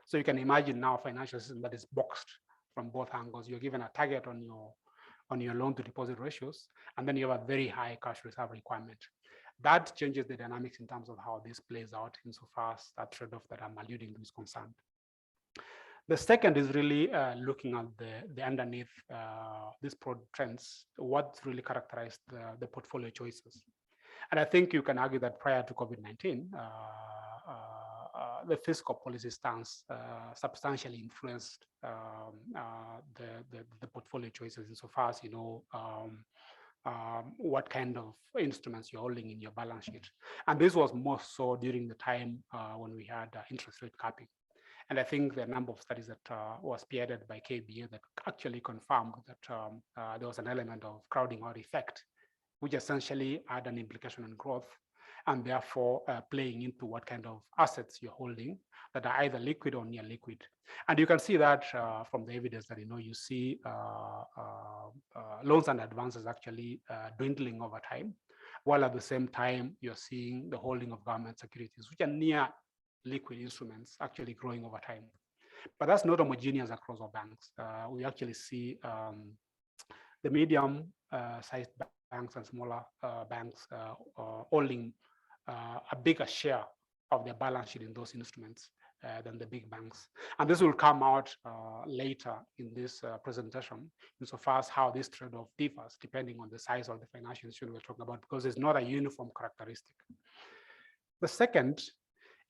Speaker 5: So you can imagine now a financial system that is boxed from both angles. You're given a target on your loan to deposit ratios, and then you have a very high cash reserve requirement. That changes the dynamics in terms of how this plays out insofar as that trade-off that I'm alluding to is concerned. The second is really looking at the underneath these broad trends, what really characterized the portfolio choices. And I think you can argue that prior to COVID-19, the fiscal policy stance substantially influenced the portfolio choices insofar as, what kind of instruments you're holding in your balance sheet. And this was more so during the time when we had interest rate capping. And I think the number of studies that was spearheaded by KBA that actually confirmed that there was an element of crowding out effect, which essentially had an implication on growth, and therefore playing into what kind of assets you're holding that are either liquid or near liquid. And you can see that from the evidence that, you see loans and advances actually dwindling over time, while at the same time, you're seeing the holding of government securities, which are near liquid instruments actually growing over time. But that's not homogeneous across our banks. We actually see the medium-sized banks and smaller banks holding a bigger share of their balance sheet in those instruments than the big banks. And this will come out later in this presentation insofar as how this trade-off differs depending on the size of the financial institution we're talking about, because it's not a uniform characteristic. The second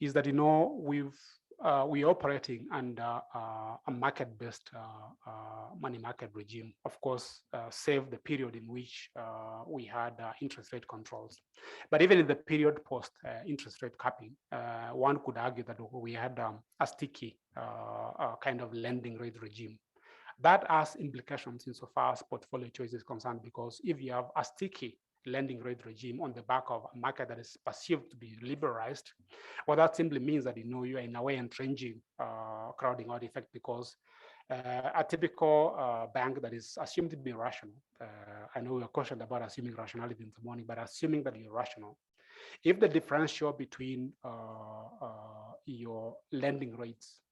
Speaker 5: is that, we're operating under a market-based money market regime, of course, save the period in which we had interest rate controls. But even in the period post interest rate capping, one could argue that we had a sticky kind of lending rate regime. That has implications insofar as portfolio choice is concerned, because if you have a sticky lending rate regime on the back of a market that is perceived to be liberalized, well, that simply means that, you are in a way entrenching crowding out effect, because a typical bank that is assumed to be rational, I know we are cautioned about assuming rationality in the morning, but assuming that you're rational, if the differential between your lending rates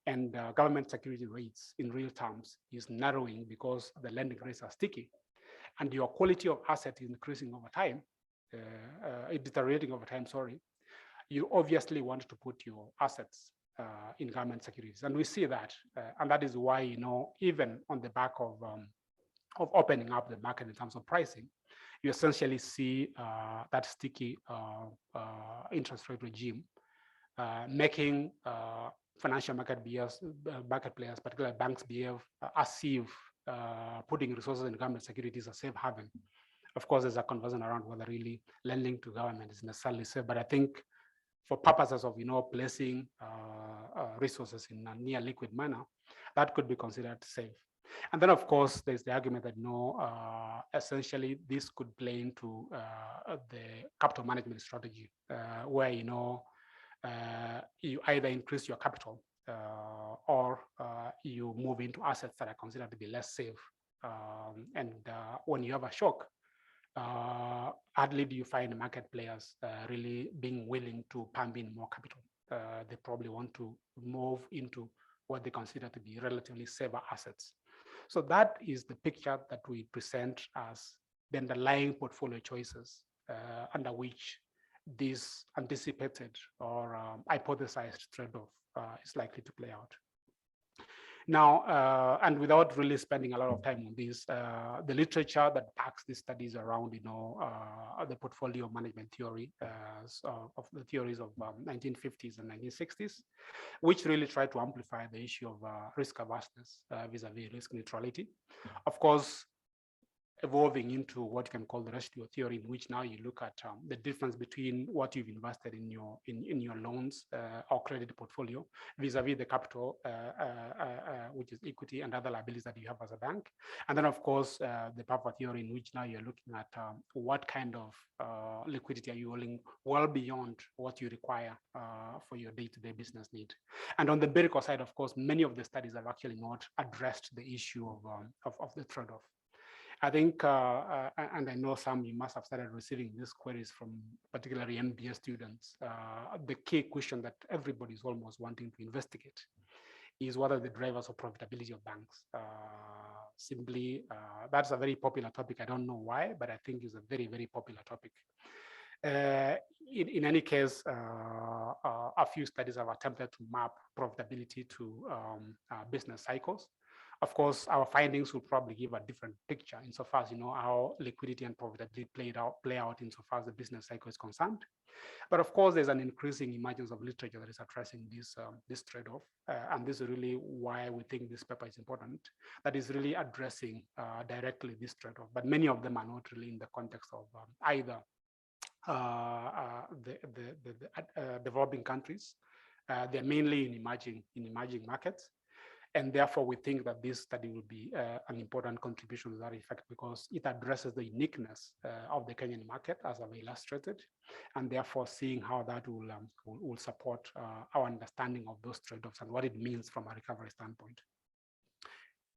Speaker 5: and government security rates in real terms is narrowing because the lending rates are sticky, and your quality of asset is increasing over time, deteriorating over time, sorry, you obviously want to put your assets in government securities. And we see that, and that is why, even on the back of opening up the market in terms of pricing, you essentially see that sticky interest rate regime making financial market players, particularly banks, behave as if putting resources in government securities is a safe haven. Of course, there's a conversion around whether really lending to government is necessarily safe, but I think for purposes of placing resources in a near liquid manner, that could be considered safe. And then, of course, there's the argument that essentially this could play into the capital management strategy, where you either increase your capital or you move into assets that are considered to be less safe. And when you have a shock, hardly do you find market players really being willing to pump in more capital. They probably want to move into what they consider to be relatively safer assets. So that is the picture that we present as the underlying portfolio choices under which this anticipated or hypothesized trade-off is likely to play out. Now, and without really spending a lot of time on this, the literature that backs these studies around, the portfolio management theory of the theories of 1950s and 1960s, which really try to amplify the issue of risk averseness vis-a-vis risk neutrality. Of course, evolving into what you can call the residual theory, in which now you look at the difference between what you've invested in your loans or credit portfolio vis-a-vis the capital, which is equity and other liabilities that you have as a bank. And then, of course, the puffer theory, in which now you're looking at what kind of liquidity are you holding well beyond what you require for your day-to-day business need. And on the empirical side, of course, many of the studies have actually not addressed the issue of the trade-off. I think, and I know some you must have started receiving these queries from particularly MBA students. The key question that everybody is almost wanting to investigate is what are the drivers of profitability of banks. Simply, that's a very popular topic. I don't know why, but I think it's a very, very popular topic. In any case, a few studies have attempted to map profitability to business cycles. Of course, our findings will probably give a different picture insofar as how liquidity and profitability play out insofar as the business cycle is concerned. But of course, there's an increasing emergence of literature that is addressing this trade-off, and this is really why we think this paper is important. That is really addressing directly this trade-off. But many of them are not really in the context of either the developing countries. They're mainly in emerging markets. And therefore, we think that this study will be an important contribution to that effect, because it addresses the uniqueness of the Kenyan market, as I've illustrated, and therefore seeing how that will support our understanding of those trade-offs and what it means from a recovery standpoint.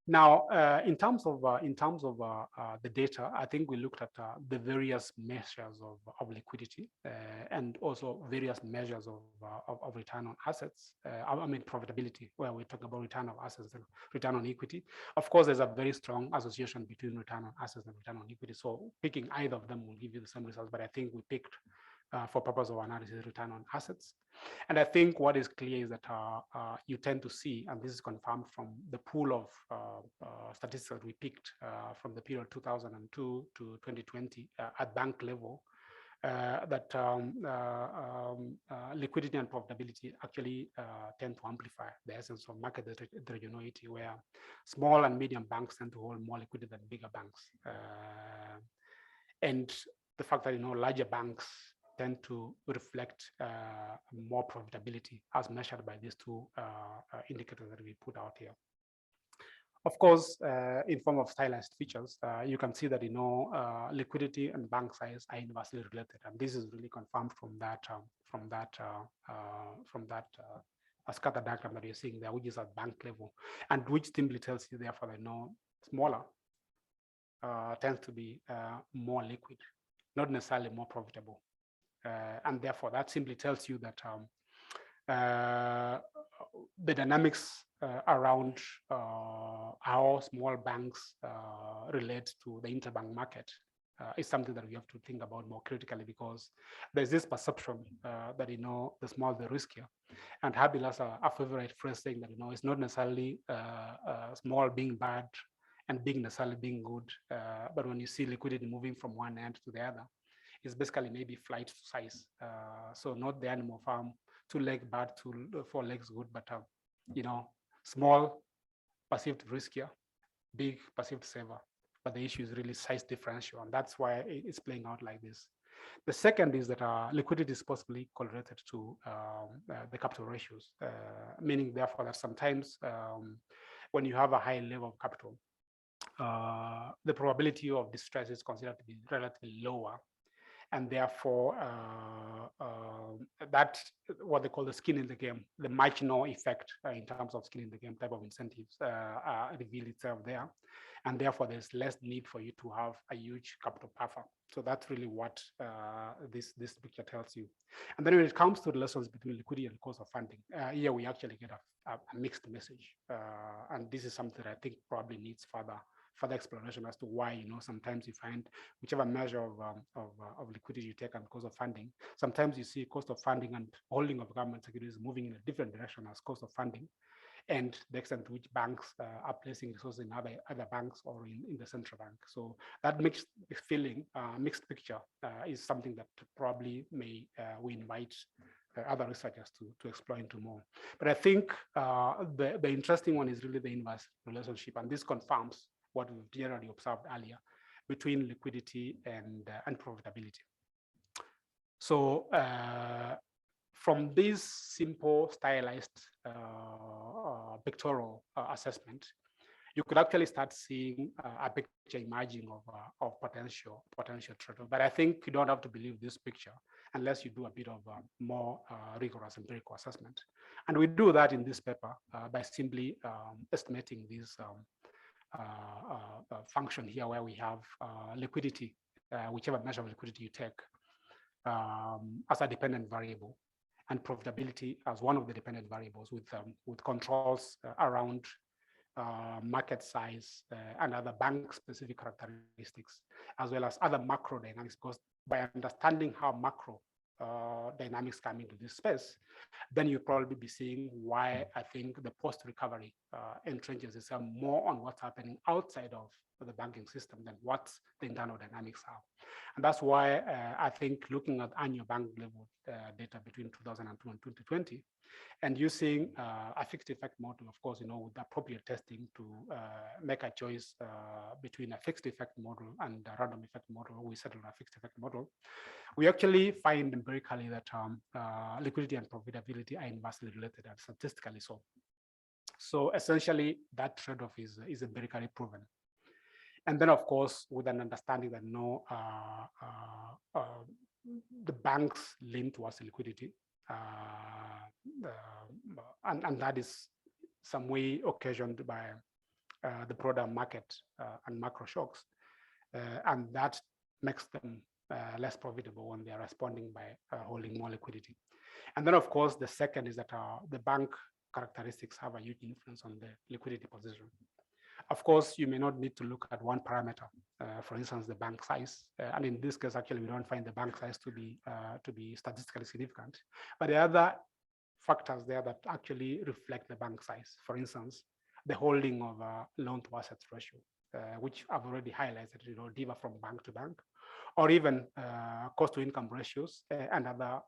Speaker 5: Now, in terms of the data, I think we looked at the various measures of liquidity and also various measures of return on assets. I mean profitability, where we're talking about return on assets and return on equity. Of course, there's a very strong association between return on assets and return on equity. So picking either of them will give you the same results. But I think we picked, for purpose of analysis, return on assets. And I think what is clear is that you tend to see, and this is confirmed from the pool of statistics that we picked from the period 2002 to 2020 at bank level, that liquidity and profitability actually tend to amplify the essence of market heterogeneity, where small and medium banks tend to hold more liquidity than bigger banks. And the fact that larger banks tend to reflect more profitability as measured by these two indicators that we put out here. Of course, in form of stylized features, you can see that liquidity and bank size are inversely related, and this is really confirmed from that scatter diagram that you're seeing there, which is at bank level, and which simply tells you, therefore, that smaller tends to be more liquid, not necessarily more profitable. And therefore, that simply tells you that the dynamics around how small banks relate to the interbank market is something that we have to think about more critically, because there's this perception that the smaller the riskier. And Habil has a favorite phrase saying that it's not necessarily small being bad and big necessarily being good, but when you see liquidity moving from one end to the other, is basically maybe flight to size. So not the animal farm, 2 legs bad, 4 legs good, but small perceived riskier, big perceived saver. But the issue is really size differential, and that's why it's playing out like this. The second is that liquidity is possibly correlated to the capital ratios, meaning therefore that sometimes when you have a high level of capital, the probability of distress is considered to be relatively lower. And therefore, that what they call the skin in the game, the marginal effect in terms of skin in the game type of incentives reveal itself there. And therefore, there's less need for you to have a huge capital buffer. So that's really what this picture tells you. And then when it comes to the relations between liquidity and cost of funding, here we actually get a mixed message. And this is something that I think probably needs further explanation as to why, sometimes you find whichever measure of liquidity you take and cost of funding, sometimes you see cost of funding and holding of government securities moving in a different direction as cost of funding, and the extent to which banks are placing resources in other banks or in the central bank. So that mixed feeling, mixed picture is something that probably we invite other researchers to explore into more. But I think the interesting one is really the inverse relationship, and this confirms what we've generally observed earlier between liquidity and profitability. So from this simple stylized pictorial assessment, you could actually start seeing a picture emerging of potential trade-off. But I think you don't have to believe this picture unless you do a bit of more rigorous empirical assessment. And we do that in this paper by simply estimating this function here, where we have liquidity, whichever measure of liquidity you take, as a dependent variable, and profitability as one of the dependent variables, with controls around market size and other bank-specific characteristics, as well as other macro dynamics. Because by understanding how macro dynamics come into this space, then you'll probably be seeing why I think the post-recovery entrenches itself more on what's happening outside of the banking system than what the internal dynamics are. And that's why I think looking at annual bank level data between 2002 and 2020, and using a fixed effect model, of course, with appropriate testing to make a choice between a fixed effect model and a random effect model, we settled a fixed effect model. We actually find empirically that liquidity and profitability are inversely related, and statistically so. So essentially, that trade-off is empirically proven. And then, of course, with an understanding that the banks lean towards liquidity, and that is some way occasioned by the broader market and macro shocks, and that makes them less profitable when they are responding by holding more liquidity. And then, of course, the second is that the bank characteristics have a huge influence on the liquidity position. Of course, you may not need to look at one parameter, for instance, the bank size. And in this case, actually, we don't find the bank size to be statistically significant. But there are other factors there that actually reflect the bank size. For instance, the holding of a loan to assets ratio, which I've already highlighted, differ from bank to bank, or even cost to income ratios and other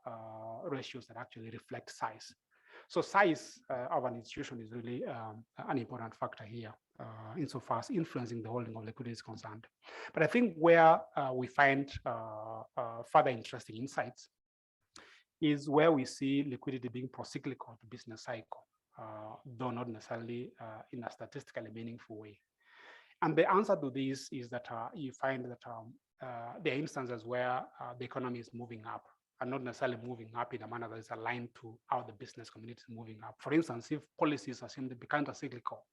Speaker 5: ratios that actually reflect size. So size of an institution is really an important factor here, insofar as influencing the holding of liquidity is concerned. But I think where we find further interesting insights is where we see liquidity being procyclical to business cycle, though not necessarily in a statistically meaningful way. And the answer to this is that you find that there are instances where the economy is moving up, and not necessarily moving up in a manner that is aligned to how the business community is moving up. For instance, if policies assume to be counter-cyclical,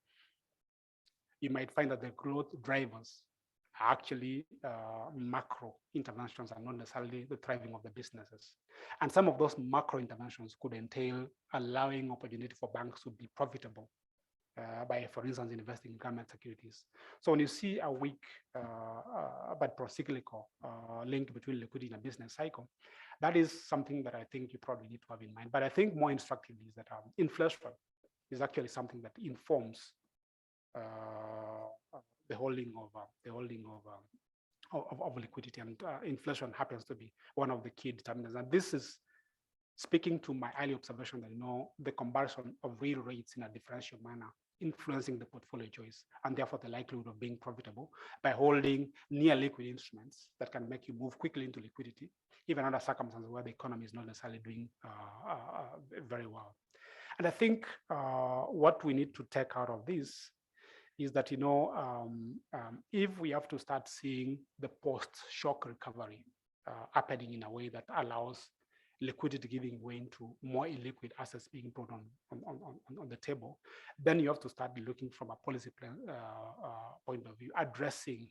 Speaker 5: you might find that the growth drivers are actually macro interventions and not necessarily the thriving of the businesses. And some of those macro interventions could entail allowing opportunity for banks to be profitable by, for instance, investing in government securities. So when you see a weak but procyclical link between liquidity and business cycle, that is something that I think you probably need to have in mind. But I think more instructively is that inflation is actually something that informs the holding of liquidity, and inflation happens to be one of the key determinants. And this is speaking to my early observation that, the comparison of real rates in a differential manner influencing the portfolio choice and therefore the likelihood of being profitable by holding near liquid instruments that can make you move quickly into liquidity, even under circumstances where the economy is not necessarily doing very well. And I think what we need to take out of this is that, if we have to start seeing the post-shock recovery happening in a way that allows liquidity giving way into more illiquid assets being brought on the table, then you have to start looking from a policy plan, point of view, addressing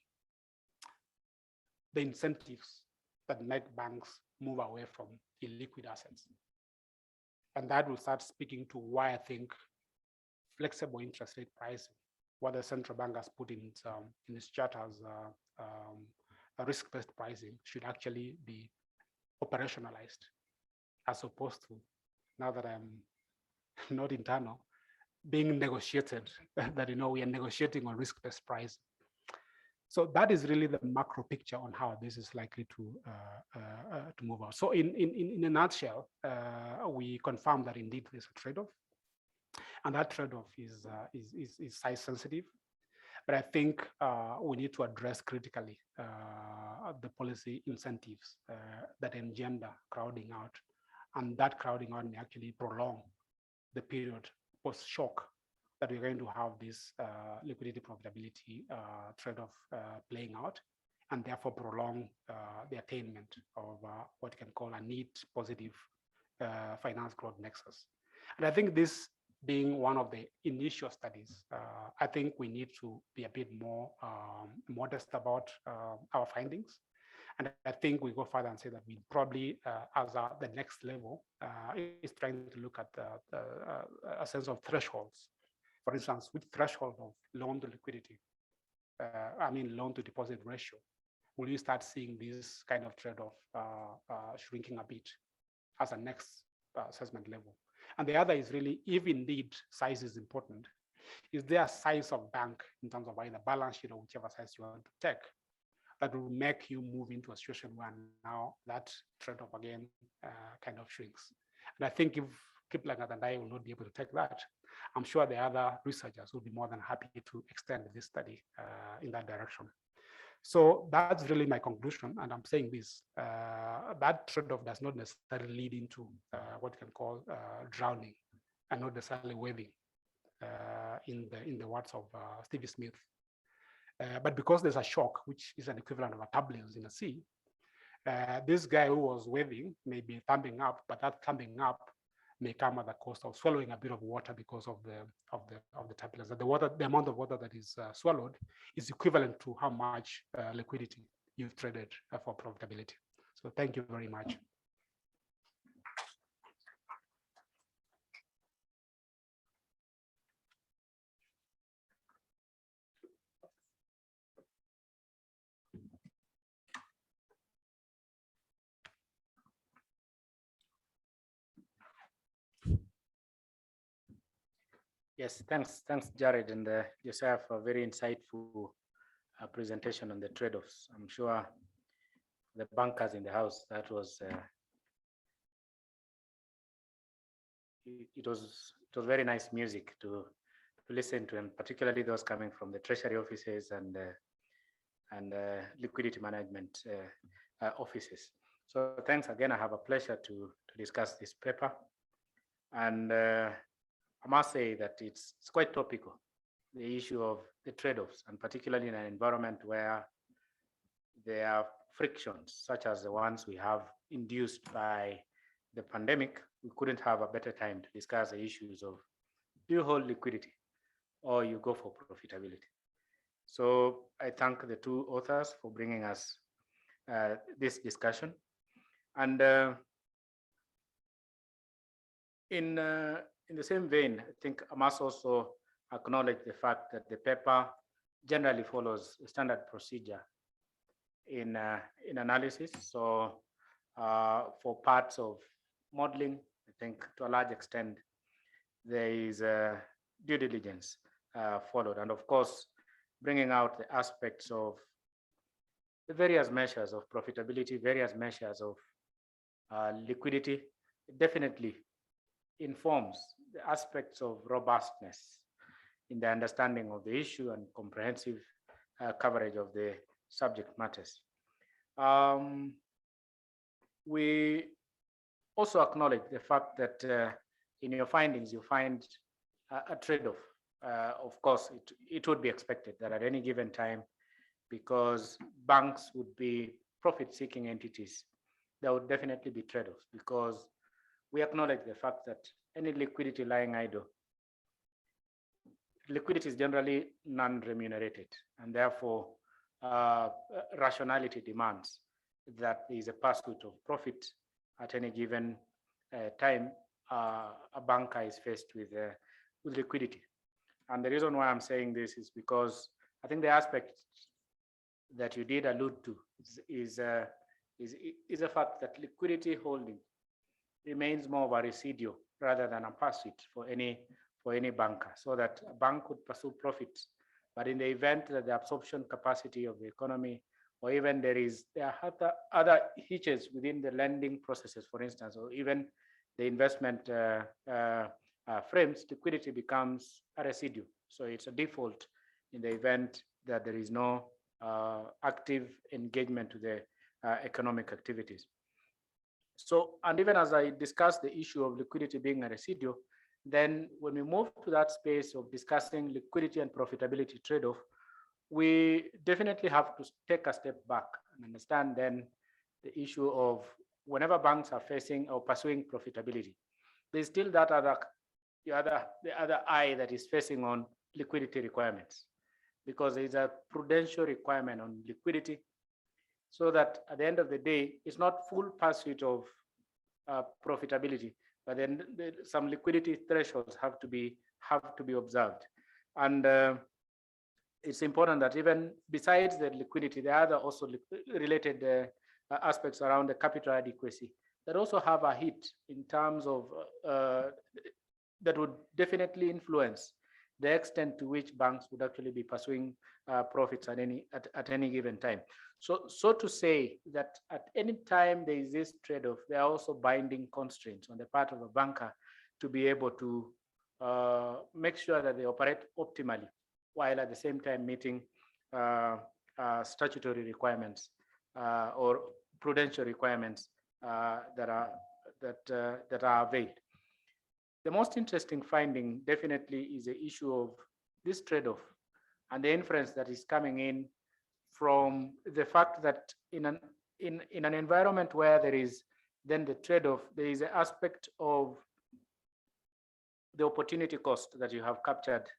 Speaker 5: the incentives that make banks move away from illiquid assets. And that will start speaking to why I think flexible interest rate pricing, what the central bank has put in its chart as a risk-based pricing, should actually be operationalized, as opposed to, now that I'm not internal, being negotiated, that, we are negotiating on risk-based pricing. So that is really the macro picture on how this is likely to move out. So in a nutshell, we confirm that indeed there's a trade-off, and that trade-off is size sensitive. But I think we need to address critically the policy incentives that engender crowding out, and that crowding out may actually prolong the period post-shock that we're going to have this liquidity profitability trade-off playing out, and therefore prolong the attainment of what you can call a neat positive finance growth nexus. And I think this being one of the initial studies, I think we need to be a bit more modest about our findings. And I think we go further and say that we probably, as the next level, is trying to look at a sense of thresholds. For instance, which threshold of loan to liquidity, loan to deposit ratio, will you start seeing this kind of trade-off shrinking a bit as a next assessment level? And the other is really, if indeed size is important, is there a size of bank in terms of either balance sheet or whichever size you want to take that will make you move into a situation where now that trade-off again kind of shrinks? And I think if Kiplagat and I will not be able to take that, I'm sure the other researchers will be more than happy to extend this study in that direction. So that's really my conclusion, and I'm saying this, that trade-off does not necessarily lead into what you can call drowning and not necessarily waving, in the words of Stevie Smith. But because there's a shock, which is an equivalent of a turbulence in the sea, this guy who was waving may be thumbing up, but that thumbing up may come at the cost of swallowing a bit of water because of the turbulence. The amount of water that is swallowed is equivalent to how much liquidity you've traded for profitability. So thank you very much.
Speaker 1: Yes, thanks, Jared and Josiah, for a very insightful presentation on the trade-offs. I'm sure the bankers in the house, that was it was very nice music to listen to, and particularly those coming from the treasury offices and liquidity management offices. So thanks again. I have a pleasure to discuss this paper, and I must say that it's quite topical, the issue of the trade-offs, and particularly in an environment where there are frictions such as the ones we have induced by the pandemic. We couldn't have a better time to discuss the issues of, do you hold liquidity or you go for profitability? So I thank the two authors for bringing us this discussion. And in the same vein, I think I must also acknowledge the fact that the paper generally follows a standard procedure in analysis. So for parts of modeling, I think to a large extent, there is due diligence followed. And of course, bringing out the aspects of the various measures of profitability, various measures of liquidity, definitely informs the aspects of robustness in the understanding of the issue and comprehensive coverage of the subject matters. We also acknowledge the fact that in your findings, you find a trade-off. Of course, it would be expected that at any given time, because banks would be profit-seeking entities, there would definitely be trade-offs, because we acknowledge the fact that any liquidity lying idle, liquidity is generally non-remunerated, and therefore rationality demands that there is a pursuit of profit at any given time. A banker is faced with liquidity. And the reason why I'm saying this is because I think the aspect that you did allude to is a fact that liquidity holding remains more of a residual rather than a pursuit for any banker, so that a bank could pursue profits. But in the event that the absorption capacity of the economy, or even there are other hitches within the lending processes, for instance, or even the investment frames, liquidity becomes a residue. So it's a default in the event that there is no active engagement to the economic activities. So, and even as I discussed the issue of liquidity being a residue, then when we move to that space of discussing liquidity and profitability trade-off, we definitely have to take a step back and understand then the issue of whenever banks are facing or pursuing profitability, there's still that the other eye that is facing on liquidity requirements, because there's a prudential requirement on liquidity, so that at the end of the day, it's not full pursuit of profitability, but then some liquidity thresholds have to be observed. And it's important that even besides the liquidity, there are other also related aspects around the capital adequacy that also have a hit in terms of that would definitely influence the extent to which banks would actually be pursuing profits at any given time. So to say that at any time there is this trade-off, there are also binding constraints on the part of a banker to be able to make sure that they operate optimally, while at the same time meeting statutory requirements or prudential requirements that are availed. The most interesting finding definitely is the issue of this trade-off and the inference that is coming in from the fact that in an environment where there is then the trade-off, there is an aspect of the opportunity cost that you have captured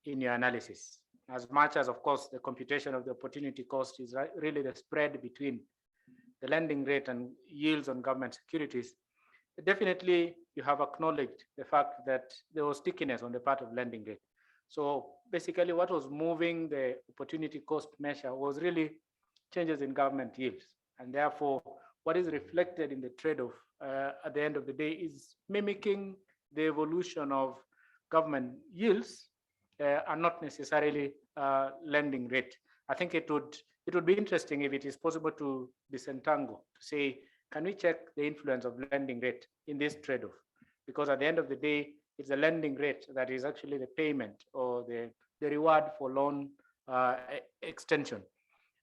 Speaker 1: in your analysis. As much as, of course, the computation of the opportunity cost is really the spread between the lending rate and yields on government securities, definitely you have acknowledged the fact that there was stickiness on the part of lending rate. So basically what was moving the opportunity cost measure was really changes in government yields. And therefore, what is reflected in the trade-off at the end of the day is mimicking the evolution of government yields and not necessarily lending rate. I think it would be interesting if it is possible to disentangle, to say, can we check the influence of lending rate in this trade-off? Because at the end of the day, it's the lending rate that is actually the payment or the reward for loan extension.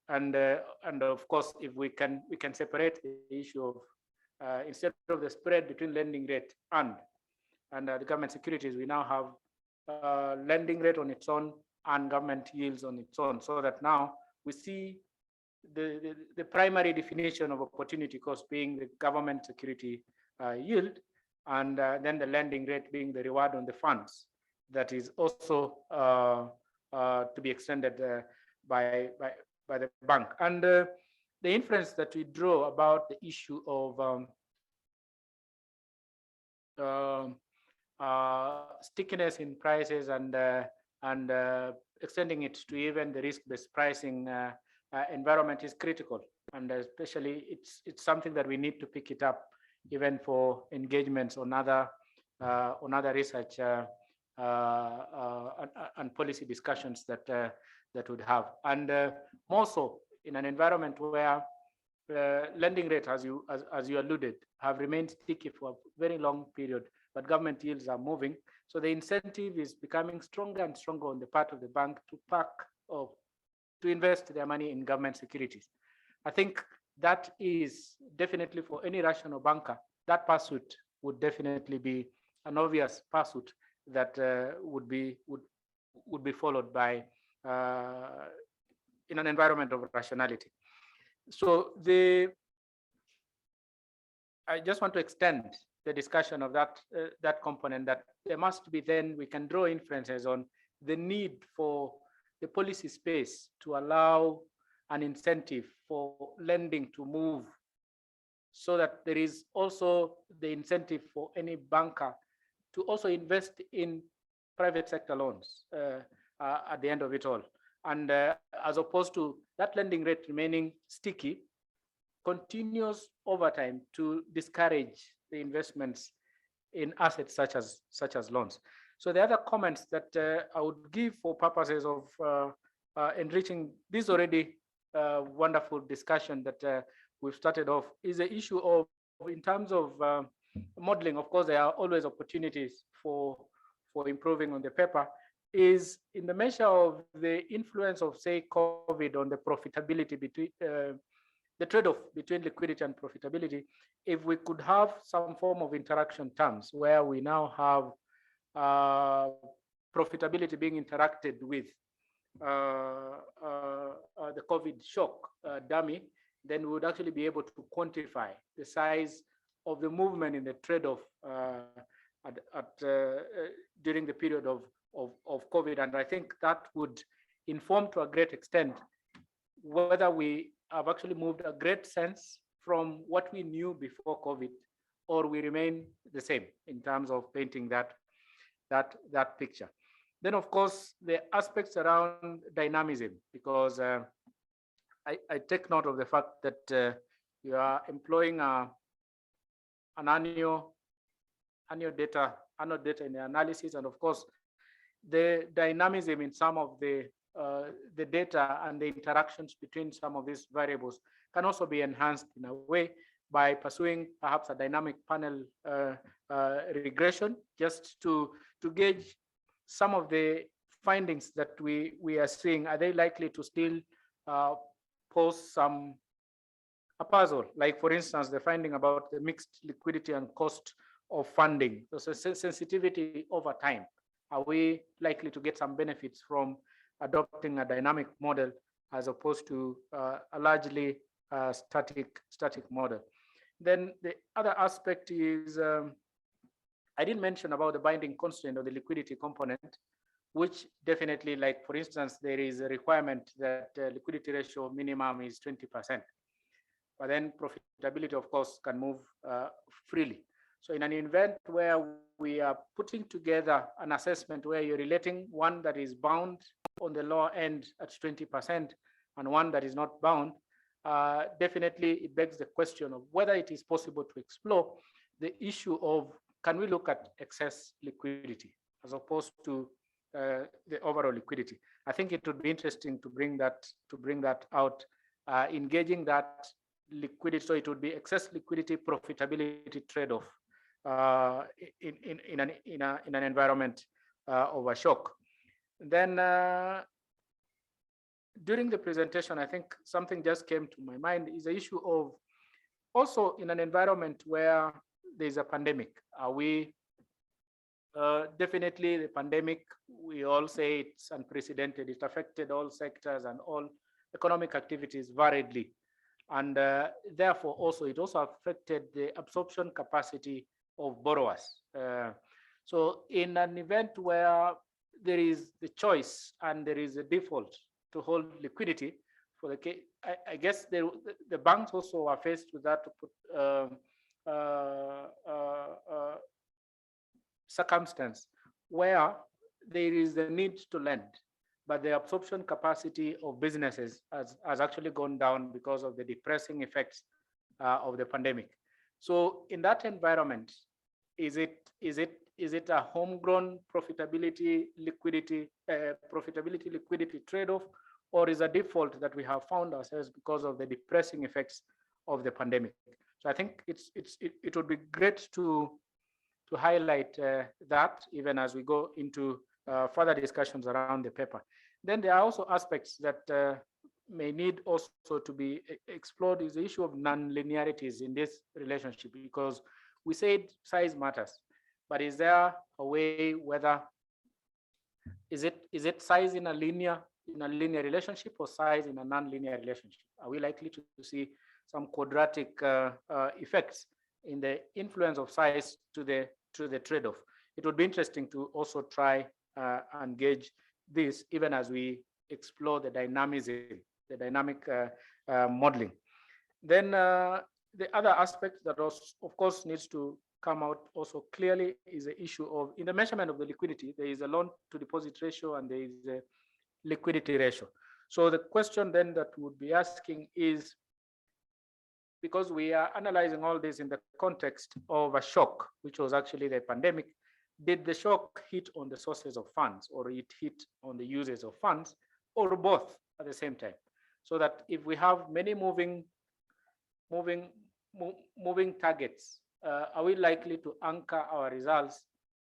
Speaker 1: And of course, if we can separate the issue of instead of the spread between lending rate and the government securities, we now have lending rate on its own and government yields on its own, so that now we see the primary definition of opportunity cost being the government security yield, and then the lending rate being the reward on the funds that is also to be extended by the bank. And the inference that we draw about the issue of stickiness in prices and extending it to even the risk-based pricing environment is critical, and especially it's something that we need to pick it up even for engagements on other research and policy discussions that would have, and more so in an environment where lending rates, as you alluded, have remained sticky for a very long period, but government yields are moving. So the incentive is becoming stronger and stronger on the part of the bank to park or to invest their money in government securities. I think that is definitely, for any rational banker, that pursuit would definitely be an obvious pursuit that would be followed by in an environment of rationality. So I just want to extend the discussion of that component, that there must be, then we can draw inferences on the need for the policy space to allow an incentive for lending to move, so that there is also the incentive for any banker to also invest in private sector loans at the end of it all. And as opposed to that lending rate remaining sticky, continues over time to discourage the investments in assets such as loans. So the other comments that I would give for purposes of enriching this already wonderful discussion that we've started off is the issue of, in terms of modeling. Of course, there are always opportunities for improving on the paper, is in the measure of the influence of, say, COVID on the profitability between the trade-off between liquidity and profitability. If we could have some form of interaction terms where we now have profitability being interacted with the COVID shock dummy, then we would actually be able to quantify the size of the movement in the trade-off during the period of COVID. And I think that would inform to a great extent whether we have actually moved a great sense from what we knew before COVID, or we remain the same in terms of painting that picture. Then, of course, the aspects around dynamism, because I take note of the fact that you are employing an annual data in the analysis, and of course, the dynamism in some of the data and the interactions between some of these variables can also be enhanced in a way by pursuing perhaps a dynamic panel regression, just to gauge some of the findings that we are seeing. Are they likely to still pose a puzzle? Like, for instance, the finding about the mixed liquidity and cost of funding, so sensitivity over time. Are we likely to get some benefits from adopting a dynamic model as opposed to a largely static model? Then the other aspect is, I didn't mention about the binding constraint of the liquidity component, which definitely, like, for instance, there is a requirement that liquidity ratio minimum is 20%, but then profitability, of course, can move freely. So in an event where we are putting together an assessment where you're relating one that is bound on the lower end at 20% and one that is not bound, definitely it begs the question of whether it is possible to explore the issue of, can we look at excess liquidity as opposed to the overall liquidity? I think it would be interesting to bring that out, engaging that liquidity. So it would be excess liquidity profitability trade-off in an environment of a shock. Then during the presentation, I think something just came to my mind, is the issue of also in an environment where there's a pandemic. Are we definitely the pandemic, we all say it's unprecedented. It affected all sectors and all economic activities variedly. And therefore also it also affected the absorption capacity of borrowers. So in an event where there is the choice and there is a default to hold liquidity for the case, I guess the banks also are faced with that circumstance where there is the need to lend, but the absorption capacity of businesses has actually gone down because of the depressing effects of the pandemic. So in that environment, is it a homegrown profitability liquidity trade-off, or is a default that we have found ourselves because of the depressing effects of the pandemic. So I think it would be great to highlight that even as we go into further discussions around the paper. Then there are also aspects that may need also to be explored is the issue of non-linearities in this relationship, because we said size matters, but is there a way whether is it size in a linear relationship or size in a non-linear relationship? Are we likely to see some quadratic effects in the influence of size to the trade-off? It would be interesting to also try and gauge this even as we explore the dynamism, the dynamic modeling. Then the other aspect that also, of course, needs to come out also clearly is the issue of, in the measurement of the liquidity, there is a loan to deposit ratio and there is a liquidity ratio. So the question then that we would be asking is, because we are analyzing all this in the context of a shock, which was actually the pandemic, did the shock hit on the sources of funds, or it hit on the users of funds, or both at the same time? So that if we have many moving targets, are we likely to anchor our results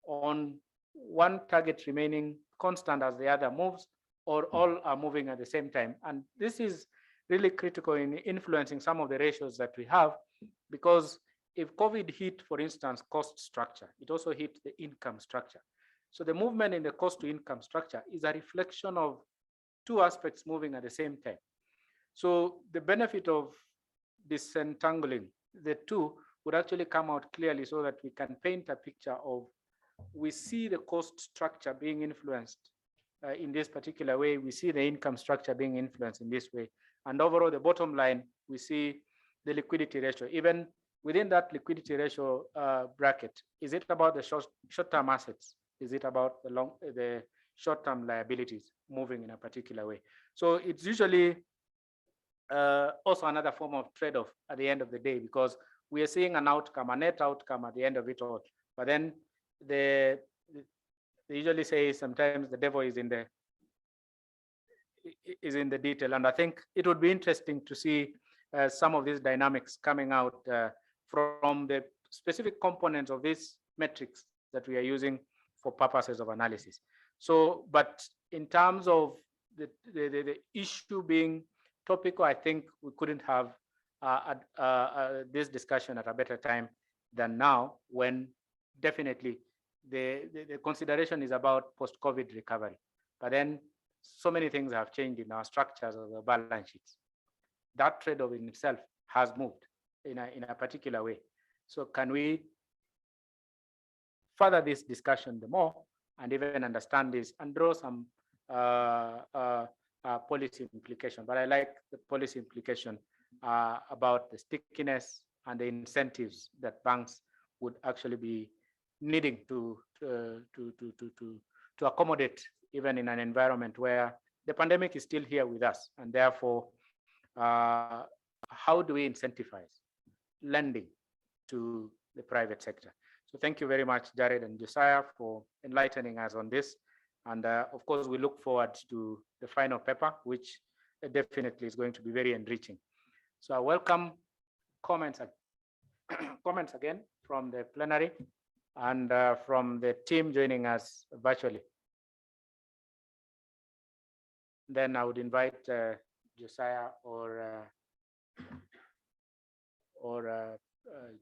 Speaker 1: on one target remaining constant as the other moves, or all are moving at the same time? And this is really critical in influencing some of the ratios that we have, because if COVID hit, for instance, cost structure, it also hit the income structure. So the movement in the cost to income structure is a reflection of two aspects moving at the same time. So the benefit of disentangling the two would actually come out clearly, so that we can paint a picture of, we see the cost structure being influenced in this particular way, we see the income structure being influenced in this way, and overall the bottom line, we see the liquidity ratio. Even within that liquidity ratio bracket, is it about the short-term assets? Is it about the short-term liabilities moving in a particular way? So it's usually also another form of trade-off at the end of the day, because we are seeing an outcome, a net outcome at the end of it all. But then they usually say sometimes the devil is in the detail. And I think it would be interesting to see some of these dynamics coming out from the specific components of these metrics that we are using for purposes of analysis. So, but in terms of the issue being topical, I think we couldn't have this discussion at a better time than now, when definitely the consideration is about post-COVID recovery. But then so many things have changed in our structures of the balance sheets. That trade-off in itself has moved in a particular way. So can we further this discussion the more and even understand this and draw some policy implication? But I like the policy implication about the stickiness and the incentives that banks would actually be needing to accommodate, even in an environment where the pandemic is still here with us. And therefore, how do we incentivize lending to the private sector? So thank you very much, Jared and Josiah, for enlightening us on this. And of course, we look forward to the final paper, which definitely is going to be very enriching. So I welcome comments again from the plenary and from the team joining us virtually. Then I would invite Josiah or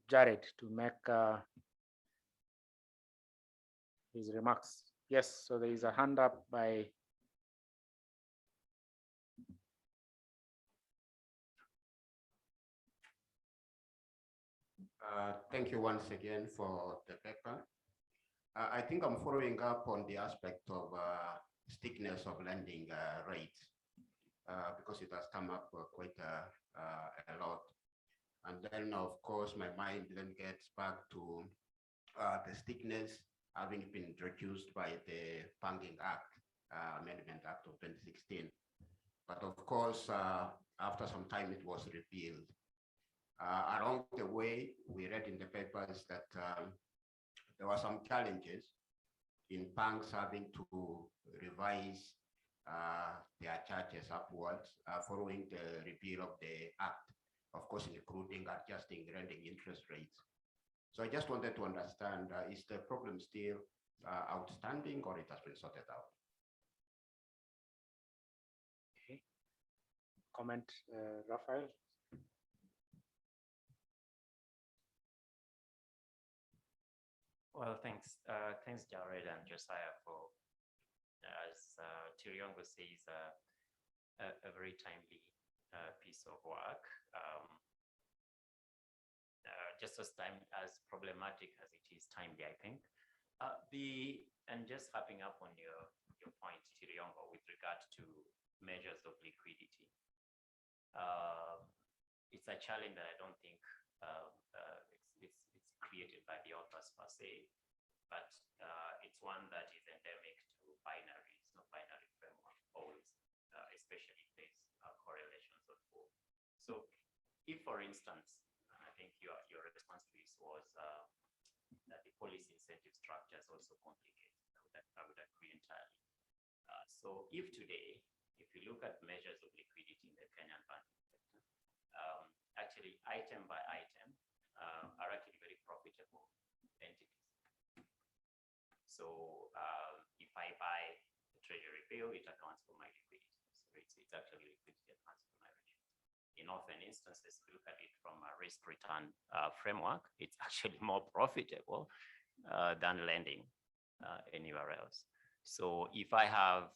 Speaker 1: Jared to make his remarks. Yes, so there is a hand up by
Speaker 7: thank you once again for the paper. I think I'm following up on the aspect of stickiness of lending rates because it has come up quite a lot. And then, of course, my mind then gets back to the stickiness having been introduced by the Banking Act, Amendment Act of 2016. But of course, after some time, it was repealed. Along the way, we read in the papers that there were some challenges in banks having to revise their charges upwards following the repeal of the act of course, including adjusting lending interest rates. So I just wanted to understand, is the problem still outstanding or it has been sorted out?
Speaker 1: Okay. Comment, Raphael?
Speaker 8: Well, thanks. Thanks, Jared and Josiah, for, as Tiriongo says, a very timely piece of work. Just as problematic as it is timely, I think. And just harping up on your point, Tiriongo, with regard to measures of liquidity. It's a challenge that I don't think it's created by the authors per se, but it's one that is endemic to binaries, not binary framework always, especially if there's correlations of both. So if, for instance, I think your response to this was that the policy incentive structures also complicate. I would agree entirely. So if today, if you look at measures of liquidity in the Kenyan banking sector, actually item by item are actually very profitable entities. So if I buy a treasury bill, it accounts for my liquidity. So it's actually liquidity accounts for my ratio. In often instances, if you look at it from a risk return framework, it's actually more profitable than lending anywhere else. So if I have,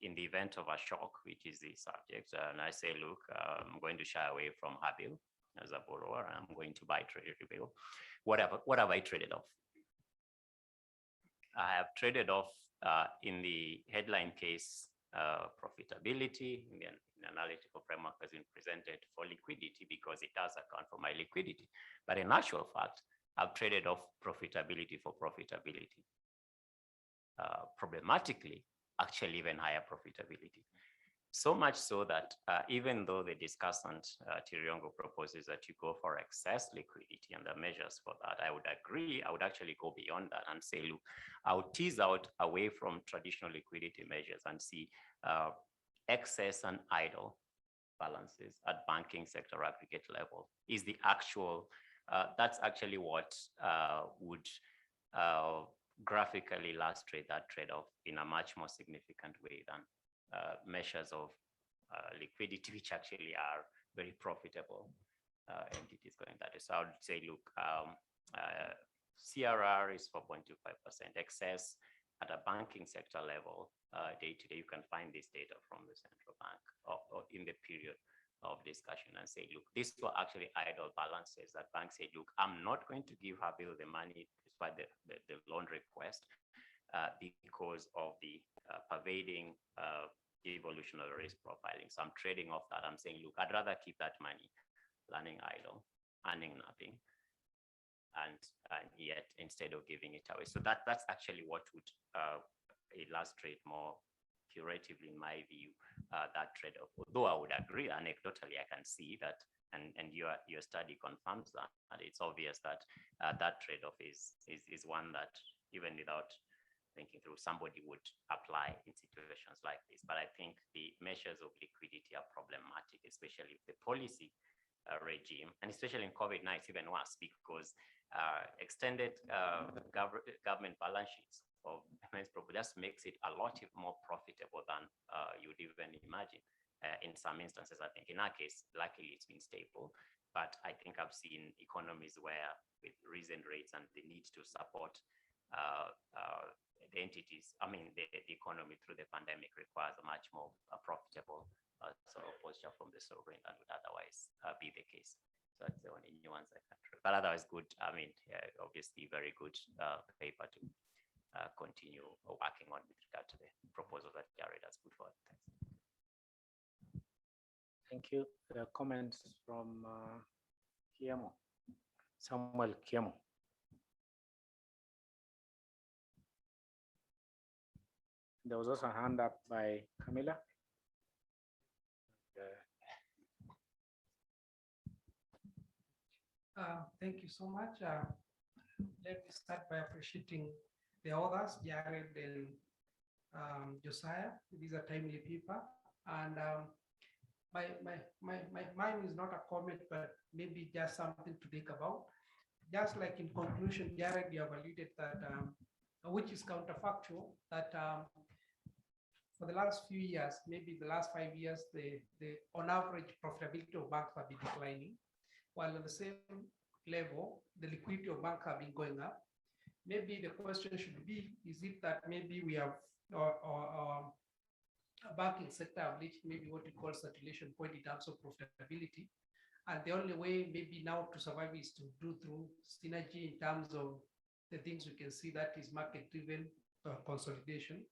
Speaker 8: in the event of a shock, which is the subject, and I say, look, I'm going to shy away from her bill as a borrower, I'm going to buy treasury bill, what have I traded off? I have traded off in the headline case profitability in the analytical framework has been presented for liquidity because it does account for my liquidity. But in actual fact, I've traded off profitability for profitability. Problematically, actually even higher profitability. So much so that even though the discussant, Tiriongo, proposes that you go for excess liquidity and the measures for that, I would agree. I would actually go beyond that and say, look, I'll tease out away from traditional liquidity measures and see excess and idle balances at banking sector aggregate level is the actual, that's actually what would graphically illustrate that trade-off in a much more significant way than measures of liquidity, which actually are very profitable entities going that way. So I would say, look, CRR is 4.25%. Excess at a banking sector level, day to day, you can find this data from the central bank or in the period of discussion and say, look, these were actually idle balances that banks say, look, I'm not going to give her bill the money despite the loan request because of the pervading evolution of the risk profiling. So I'm trading off that. I'm saying, look, I'd rather keep that money running idle, earning nothing, and yet instead of giving it away. So that's actually what would illustrate more curatively, in my view, that trade-off. Although I would agree, anecdotally, I can see that, and your study confirms that, and it's obvious that that trade-off is one that, even without thinking through, somebody would apply in situations like this. But I think the measures of liquidity are problematic, especially if the policy regime, and especially in COVID-19, it's even worse because extended government balance sheets of just makes it a lot more profitable than you would even imagine. In some instances, I think in our case, luckily it's been stable, but I think I've seen economies where with recent rates and the need to support the entities, the economy through the pandemic requires a much more profitable sort of posture from the sovereign than would otherwise be the case. So that's the only nuance I can try. But otherwise good, obviously very good paper to continue working on with regard to the proposal that Jared has put forward. Thanks.
Speaker 1: Thank you. Comments from Kiemo, Samuel Kiemo. There was also a hand up by Camila.
Speaker 9: Thank you so much. Let me start by appreciating the authors, Jared and Josiah. These are timely people. And my mine is not a comment, but maybe just something to think about. Just like in conclusion, Jared, you have alluded that, which is counterfactual, that for the last few years, maybe the last 5 years, the on average profitability of banks have been declining, while at the same level, the liquidity of banks have been going up. Maybe the question should be, is it that maybe we have a banking sector have reached maybe what we call saturation point in terms of profitability. And the only way maybe now to survive is to do through synergy in terms of the things we can see that is market-driven consolidation,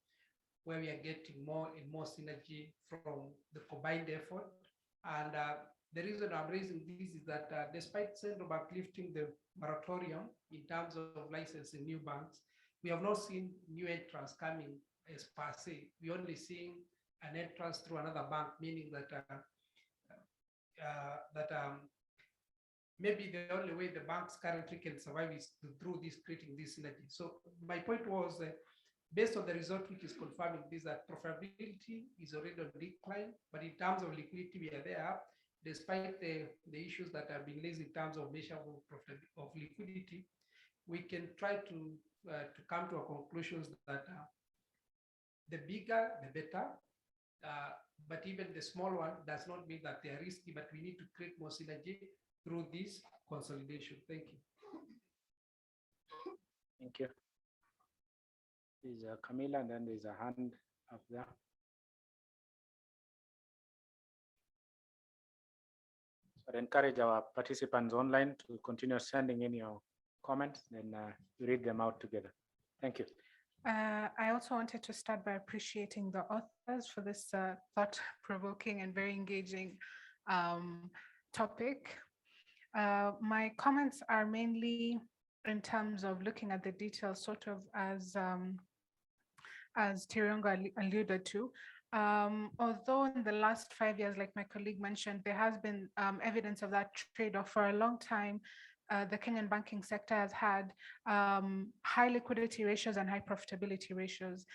Speaker 9: where we are getting more and more synergy from the combined effort. And the reason I'm raising this is that despite Central Bank lifting the moratorium in terms of licensing new banks, we have not seen new entrants coming as per se. We're only seeing an entrance through another bank, meaning that maybe the only way the banks currently can survive is through this, creating this synergy. So my point was, based on the result, which is confirming this, that profitability is already on decline, but in terms of liquidity, we are there, despite the issues that have been raised in terms of measurable of liquidity. We can try to come to a conclusion that the bigger, the better. But even the small one does not mean that they are risky, but we need to create more synergy through this consolidation. Thank you.
Speaker 1: Thank you. There's a Camila, and then there's a hand up there. So I'd encourage our participants online to continue sending in your comments, then we read them out together. Thank you.
Speaker 6: I also wanted to start by appreciating the authors for this thought-provoking and very engaging topic. My comments are mainly in terms of looking at the details, sort of as Tiriongo alluded to. Although in the last 5 years, like my colleague mentioned, there has been evidence of that trade-off for a long time. The Kenyan banking sector has had high liquidity ratios and high profitability ratios,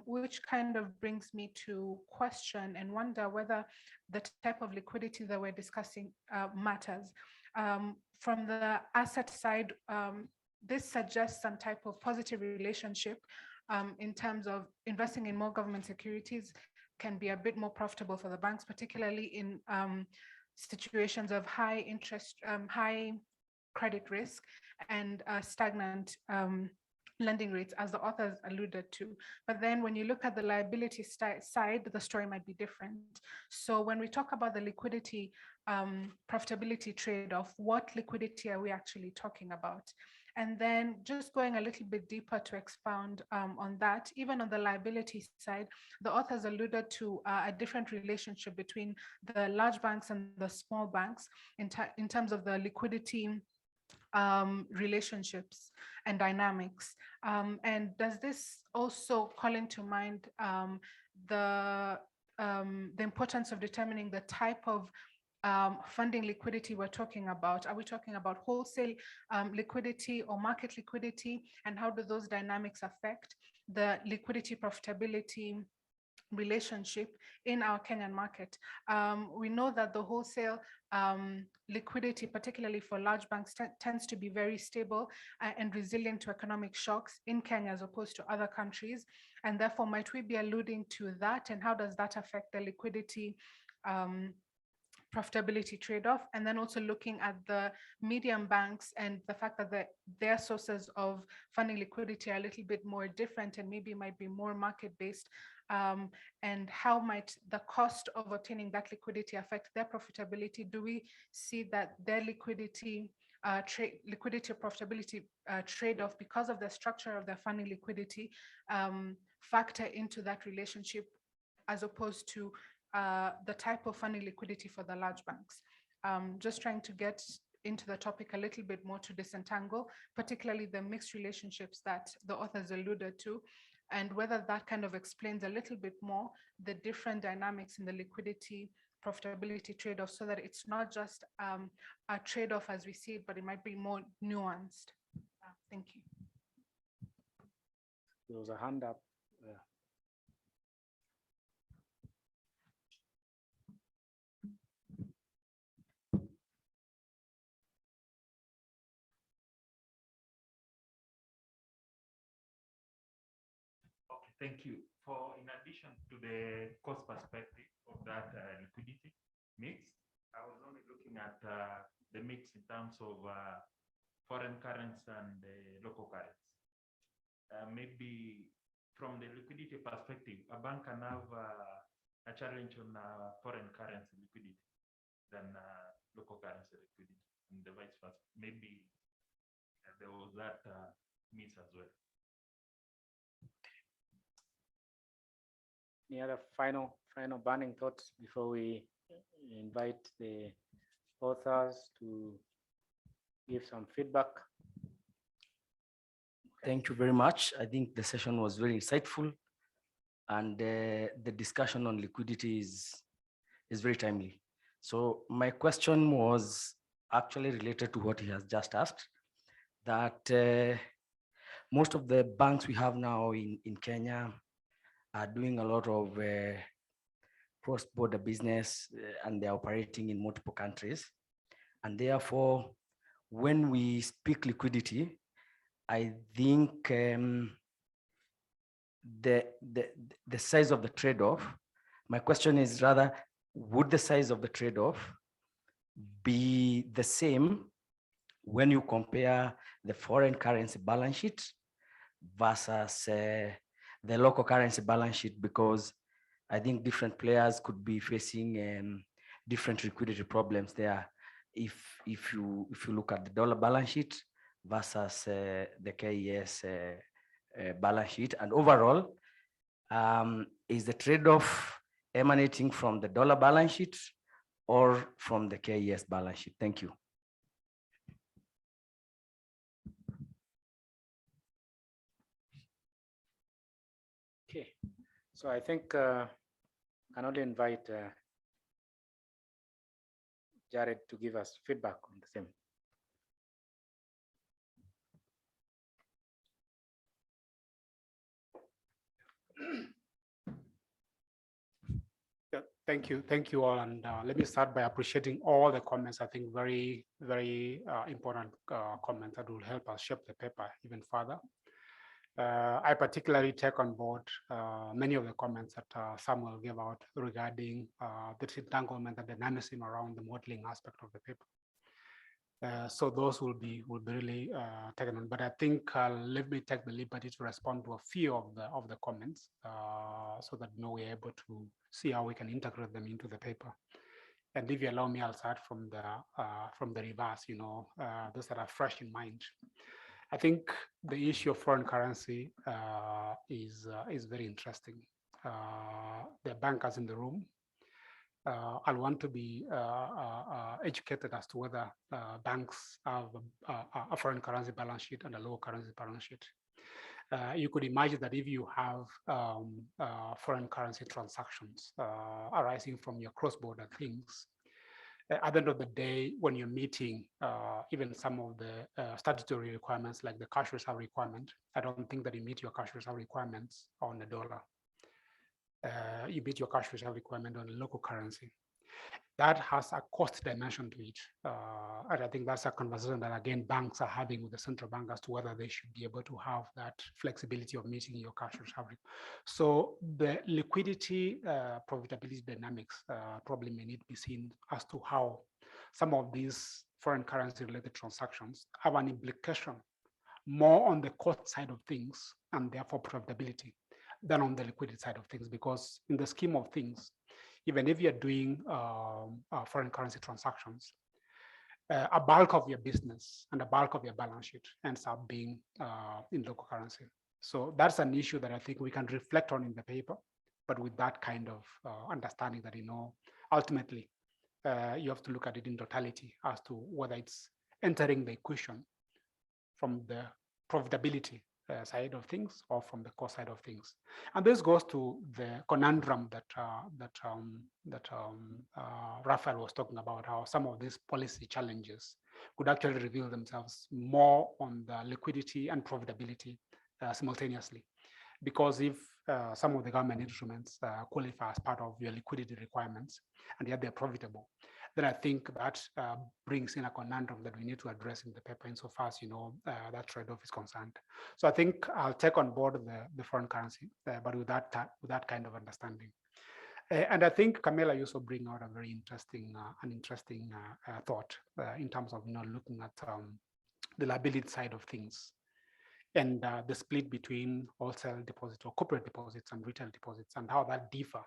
Speaker 6: which kind of brings me to question and wonder whether the type of liquidity that we're discussing matters. From the asset side, this suggests some type of positive relationship in terms of investing in more government securities can be a bit more profitable for the banks, particularly in situations of high interest, high credit risk and stagnant lending rates, as the authors alluded to. But then when you look at the liability side, the story might be different. So when we talk about the liquidity profitability trade-off, what liquidity are we actually talking about? And then just going a little bit deeper to expound on that, even on the liability side, the authors alluded to a different relationship between the large banks and the small banks in terms of the liquidity relationships and dynamics. And does this also call into mind the importance of determining the type of funding liquidity we're talking about? Are we talking about wholesale liquidity or market liquidity? And how do those dynamics affect the liquidity profitability relationship in our Kenyan market? We know that the wholesale liquidity, particularly for large banks, tends to be very stable and resilient to economic shocks in Kenya as opposed to other countries. And therefore, might we be alluding to that? And how does that affect the liquidity profitability trade-off? And then also looking at the medium banks and the fact that their sources of funding liquidity are a little bit more different and maybe might be more market-based. And how might the cost of obtaining that liquidity affect their profitability? Do we see that their liquidity profitability trade-off, because of the structure of their funding liquidity, factor into that relationship as opposed to the type of funding liquidity for the large banks? Just trying to get into the topic a little bit more to disentangle, particularly the mixed relationships that the authors alluded to, and whether that kind of explains a little bit more the different dynamics in the liquidity profitability trade-off, so that it's not just a trade-off as we see it, but it might be more nuanced. Thank you.
Speaker 1: There was a hand up there.
Speaker 10: Thank you. In addition to the cost perspective of that liquidity mix, I was only looking at the mix in terms of foreign currency and local currency. Maybe from the liquidity perspective, a bank can have a challenge on foreign currency liquidity than local currency liquidity, and the vice versa. Maybe there was that miss as well.
Speaker 1: Any other final burning thoughts before we invite the authors to give some feedback?
Speaker 11: Thank you very much. I think the session was very insightful, and the discussion on liquidity is very timely. So my question was actually related to what he has just asked, that most of the banks we have now in Kenya are doing a lot of cross-border business, and they're operating in multiple countries. And therefore, when we speak liquidity, I think the size of the trade-off, my question is rather, would the size of the trade-off be the same when you compare the foreign currency balance sheet versus the local currency balance sheet? Because I think different players could be facing different liquidity problems there. If you look at the dollar balance sheet versus the KES balance sheet, and overall, is the trade-off emanating from the dollar balance sheet or from the KES balance sheet? Thank you.
Speaker 1: Okay, so I think I can only invite Jared to give us feedback on the same.
Speaker 5: Yeah, thank you all, and let me start by appreciating all the comments. I think very important comments that will help us shape the paper even further. I particularly take on board many of the comments that Samuel gave out regarding the entanglement and dynamism around the modeling aspect of the paper. So those will be really taken on. But I think let me take the liberty to respond to a few of the comments so that we're able to see how we can integrate them into the paper. And if you allow me, I'll start from the reverse. Those that are fresh in mind. I think the issue of foreign currency is very interesting. The bankers in the room, I'll want to be educated as to whether banks have a foreign currency balance sheet and a local currency balance sheet. You could imagine that if you have foreign currency transactions arising from your cross-border things, at the end of the day, when you're meeting even some of the statutory requirements like the cash reserve requirement, I don't think that you meet your cash reserve requirements on the dollar. You meet your cash reserve requirement on a local currency. That has a cost dimension to it. And I think that's a conversation that, again, banks are having with the central bank as to whether they should be able to have that flexibility of meeting your cash reserve. So the liquidity profitability dynamics probably may need to be seen as to how some of these foreign currency related transactions have an implication more on the cost side of things and therefore profitability than on the liquidity side of things, because in the scheme of things, even if you're doing foreign currency transactions, a bulk of your business and a bulk of your balance sheet ends up being in local currency. So that's an issue that I think we can reflect on in the paper, but with that kind of understanding that, ultimately, you have to look at it in totality as to whether it's entering the equation from the profitability side of things or from the cost side of things. And this goes to the conundrum that Raphael was talking about, how some of these policy challenges could actually reveal themselves more on the liquidity and profitability simultaneously. Because if some of the government instruments qualify as part of your liquidity requirements and yet they're profitable, then I think that brings in a conundrum that we need to address in the paper insofar as, that trade-off is concerned. So I think I'll take on board the foreign currency, but with that kind of understanding. And I think, Camilla, you also bring out a very interesting, thought in terms of, looking at the liability side of things and the split between wholesale deposits or corporate deposits and retail deposits and how that differ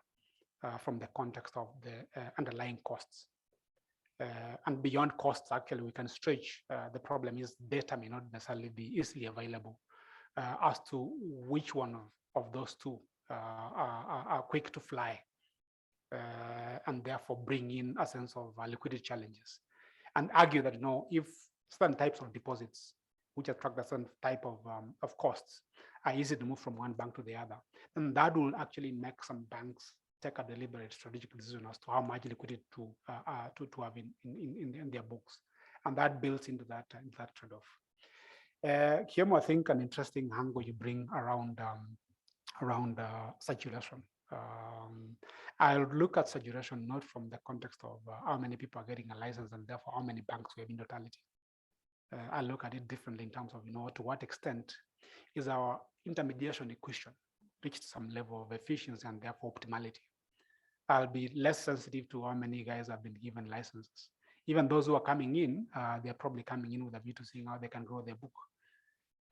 Speaker 5: from the context of the underlying costs. And beyond costs, actually, we can stretch. The problem is data may not necessarily be easily available as to which one of those two are quick to fly and therefore bring in a sense of liquidity challenges, and argue that if certain types of deposits which attract a certain type of costs are easy to move from one bank to the other, then that will actually make some banks take a deliberate strategic decision as to how much liquidity to have in their books, and that builds into that trade-off. Kiemo, I think an interesting angle you bring around saturation. I'll look at saturation not from the context of how many people are getting a license and therefore how many banks we have in totality. I look at it differently in terms of, to what extent is our intermediation equation reached some level of efficiency and therefore optimality. I'll be less sensitive to how many guys have been given licenses. Even those who are coming in, they're probably coming in with a view to seeing how they can grow their book.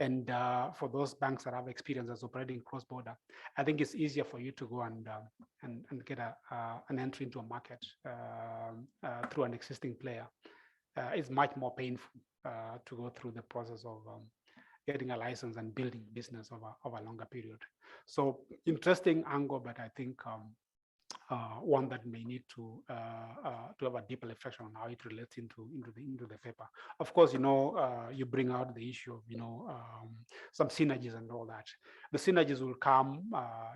Speaker 5: And for those banks that have experience as operating cross-border, I think it's easier for you to go and get an entry into a market through an existing player. It's much more painful to go through the process of getting a license and building business over a longer period. So interesting angle, but I think one that may need to have a deeper reflection on how it relates into the paper. Of course, you bring out the issue of some synergies and all that. The synergies will come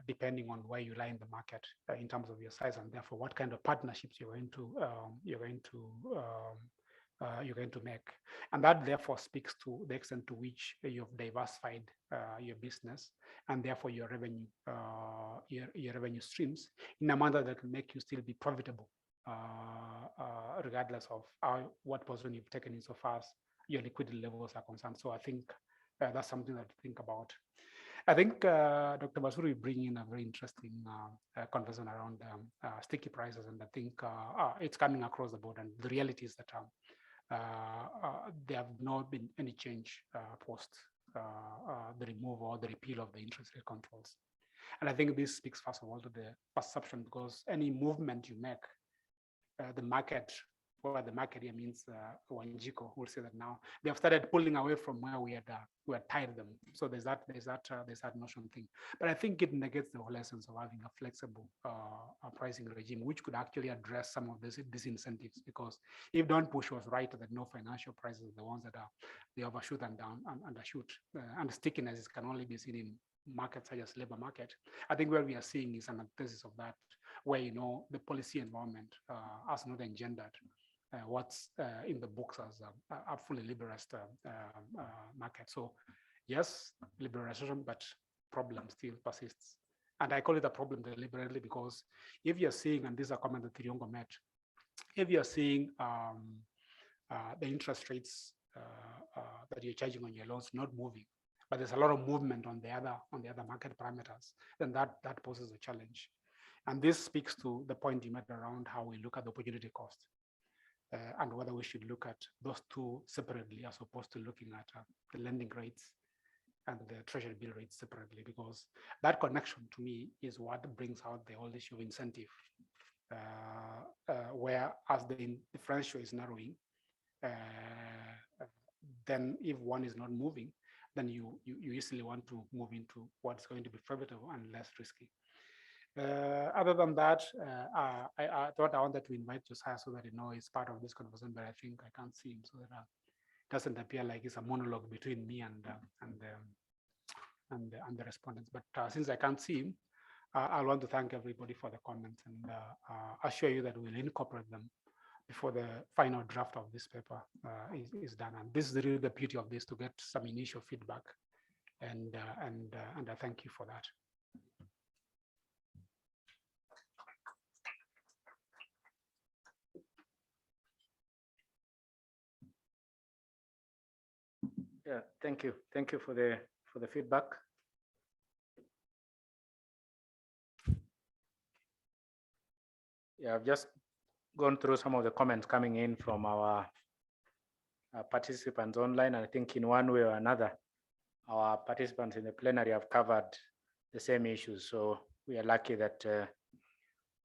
Speaker 5: depending on where you lie in the market in terms of your size, and therefore what kind of partnerships you're going to make, and that therefore speaks to the extent to which you've diversified your business and therefore your revenue streams in a manner that can make you still be profitable, regardless of what position you've taken insofar as your liquidity levels are concerned. So I think that's something that to think about. I think Dr. Basuru will bring in a very interesting conversation around sticky prices, and I think it's coming across the board. And the reality is that there have not been any change post the removal or the repeal of the interest rate controls. And I think this speaks first of all to the perception, because any movement you make, the market, where the market here means Wanjiko, who will say that now they have started pulling away from where we had tied them. So there's that notion thing. But I think it negates the whole essence of having a flexible pricing regime, which could actually address some of these incentives. Because if Don Push was right that no financial prices are the ones that they overshoot and down and undershoot, and stickiness can only be seen in markets such as labor market. I think where we are seeing is an antithesis of that, where the policy environment has not engendered what's in the books as a fully liberalized market. So yes, liberalization, but problem still persists. And I call it a problem deliberately because if you're seeing, and this is a comment that Thiongo made, if you're seeing the interest rates that you're charging on your loans not moving, but there's a lot of movement on the other market parameters, then that poses a challenge. And this speaks to the point you made around how we look at the opportunity cost. And whether we should look at those two separately as opposed to looking at the lending rates and the treasury bill rates separately, because that connection to me is what brings out the whole issue of incentive, where as the differential is narrowing, then if one is not moving, then you easily want to move into what's going to be profitable and less risky. Other than that, I thought I wanted to invite Josiah so that he's part of this conversation, but I think I can't see him, so that it doesn't appear like it's a monologue between me and the respondents. But since I can't see him, I want to thank everybody for the comments and assure you that we'll incorporate them before the final draft of this paper is done. And this is really the beauty of this, to get some initial feedback, and I thank you for that.
Speaker 1: Yeah, thank you. Thank you for the feedback. Yeah, I've just gone through some of the comments coming in from our participants online. I think in one way or another, our participants in the plenary have covered the same issues. So we are lucky that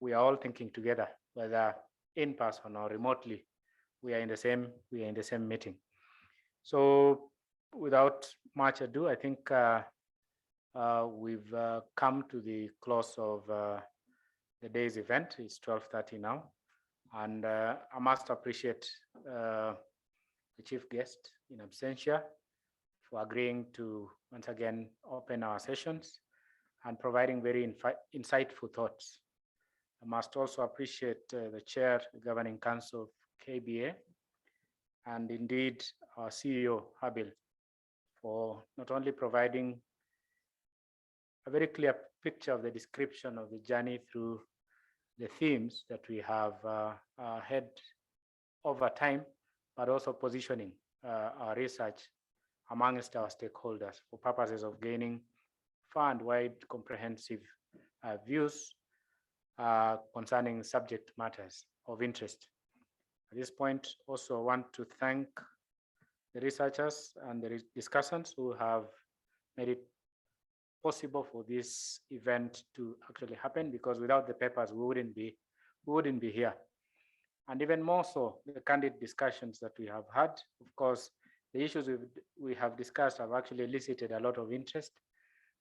Speaker 1: we are all thinking together, whether in person or remotely. We are in the same meeting. So without much ado, I think we've come to the close of the day's event. It's 12:30 now. And I must appreciate the chief guest in absentia for agreeing to once again open our sessions and providing very insightful thoughts. I must also appreciate the chair, the Governing Council of KBA, and indeed our CEO, Habil, for not only providing a very clear picture of the description of the journey through the themes that we have had over time, but also positioning our research amongst our stakeholders for purposes of gaining far and wide comprehensive views concerning subject matters of interest. At this point, also want to thank the researchers and the discussants who have made it possible for this event to actually happen, because without the papers, we wouldn't be here. And even more so, the candid discussions that we have had. Of course, the issues we have discussed have actually elicited a lot of interest.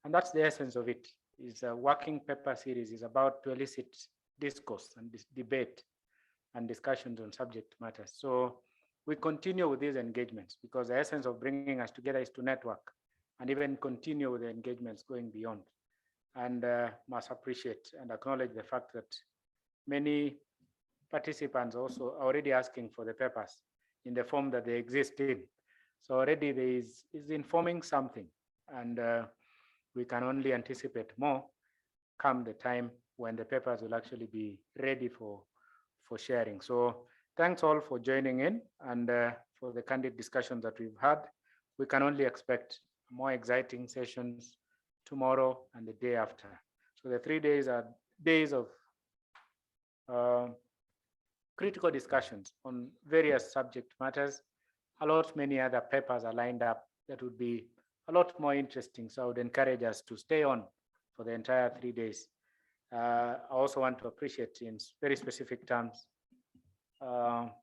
Speaker 1: And that's the essence of it. Is a working paper series is about to elicit discourse and debate and discussions on subject matters. So we continue with these engagements because the essence of bringing us together is to network and even continue with the engagements going beyond. And must appreciate and acknowledge the fact that many participants also are already asking for the papers in the form that they exist in. So already there is informing something, and we can only anticipate more come the time when the papers will actually be ready for sharing. So thanks all for joining in and for the candid discussions that we've had. We can only expect more exciting sessions tomorrow and the day after. So the 3 days are days of critical discussions on various subject matters. A lot many other papers are lined up that would be a lot more interesting. So I would encourage us to stay on for the entire 3 days. I also want to appreciate in very specific terms our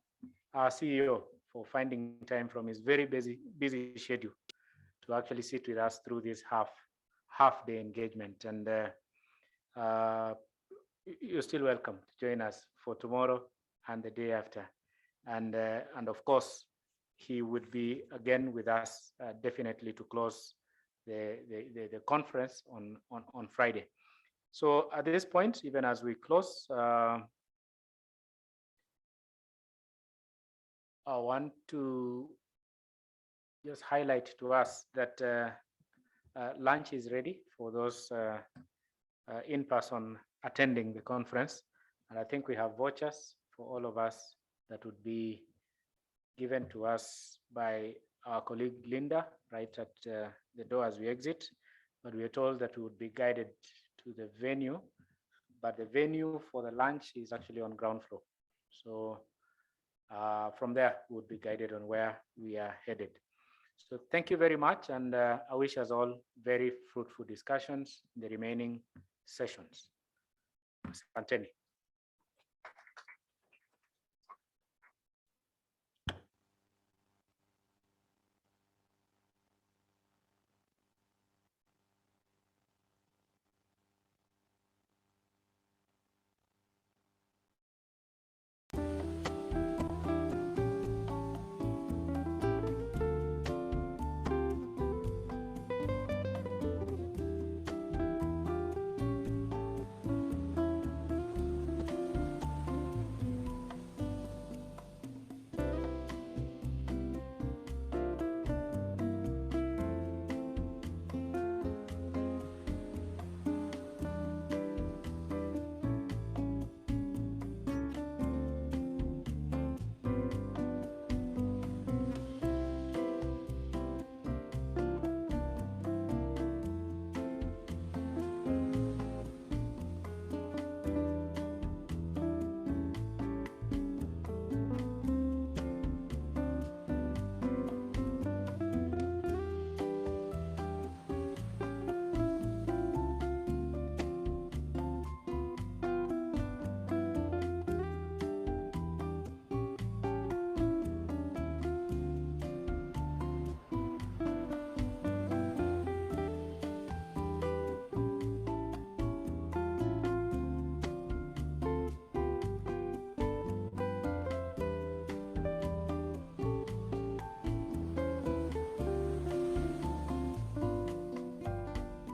Speaker 1: CEO for finding time from his very busy schedule to actually sit with us through this half day engagement. And you're still welcome to join us for tomorrow and the day after. And of course, he would be again with us definitely to close the conference on Friday. So at this point, even as we close, I want to just highlight to us that lunch is ready for those in person attending the conference. And I think we have vouchers for all of us that would be given to us by our colleague Linda right at the door as we exit. But we are told that we would be guided to the venue, but the venue for the lunch is actually on ground floor. So from there, we would be guided on where we are headed. So thank you very much. And I wish us all very fruitful discussions in the remaining sessions. Asanteni.